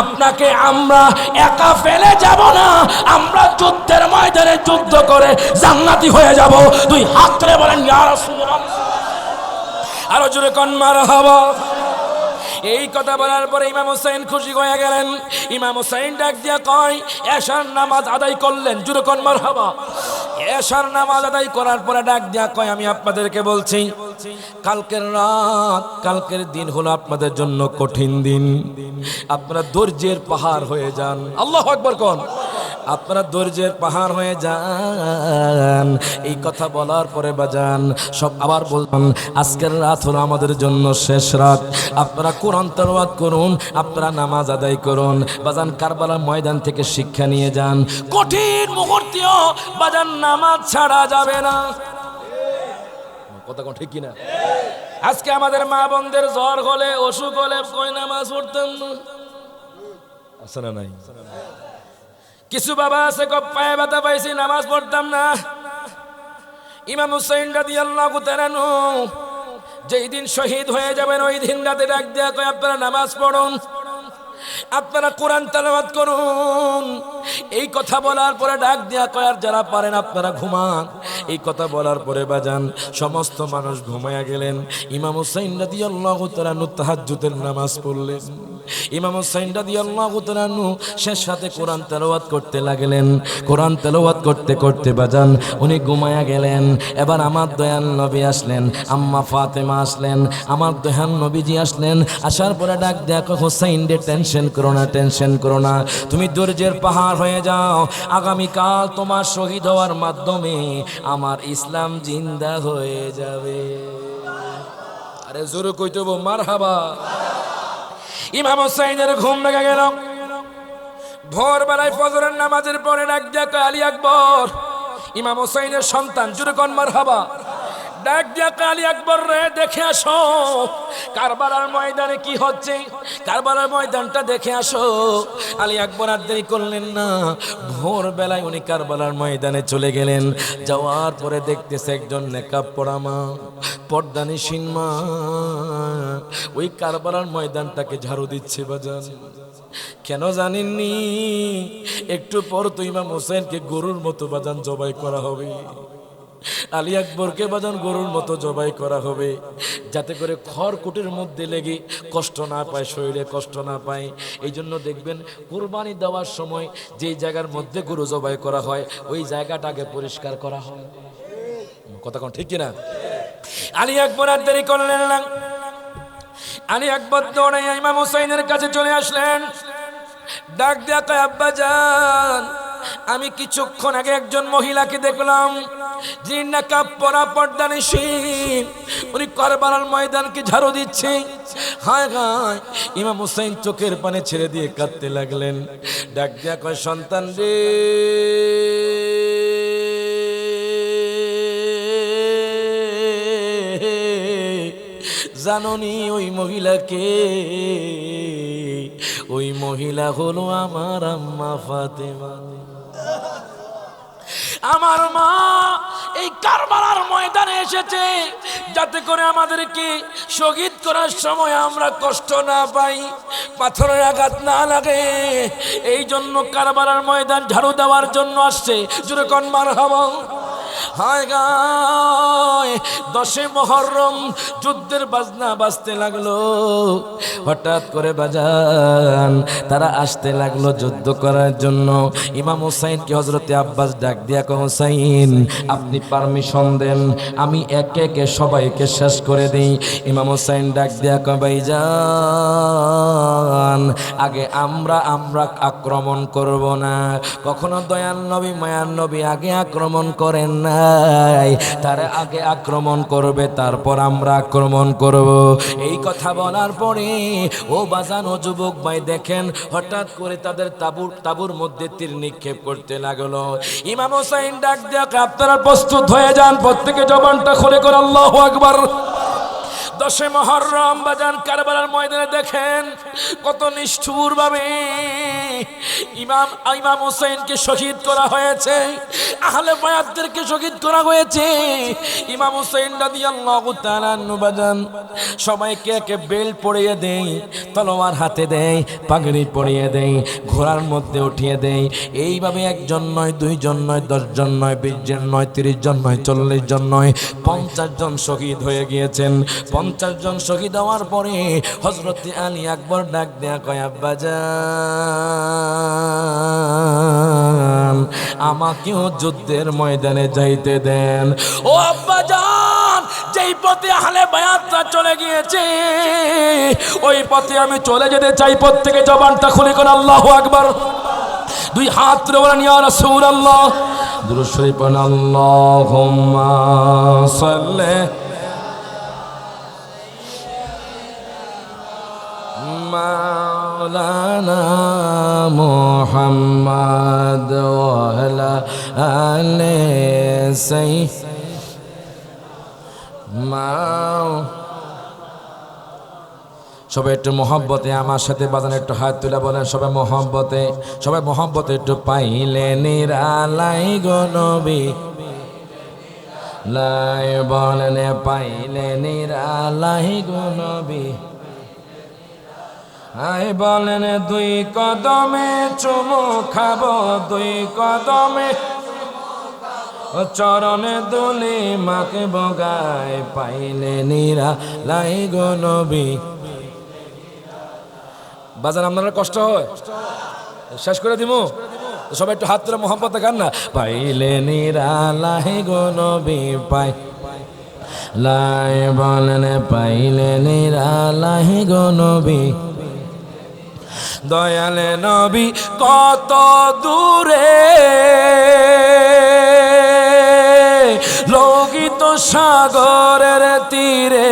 Speaker 1: আপনাকে আমরা একা ফেলে যাব না, আমরা যুদ্ধের ময়দানে যুদ্ধ করে জান্নাতি হয়ে যাব। দুই হাত তুলে বলেন ইয়া রাসূলুল্লাহ। আরো জোরে কোন মারহাবা। এই কথা বলার পরে ইমাম হুসাইন খুশি হয়ে গেলেন। ইমাম হুসাইন ডাক দিয়া কয়, এশার নামাজ আদায় করলেন, জোরে কোন মারহাবা। এশার নামাজ আদায় করার পরে ডাক দিয়া কয়, আমি আপনাদেরকে বলছি, কালকের রাত, কালকের দিন হলো আপনাদের জন্য কঠিন দিন। আপনারা ধৈর্যের পাহাড় হয়ে যান। আল্লাহু আকবার কোন। আপনারা ধৈর্যের পাহাড় হয়ে যান। এই কথা বলার পরে বাজান সব আবার বলবেন, আজকের রাত হলো আমাদের জন্য শেষ রাত। আপনারা কোরআন তেলাওয়াত করুন, আপনারা নামাজ আদায় করুন। বাজান কারবালার ময়দান থেকে শিক্ষা নিয়ে যান, কঠিন মুহূর্তেও বাজান নামাজ ছাড়া যাবে না। কথা কোন ঠিক কিনা? আজকে আমাদের মা বোনদের জ্বর হলে, অসুখ হলে কই নামাজ পড়তাম না, আছে না নাই? কিছু বাবা আছে পায়ে ব্যথা পাইছি, নামাজ পড়তাম না। ইমাম হুসাইন রাদিয়াল্লাহু তাআলা আনহু যেই দিন শহীদ হয়ে যাবেন, ওই দিন রাতে ডাক দেয়া কয়, আপনারা নামাজ পড়ুন, আপনারা কোরআন তেলাওয়াত করুন। এই কথা বলার পরে ডাক দেয়া কয়, আর যারা পারেন আপনারা ঘুমান। এই কথা বলার পরে বাজান সমস্ত মানুষ ঘুমায়া গেলেন। ইমাম হুসাইন রাদিয়াল্লাহু তাআলা আনহু তাহাজ্জুদের নামাজ পড়লেন। ইমাম হুসাইন রাদিয়াল্লাহু তাআলা আনহু শেষ সাথে কোরআন তেলাওয়াত করতে লাগলেন। কোরআন তেলাওয়াত করতে করতে বাজান উনি ঘুমায়া গেলেন। এবার আমার দয়াল নবী আসলেন, আম্মা ফাতেমা আসলেন, আমার দয়াল নবীজি আসলেন। আসার পরে ডাক দেয়া কয়, হুসাইন রে, টেনশন করো না, টেনশন করো না, তুমি ধৈর্যের পাহাড় হয়ে যাও। আগামীকাল তোমার শহীদ হওয়ার মাধ্যমে আমার ইসলাম জিন্দা হয়ে যাবে। আরে জোরে কইতে হবে মারহাবা। ইমাম হুসাইনের ঘুম ভেঙে গেল। ভোরবেলায় ফজরের নামাজের পরে ডাক দিয়া কয়, আলী আকবর, ইমাম হুসাইনের সন্তান, জোরে কোন মারহাবা। ডাক দিয়া কয়, আলী আকবর রে, দেখে আসো কারবালার ময়দানে কি হচ্ছে, কারবালার ময়দানটা দেখে আসো। আলী আকবর আর দেরি করলেন না, ভোরবেলায় উনি কারবালার ময়দানে চলে গেলেন। যাওয়ার পরে দেখতেছে একজন নেকাব পরা মা, পর্দানিসীন মা ওই কারবালার ময়দানটাকে ঝাড়ু দিচ্ছে। বাজান কেন জানেননি? একটু পর তো ইমাম হুসাইনকে গরুর মতো বাজান জবাই করা হবে। আলী আকবরকে বাজান গরুর মতো জবাই করা হবে, যাতে করে খড়কুটির মধ্যে লেগে কষ্ট না পায়, শরীরে কষ্ট না পায়। এই জন্য দেখবেন কুরবানি দেওয়ার সময় যেই জায়গার মধ্যে গরু জবাই করা হয়, ওই জায়গাটাকে পরিষ্কার করা হয়। কথা কোন ঠিক কিনা? আলী আকবর আর দেরি করলেন না, আলী আকবর দৌড়ে ইমাম হুসাইনের কাছে চলে আসলেন, ডাক দিয়া কয় আব্বাজান, আমি কিছুক্ষণ আগে একজন মহিলাকে দেখলাম, যিনি নাকাব পরা, পর্দানিশী, উনি কারবালার ময়দানকে ঝাড়ু দিচ্ছে। হায় হায়, ইমাম হুসাইন চোখের পানি ছেড়ে দিয়ে কাঁদতে লাগলেন। ডাক দিয়া কয় সন্তান রে, জাননি ওই মহিলাকে? ওই মহিলা হলো আমার আম্মা ফাতেমা। আমার মা এই কারবালার ময়দানে এসেছে যাতে করে আমাদেরকে শহীদ করার সময় আমরা কষ্ট না পাই, পাথরের আঘাত না লাগে। এই জন্য কারবালার ময়দান ঝাড়ু দেওয়ার জন্য আসছে। জোরে কোন মারহাবা। হায় গায় 10 মুহররম যুদ্ধের বাজনা বাজতে লাগলো। হঠাৎ করে বাজান তারা আসতে লাগলো যুদ্ধ করার জন্য। ইমাম হুসাইন কি হযরতে আব্বাস ডাক দিয়া কয় হুসাইন, আপনি পারমিশন দেন, আমি একে একে সবাইকে শেষ করে দিই। ইমাম হুসাইন ডাক দিয়া কয় ভাইজান, আগে আমরা আক্রমণ করব না। কখনো দয়াল নবী মায়ার নবী আগে আক্রমণ করেন নাই, তারা আগে আক্রমণ করবে, তারপর আমরা আক্রমণ করব। এই কথা বলার পরে ও বাজান ও যুবক ভাই দেখেন, হঠাৎ করে তাদের তাবুর মধ্যে তীর নিক্ষেপ করতে লাগলো। ইমাম হুসাইন ডাক দিয়ে আপনারা প্রস্তুত হয়ে যান, প্রত্যেকে জবানটা খুলে করে আল্লাহু আকবার। 10 মুহররম বাজান কারবালার ময়দানে দেখেন কত নিষ্ঠুর ভাবে ইমাম হুসাইনকে শহীদ করা হয়েছে, আহলে বায়াতদেরকে শহীদ করা হয়েছে। ইমাম হুসাইন রাদিয়াল্লাহু তাআলা আনহু বাজান সবাইকে একে বেল্ট পরিয়ে দেয়, তলোয়ার হাতে দেয়, পাগড়ি পরিয়ে দেয়, ঘোড়ার মধ্যে উঠিয়ে দেয়। এইভাবে একজন নয়, 2 জন নয়, 10 জন নয়, 20 জন নয়, 30 জন নয়, 40 জন নয়, 50 জন শহীদ হয়ে গিয়েছেন। 50 জন শহীদ হওয়ার পরে হযরত আলী আকবর ডাক দেয়া কয় আব্বাজান, আমাকেও যুদ্ধের ময়দানে যাইতে দেন। ও আব্বাজান, যেই পথে আহলে বায়াতরা চলে গিয়েছে ওই পথে আমি চলে যেতে চাই। প্রত্যেকে জবানটা খুলে করে আল্লাহু আকবার। 2 হাত তুলে বলেন ইয়া রাসূলুল্লাহ। দুরূদ শরীফ পড়েন আল্লাহুম্মা সাল্লি মাওলানা মুহাম্মদ ওয়া আলা আলি সাইয়্যিদিনা। সবাই একটু মহব্বতে আমার সাথে বাজান, একটু হাত তুলে বলেন সবাই মহব্বতে, সবাই মহব্বতে একটু পাইলে নিরালাই গো নবী, লাই বলেন পাইলে নিরালাই গো নবী। আই বলেন 2 কদমে চুমু খাবো, 2 কদমে চরণে দুলি মাকে বগায়, পাইলে নিরালাই গো নবী। বাজান আপনারা কষ্ট হয়, শেষ করে দিব। সবাই একটু হাত তুলে মোহাম্মত গান না, পাইলে নিরালাই গো নবী, পাই লাই বলেন পাইলে নিরালাই গো নবী। দয়ালে নবী কত দূরে লোকিত সাগরের তীরে,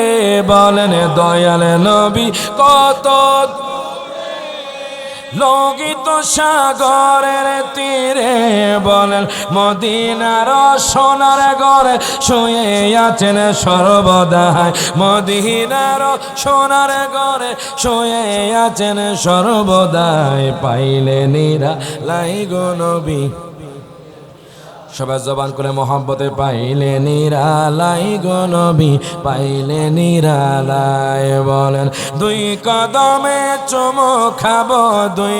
Speaker 1: বলেন দয়ালে নবী কত লোকিত সাগরের তীরে, বলেন মদিনার সোনার ঘরে শুয়ে আছেন সর্বদাই, মদিনার সোনার ঘরে শুয়ে আছেন সর্বদাই, পাইলে নিরালাই গো নবী। সবাই জবান করে মহব্বতে পাইলে নিরালাই গো নবী, পাইলে নিরালাই। বলেন 2 কদমে চুমু খাবো, 2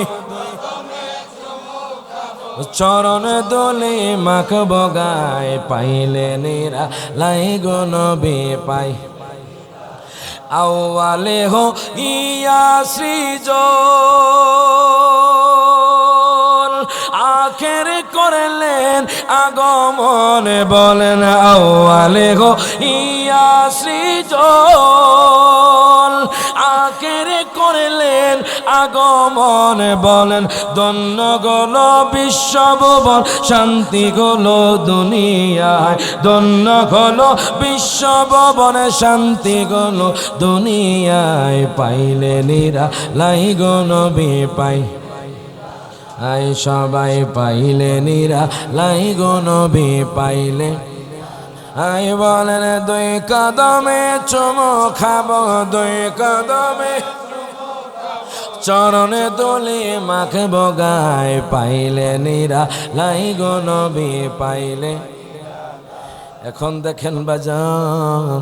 Speaker 1: চরণ দোলে মাখবো গায়, পাইলে নিরালাই গো নবী, পাই আউয়ালে হো ইয়া সৃজন আখের করলেন আগমন, বলেন আউয়ালে হো ইয়া সৃজন আগমনে বলেন ধন্য গলো বিশ্বভুবন, শান্তি গলো দুনিয়ায়, ধন্য গলো বিশ্বভুবনে, শান্তি গলো দুনিয়ায়, পাইলে নিরালাই গো নবী পাই আই সবাই পাইলে নিরালাই গো নবী পাইলে। আই বলেন দুই কদমে চুমো খাবো, দুই কদমে চরণে দোলে মাখবো গায়, পাইলে নিরালাই গো নবী পাইলে। এখন দেখেন বাজান,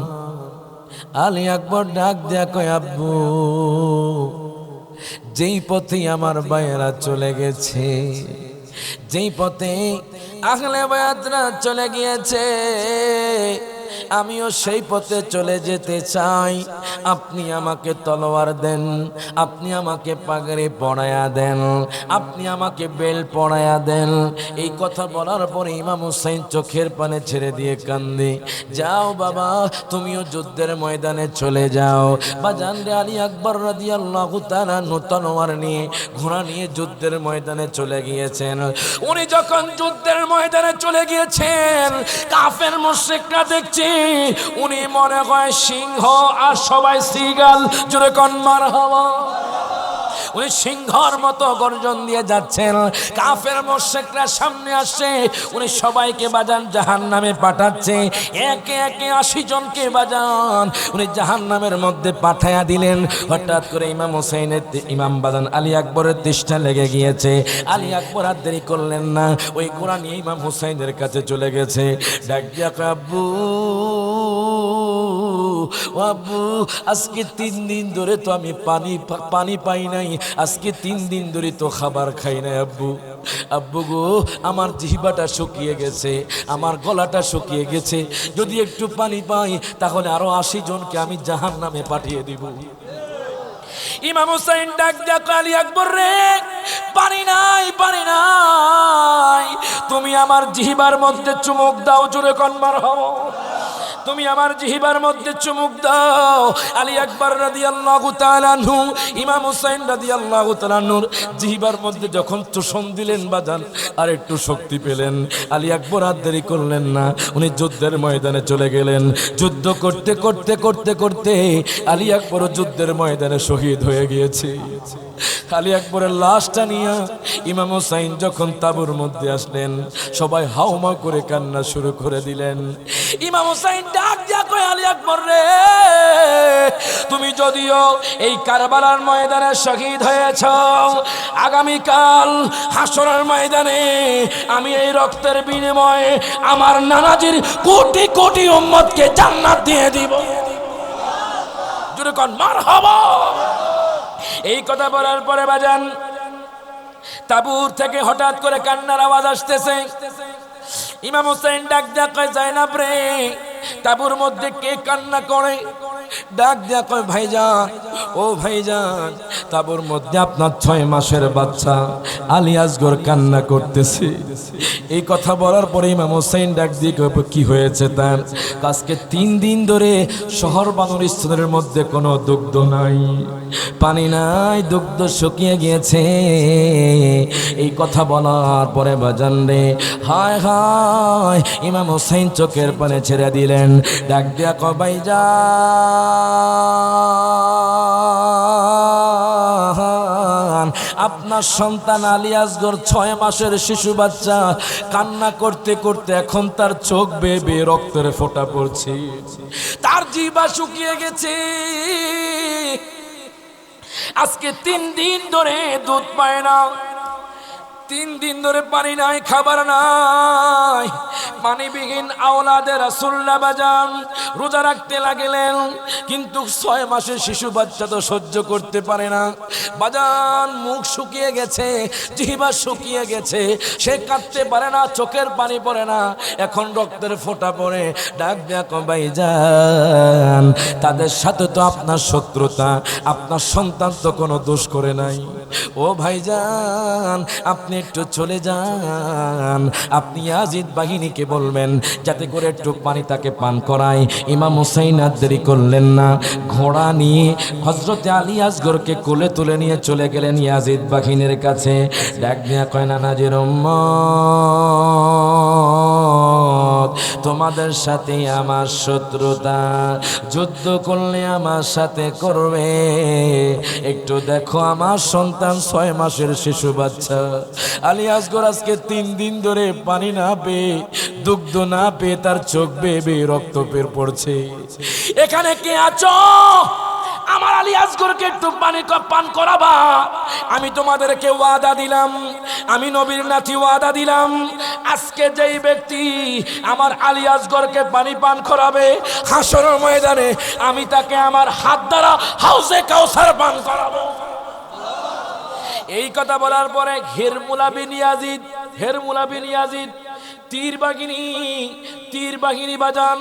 Speaker 1: আলী আকবর ডাক দিয়া কয় আব্বু, যেই পথে আমার ভাইয়েরা চলে গেছে, যেই পথে আহলে বায়াতরা চলে গিয়েছে, আমিও সেই পথে চলে যেতে চাই। আপনি আমাকে তলোয়ার দেন, আপনি আমাকে পাগড়ি পরায়া দেন, আপনি আমাকে বেল পরায়া দেন। এই কথা বলার পরে ইমাম হুসাইন চোখের পানে ছেড়ে দিয়ে কান্দে। যাও বাবা, তুমিও যুদ্ধের ময়দানে চলে যাও। বাজান রে, আলী আকবর রাদিয়াল্লাহু তাআলা তলোয়ার নিয়ে, ঘোড়া নিয়ে যুদ্ধের ময়দানে চলে গিয়েছেন। উনি যখন যুদ্ধের ময়দানে চলে গিয়েছেন, কাফের মুশরিকরা দেখছে উনি মনে হয় সিংহ আর সবাই সিগাল। জোরে কোন মারহাবা। উনি সিংহর মতো গর্জন দিয়ে যাচ্ছেন, কাফের মুশরিকরা সামনে আসছে, উনি সবাইকে বাজান জাহান্নামে পাঠাচ্ছে। একে একে 80 জনকে বাজান উনি জাহান্নামের মধ্যে পাঠায়া দিলেন। হঠাৎ করে ইমাম হুসাইনের, ইমাম বাজান আলী আকবরের তৃষ্ণা লেগে গিয়েছে। আলী আকবর আর দেরি করলেন না, ওই ঘোড়া নিয়ে ইমাম হুসাইনের কাছে চলে গেছে। ডাক দিয়া কয় আব্বু, আব্বু আজকে 3 দিন ধরে তো আমি পানি পাই নাই, আজকে 3 দিন ধরে তো খাবার খাই নাই আব্বু। আব্বু গো, আমার জিহ্বাটা শুকিয়ে গেছে, আমার গলাটা শুকিয়ে গেছে, যদি একটু পানি পাই তাহলে আরো 80 জনকে আমি জাহান্নামে পাঠিয়ে দিব। ইমাম হুসাইন ডাক দিয়া কয় আলী আকবর রে, পানি নাই, পানি নাই, তুমি আমার জিহ্বার মধ্যে চুমুক দাও। জোরে কোন মারহাবা। তুমি আমার জিহ্বার মধ্যে চুমুক দাও। আলী আকবর রাদিয়াল্লাহু তাআলা আনহু, ইমাম হুসাইন রাদিয়াল্লাহু তাআলা আনহুর জিহ্বার মধ্যে যখন চুষণ দিলেন বাজান, আর একটু শক্তি পেলেন। আলী আকবর আর দেরি করলেন না, উনি যুদ্ধের ময়দানে চলে গেলেন। যুদ্ধ করতে করতে করতে করতে আলী আকবর যুদ্ধের ময়দানে শহীদ হয়ে গিয়েছে। আলী আকবরের লাশটা নিয়ে ইমাম হুসাইন যখন তাঁবুর মধ্যে আসলেন, সবাই হাউমাউ করে কান্না শুরু করে দিলেন। ইমাম হুসাইন ডাক দিয়া কয় আলী আকবর রে, তুমি যদিও এই কারবালার ময়দানে শহীদ হয়েছ, আগামীকাল হাসরের ময়দানে আমি এই রক্তের বিনিময়ে আমার নানাজির কোটি কোটি উম্মতকে জান্নাত দিয়ে দিব। জোরে কোন মারহাবা। এই কথা বলার পরে বাজান তাবুর থেকে হঠাৎ করে কান্নার আওয়াজ আসতেছে। ইমাম হুসাইন ডাক দিয়া কয় জায়নাব রে, তাবুর মধ্যে কে কান্না করে? ডাক দিয়া কয় ভাইজান, ও ভাইজান, তাবুর মধ্যে আপনার 6 মাসের বাচ্চা আলী আসগর কান্না করতেছে। এই কথা বলার পরে ইমাম হুসাইন ডাক দিয়ে কয় কি হয়েছে তার? আজকে 3 দিন ধরে শহর বানুর স্তরের মধ্যে কোনো দুগ্ধ নাই, পানি নাই, দুগ্ধ শুকিয়ে গিয়েছে। এই কথা বলার পরে বাজান রে, হায় হায়, ইমাম হুসাইন চোখের পানে ছেড়ে দিলেন। ডাক দিয়া কয় ভাইজান, আপনার সন্তান আলী আসগর 6 মাসের শিশু বাচ্চা কান্না করতে করতে এখন তার চোখ বেয়ে বেয়ে রক্তের ফোঁটা পড়ছে, তার জিহ্বা শুকিয়ে গেছে। আজকে 3 দিন ধরে দুধ পায় না, 3 দিন ধরে পানি নাই, খাবার নাই। পানিবিহীন আওলাদে রাসূলুল্লাহ বাজান রোজা রাখতে লাগলেন, কিন্তু 6 মাসের শিশু বাচ্চা তো সহ্য করতে পারে না বাজান। মুখ শুকিয়ে গেছে, জিহ্বা শুকিয়ে গেছে, সে কাঁদতে পারে না, চোখের পানি পড়ে না, এখন রক্তের ফোঁটা পড়ে। ডাক দিয়া কয় ভাইজান, তাদের সাথে তো আপনার শত্রুতা, আপনার সন্তান তো কোনো দোষ করে নাই। ও ভাইজান আপনি একটু চলে যান, আপনি ইয়াজিদ বাহিনীকে বলবেন যাতে করে একটু পানি তাকে পান করায়। ইমাম হুসাইন আর দেরি করলেন না, ঘোড়া নিয়ে হযরতে আলী আসগরকে কোলে তুলে নিয়ে চলে গেলেন ইয়াজিদ বাহিনীর কাছে। ডাক দিয়া কয়, নানাজির উম্মত, তোমাদের সাথে আমার শত্রুতা, যুদ্ধ করলে আমার সাথে করবে। একটু দেখো আমার সন্তান 6 মাসের শিশু বাচ্চা আলী আসগর আজকে 3 দিন ধরে পানি না পেয়ে, দুগ্ধ না পেয়ে তার চোখ বেয়ে বেয়ে রক্ত বের পড়ছে। এখানে কে আছো? আমার আলী আসগরকে একটু পানি পান করাবা। আমি তোমাদেরকে ওয়াদা দিলাম, আমি নবীর নাতি ওয়াদা দিলাম, আজকে যেই ব্যক্তি আমার আলী আসগরকে পানি পান করাবে, হাসরের ময়দানে আমি তাকে আমার হাত দ্বারা হাউজে কাউসার পান করাবো। এই কথা বলার পরে হেরমুলা বিন ইয়াজিদ তীর বাহিনী বাজান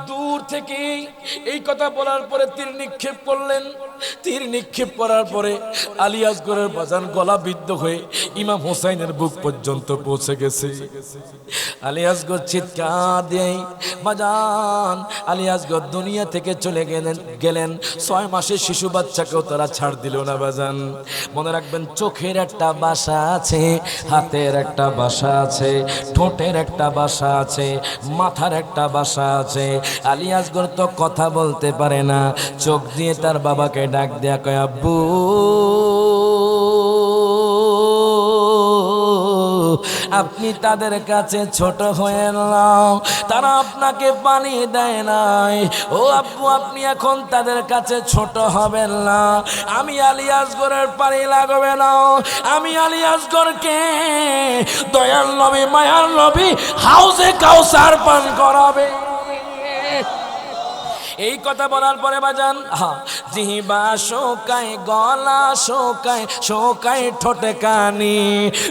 Speaker 1: দূর থেকে এই কথা বলার পরে তীর নিক্ষেপ করলেন। তীর নিক্ষেপ করার পরে আলী আসগরের বাজান গলা বিদ্ধ হয়ে ইমাম হুসাইনের বুক পর্যন্ত পৌঁছে গেছে। আলী আসগর চিৎকার দিয়ে বাজান আলী আসগর দুনিয়া থেকে চলে গেলেন। 6 মাসের শিশু বাচ্চাকেও তারা ছাড় দিল না বাজান। মনে রাখবেন, চোখের একটা বাসা আছে, হাতের একটা বাসা আছে, ঠোঁটের একটা বাসা আছে, মাথার একটা বাসা আছে। আলী আসগর তো কথা বলতে পারে না, চোখ দিয়ে তার বাবাকে ডাক দেয়া কয়, আব্বু আপনি তাদের কাছে ছোট হয়ে নাও, তারা আপনাকে পানি দেয় নাই। ও আব্বু আপনি এখন তাদের কাছে ছোট হবেন না, আমি আলী আসগরের পানি লাগবে না, আমি আলী আসগরকে দয়াল নবী মায়ার নবী হাউজে কাউসার পান করাবে। এই কথা বলার পরে বাজান জিহ্বা শোকায়, গলা শোকায়, শোকায় ঠোঁটে কানি,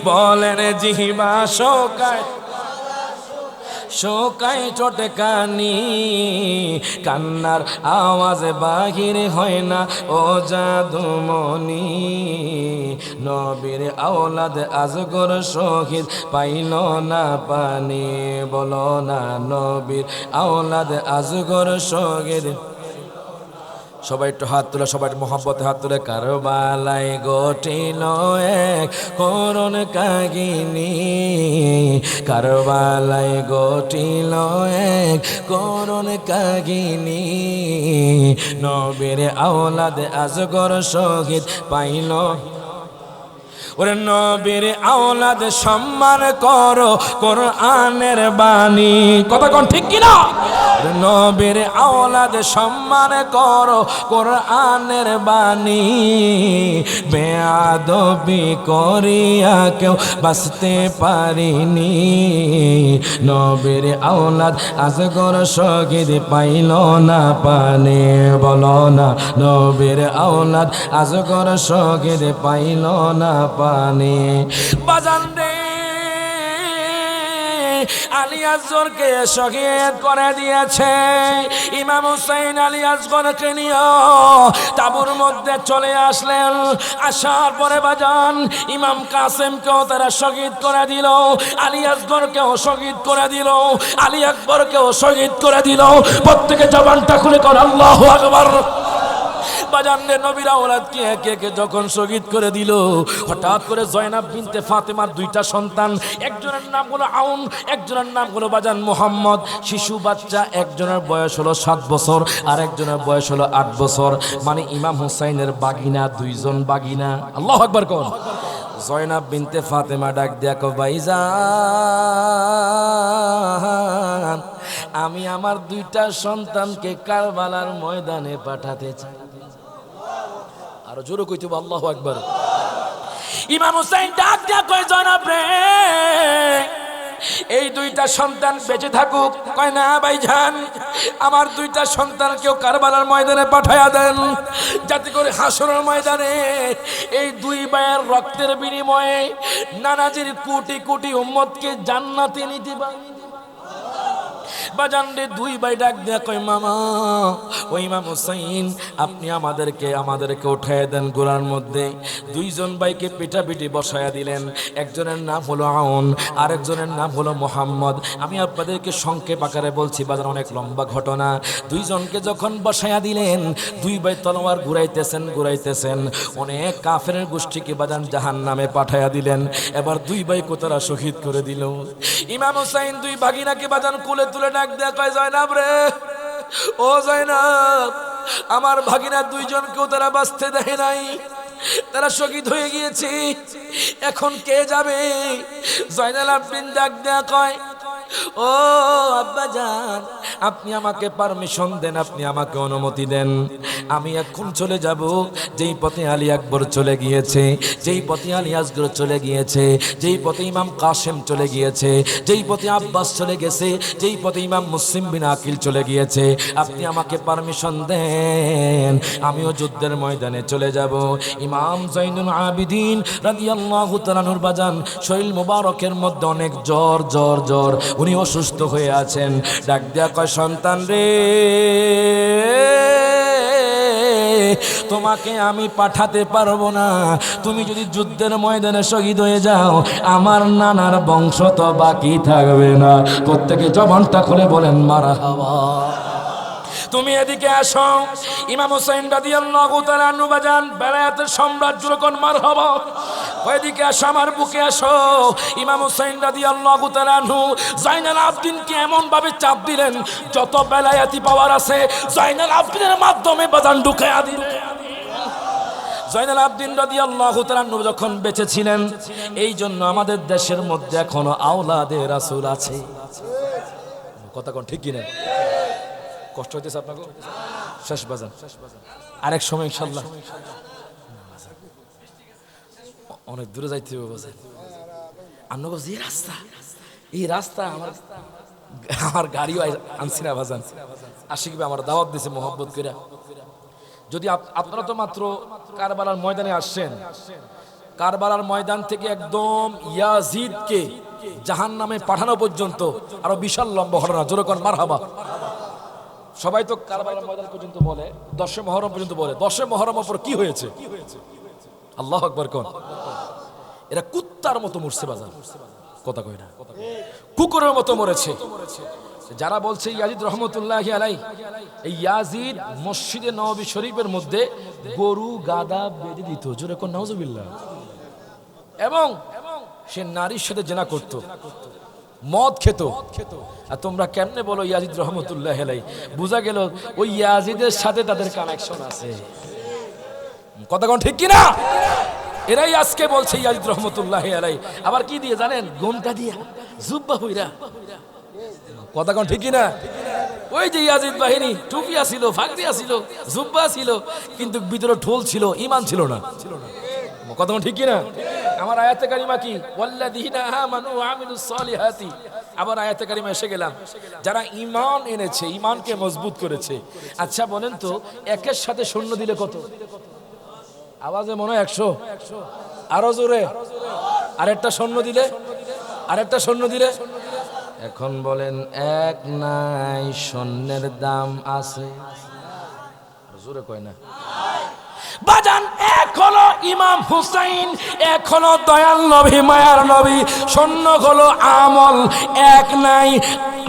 Speaker 1: বলেন জিহ্বা শোকায়, শোকায় ঠোঁটে কানি, কান্নার আওয়াজ বাহির হয় না ও জাদুমণি। নবীর আওলাদ আজগর শহীদ পাইল না পানি, বলো না নবীর আওলাদ আজগর শহীদ। সবাই একটু হাত তুলে, সবাই মোহাম্মতে হাত তুলে। কারবালায় ঘটিল এক করুণ কাহিনী, কারবালায় ঘটিল এক করুণ কাহিনী, নবীর আওলাদ আজগর শহীদ পাইল। ওরে নবীর আওলাদ সম্মান করো কোরআনের বাণী, কথা কোন ঠিক কিনা? নবীর আওলাদ সম্মান করো কোরআনের বাণী, বেয়াদবি করিয়া কেউ বাঁচতে পারিনি। নবীর আওলাদ আসগর শহীদ পাইল না পানি, বলো না নবীর আওলাদ আসগর শহীদ পাইল না পানি। বাজান রে আলী আসগরকে শহীদ করে দিয়েছে। ইমাম হুসাইন আলী আসগরকে নিয়ে তাঁবুর মধ্যে চলে আসলেন। আসার পরে বাজান ইমাম কাসেমকেও তারা শহীদ করে দিল, আলী আসগরকেও শহীদ করে দিল, আলী আকবরকেও শহীদ করে দিল। প্রত্যেকে জবানটা খুলে কর আল্লাহু আকবার। বাজানরে নবীর আওলাদকে একে একে যখন শহীদ করে দিল, হঠাৎ করে জয়নাব বিনতে ফাতেমার 2টা সন্তান, একজনের নাম হলো আউন, একজনের নাম হলো বাজান মোহাম্মদ। শিশু বাচ্চা, একজনের বয়স হলো 7 বছর আর একজনের বয়স হলো 8 বছর। মানে ইমাম হুসাইনের বাগিনা, 2 জন বাগিনা। আল্লাহু আকবার কোন। জয়নাব বিনতে ফাতেমা ডাক দিয়া কো, ভাইজান আমি আমার 2টা সন্তানকে কারবালার ময়দানে পাঠাতে চাই। আরো জোরে কইতে হবে আল্লাহু আকবার। ইমাম হুসাইন ডাক দিয়া কয়, জনাব রে এই 2টা সন্তান বেঁচে থাকুক। কয় না ভাইজান, আমার 2টা সন্তানকেও কারবালার ময়দানে পাঠায়া দেন, যাতে করে হাসরের ময়দানে এই 2 ভাইয়ের রক্তের বিনিময়ে নানাজির কোটি কোটি উম্মতকে জান্নাতে নিতে পারে। বাজান রে দুই ভাই ডাক দেয়া কয় মামা ও ইমাম হুসাইন আপনি আমাদেরকে উঠায় দেন গোলার মধ্যে। দুইজন ভাইকে পিটাপিটি বসায়া দিলেন। একজনের নাম হলো আউন, আরেকজনের নাম হলো মোহাম্মদ। আমি আপনাদেরকে সংক্ষেপ আকারে বলছি, বাজার অনেক লম্বা ঘটনা। দুইজনকে যখন বসায়া দিলেন, দুই ভাই তলোয়ার ঘুরাইতেছেন, অনেক কাফেরের গোষ্ঠীকে বাজান জাহান্নামে পাঠায়া দিলেন। এবার দুই ভাই কোতারা শহীদ করে দিল। ইমাম হুসাইন দুই ভাগিনাকে বাজান কোলে তুলে ডাক দেয়া কয় জয়নাব রে, ও জয়নাব, আমার ভাগিনা দুইজনকেও তারা বাঁচতে দেয় নাই, তারা শহীদ হয়ে গিয়েছে, এখন কে যাবে? জয়নাল আবদিন ডাক দেয়া কয় ও আব্বাজান, আপনি আমাকে পারমিশন দেন, আপনি আমাকে অনুমতি দেন, আমি এখন চলে যাব যেই পথে আলী আকবর চলে গিয়েছে, যেই পথে আলী আসগর চলে গিয়েছে, যেই পথে ইমাম কাসেম চলে গিয়েছে, যেই পথে আব্বাস চলে গেছে, যেই পথে ইমাম মুসলিম বিন আকিল চলে গিয়েছে, আপনি আমাকে পারমিশন দেন, আমিও যুদ্ধের ময়দানে চলে যাব। ইমাম জৈনুল আবিদিন রাদিয়াল্লাহু তাআলা নূর বাজান শরীর মোবারকের মধ্যে অনেক জ্বর, উনি অসুস্থ হয়ে আছেন। ডাক দেয়া কয় সন্তান রে, তোমাকে আমি পাঠাতে পারবো না, তুমি যদি যুদ্ধের ময়দানে শহীদ হয়ে যাও আমার নানার বংশ তো বাকি থাকবে না। প্রত্যেকে জবানটা খুলে বলেন মারহাবা। তুমি এদিকে আসো। ইমাম হুসাইন রাদিয়াল্লাহু তাআলা আনহু বাজান বেলায়েতের সম্রাট যখন মারহাবা, ওইদিকে আসো, আমার বুকে আসো। ইমাম হুসাইন রাদিয়াল্লাহু তাআলা আনহু জয়নাল আবদিনকে এমন ভাবে চাপ দিলেন, যত বেলায়েতি পাওয়ার আছে জয়নাল আবদিনের মাধ্যমে বাজান ঢুকায়া দিলেন। জয়নাল আবদিন রাদিয়াল্লাহু তাআলা আনহু যখন বেঁচে ছিলেন, এই জন্য আমাদের দেশের মধ্যে এখনো আওলাদে রাসূল আছে। কথা কোন ঠিক কিনা? কষ্ট হইতেছে আপনাকে? শেষ বাজান, আরেক সময় ইনশাআল্লাহ অনেক দূরে যাইতে হবে বাজান। আন্নগো এই রাস্তা আমার গাড়িও আনছি না বাজান, আশিকবে আমার দাওয়াত দিয়েছে মোহাব্বত করে। যদি আপনারা তো মাত্র কারবালার ময়দানে আসছেন, কারবালার ময়দান থেকে একদম ইয়াজিদকে জাহান্নামে পাঠানো পর্যন্ত আরো বিশাল লম্বা ঘটনা। জোরে কোন মারহাবা। সবাই তো কারবালার ময়দান পর্যন্ত বলে, 10 মুহররম পর্যন্ত বলে। 10 মুহররম পর কি হয়েছে? আল্লাহু আকবার কোন। এরা কুত্তার মতো মরছে বাজার, কথা কয় না, কুকুরের মতো মরেছে। যারা বলছে ইয়াজিদ রহমতুল্লাহি আলাইহি, এই ইয়াজিদ মসজিদে নববী শরীফের মধ্যে গরু গাদা বেঁধে দিত, জোরে কোন নাউজুবিল্লাহ, এবং সে নারীর সাথে জেনা করত, মদ খেত। আর তোমরা কেমনে বলো ইয়াজিদ রহমতুল্লাহি আলাইহি? বুঝা গেল ওই ইয়াজিদের সাথে তাদের কানেকশন আছে। কথা কোন ঠিক কিনা? এরাই আজকে বলছে ইয়াজিদ রহমতুল্লাহি আলাইহি। আবার কি দিয়ে জানেন? ঘোমটা দিয়া, জুব্বা হইরা। কথা কোন ঠিক কিনা? ওই যে ইয়াজিদ বাহিনী টুপি ছিল, ফাগড়ি ছিল, জুব্বা ছিল, কিন্তু ভিতরে ঢোল ছিল, ঈমান ছিল না। কথা কোন ঠিক কিনা? আমার আয়াতে কারিমা কি? ওয়াল্লাযীনা আমানু ওয়া আমিলুস সালিহাতি। আবার আয়াতে কারিমা এসে গেলাম, যারা ঈমান এনেছে, ঈমানকে মজবুত করেছে। আচ্ছা বলেন তো, একের সাথে শূন্য দিলে কত? আওয়াজে মনে হয় 100। আরো জোরে আরেকটা শূন্য দিলে, আরেকটা শূন্য দিলে। এখন বলেন এক নাই শূন্যের দাম আছে? জোরে কয় না বাজান। এক হলো ইমাম হুসাইন, এক হলো দয়াল নবী, মায়ার নবী। শূন্য হলো আমল। এক নাই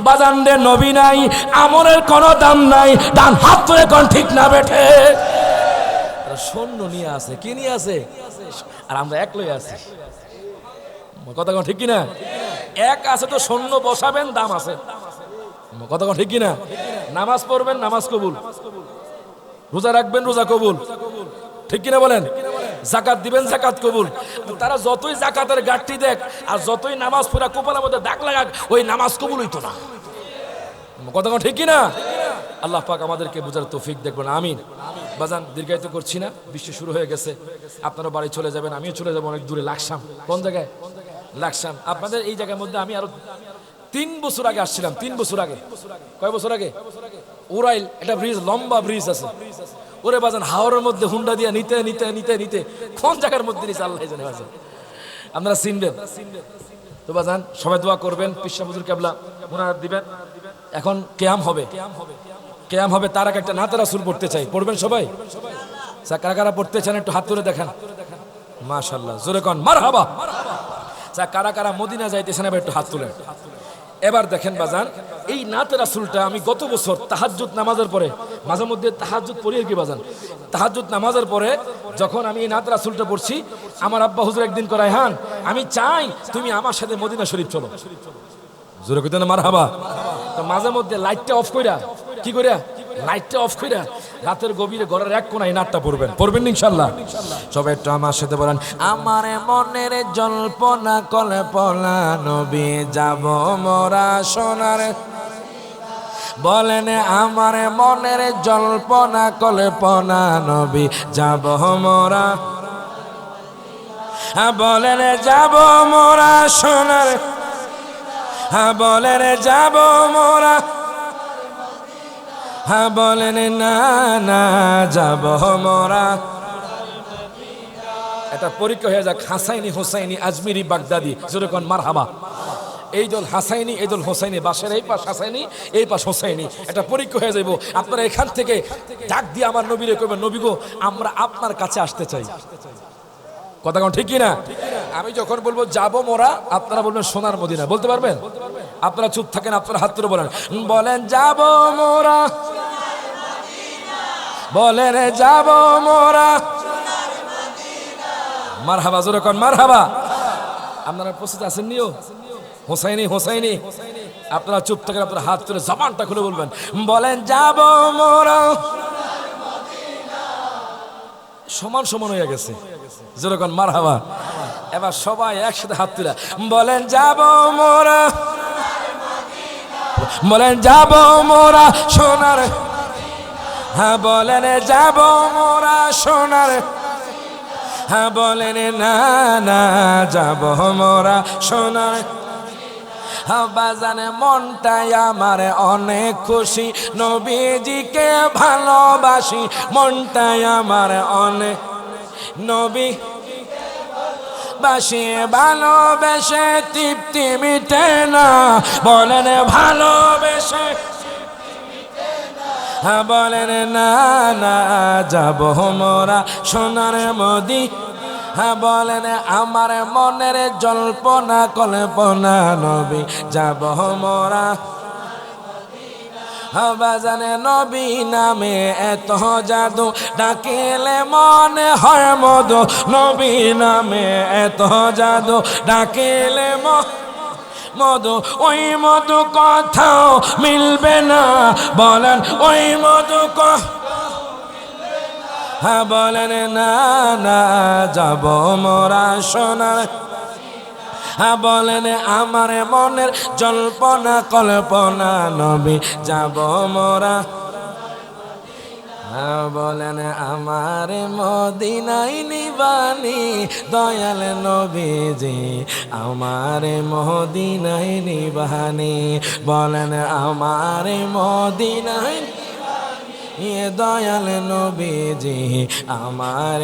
Speaker 1: বাজান রে, নবী নাই, আমলের কোনো দাম নাই। ডান হাত ধরে কোন ঠিক না বেঠে? শূন্য নিয়ে আছে, কি নিয়ে আছে? আর আমরা এক লই আছি। কথা কোন ঠিক কিনা? এক আছে তো শূন্য বসাবেন, দাম আছে। কথা কোন ঠিক কিনা? নামাজ পড়বেন, নামাজ কবুল। রোজা রাখবেন, রোজা কবুল। ঠিক কিনা বলেন? যাকাত দিবেন, যাকাত কবুল। তারা যতই যাকাতের গাঠটি দেখ আর যতই নামাজ পড়া কপালের মধ্যে দাগ লাগাক, ওই নামাজ কবুল হইতো না। কথা কোন ঠিক কিনা? আল্লাহ পাক আমাদেরকে বুঝার তৌফিক দেখবেন, আমিন। বাজান দীর্ঘায়িত করছি না, বৃষ্টি শুরু হয়ে গেছে, আপনারা বাড়ি চলে যাবেন, আমিও চলে যাবো অনেক দূরে, লাকসাম। কোন জায়গায়? লাকসাম। আপনাদের এই জায়গার মধ্যে আমি আরো 3 বছর আগে আসছিলাম। 3 বছর আগে। কয় বছর আগে? উরাইল একটা ব্রিজ, লম্বা ব্রিজ আছে। ওরে বাজান হাওরের মধ্যে হুন্ডা দিয়ে নিতে নিতে নিতে নিতে কোন জায়গার মধ্যে নিচে আল্লাহ জানে বাজান, আপনারা চিনবেন তো। বাজান সবাই দোয়া করবেন, পিসা হুজুর কেবলা মুনাজাত দিবেন। এখন কিয়াম হবে, কিয়াম হবে, তার আগে একটা নাতে রাসূল পড়তে চাই। পড়বেন সবাই? কারা কারা পড়তে চান একটু হাত তুলে দেখান। মাশাআল্লাহ, জোরে কোন মারহাবা। কারা কারা মদিনা যাইতেছেন এবার একটু হাত তুলেন। এবার দেখেন বাজান, এই নাতে রাসূলটা আমি গত বছর তাহাজ্জুদ নামাজের পরে, মাঝে মধ্যে তাহাজ্জুদ পড়ি কি বাজান, তাহাজ্জুদ নামাজের পরে যখন আমি এই নাতে রাসূলটা পড়ছি, আমার আব্বা হুজুর একদিন কয়, রায়হান আমি চাই তুমি আমার সাথে মদিনা শরীফ চলো। জোরে কইতেন না মারহাবা। তো মাঝে মধ্যে লাইটটা অফ কইরা, কি কইরা লাইটটা অফ কইরা রাতের গভীরে ঘরের এক কোণায় নাটটা পড়বেন, পড়বেন ইনশাআল্লাহ। সবাই একটু আমার সাথে বলেন, আমার মনের জল্পনা কল্পনা নবী যাব মোরা সোনার। বলেন আমার মনের জল্পনা কল্পনা নবী যাব মোরা। বলেন যাব মোরা সোনার, বলেন যাব মোরা, বলেন না না যাব মোরা। এটা পরীক্ষা হয়ে যাক, হাসাইনি হোসাইনি আজমিরি বাগদাদি, যেরকম মারহাবা। এই দল হাসাইনি, এই দল হোসাইনি, বাসের এই পাশ হাসাইনি, এই পাশ হোসাইনি। এটা পরীক্ষা হয়ে যাইব। আপনারা এখান থেকে ডাক দিয়ে আমার নবীরে কইবেন, নবী গো আমরা আপনার কাছে আসতে চাই। কথা কোন ঠিক কিনা? আমি যখন বলবো যাব মোরা, আপনারা বলবেন সোনার মদিনা। বলতে পারবেন? আপনারা চুপ থাকেন, আপনারা হাত তুলে বলেন, বলেন যাব মোরা, বলেন যাব মোরা। মারহাবা, জোরে কোন মারহাবা। আপনারা প্রস্তুত আছেন নিও? হোসাইনি হোসাইনি, আপনারা চুপ থাকেন, আপনারা হাত তুলে জবানটা খুলে বলবেন, বলেন যাব মোরা। সমান সমান হয়ে গেছে, জোরে কোন মারহাবা। এবার সবাই একসাথে হাত তুলে বলেন যাব মোরা, বলেন যাব মোরা সোনার। হ্যাঁ বলেন যাব মোরা সোনার, হ্যাঁ বলেন না না যাব মোরা সোনার। বাজানে মনটাই আমার অনেক খুশি, নবীজিকে ভালোবাসি, মনটাই আমার অনেক নবী বাসি। ভালোবেসে তৃপ্তি মিটে না, বলেন ভালোবেসে, বলেন না না যাব মোরা সোনার মদি। বলেন আমার মনের জল্পনা কল্পনা নবী যাব মোরা। বাজানে নবী নামে এত জাদু, ডাকিলে মনে হয় মধু। নবী নামে এত জাদু, ডাকিলে মধু। ওই মধু কথাও মিলবে না, বলেন ওই মধু বলেন না না যাব মোরা সোনার। বলেন আমার মনের জল্পনা কল্পনা নবী যাব মোরা। বলেন আমার মদিনায় নিবানি দয়াল নবীজি, আমার মদিনায় নিবানি। বলেন আমার মদিনায় দয়াল নবীজি, আমার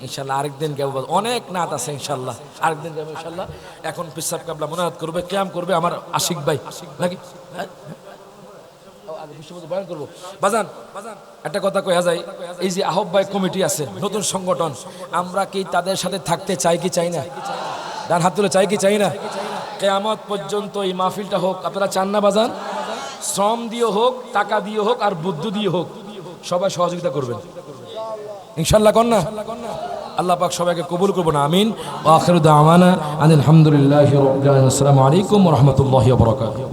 Speaker 1: ইনশাল্লাহ আরেকদিন গাবো। অনেক নাত আছে ইনশাল্লাহ, আরেকদিন গাবো ইনশাল্লাহ। এখন পিসাব কাবলা মুনাজাত করবে, কিয়াম করবে আমার আশিক ভাই নাকি, বয়ান করবো। বাজান একটা কথা কয়া যায়, এই যে আহ্বায়ক কমিটি আছে, নতুন সংগঠন, আমরা কি তাদের সাথে থাকতে চাই কি চাই না? ডান হাত তুলে চাই কি চাই না? কিয়ামত পর্যন্ত এই মাহফিলটা হোক, আপনারা চান না বাজান? শ্রম দিয়ে হোক, টাকা দিয়ে হোক, আর বুদ্ধি দিয়ে হোক, সবাই সহযোগিতা করবেন ইনশাআল্লাহ। কন্যা আল্লাহ পাক সবাইকে কবুল করবো না, আমিন। ওয়া আখিরু দাওয়ানা আলহামদুলিল্লাহি রাব্বিল আলামিন। আসসালামু আলাইকুম ওয়া রাহমাতুল্লাহি ওয়া বারাকাতুহু।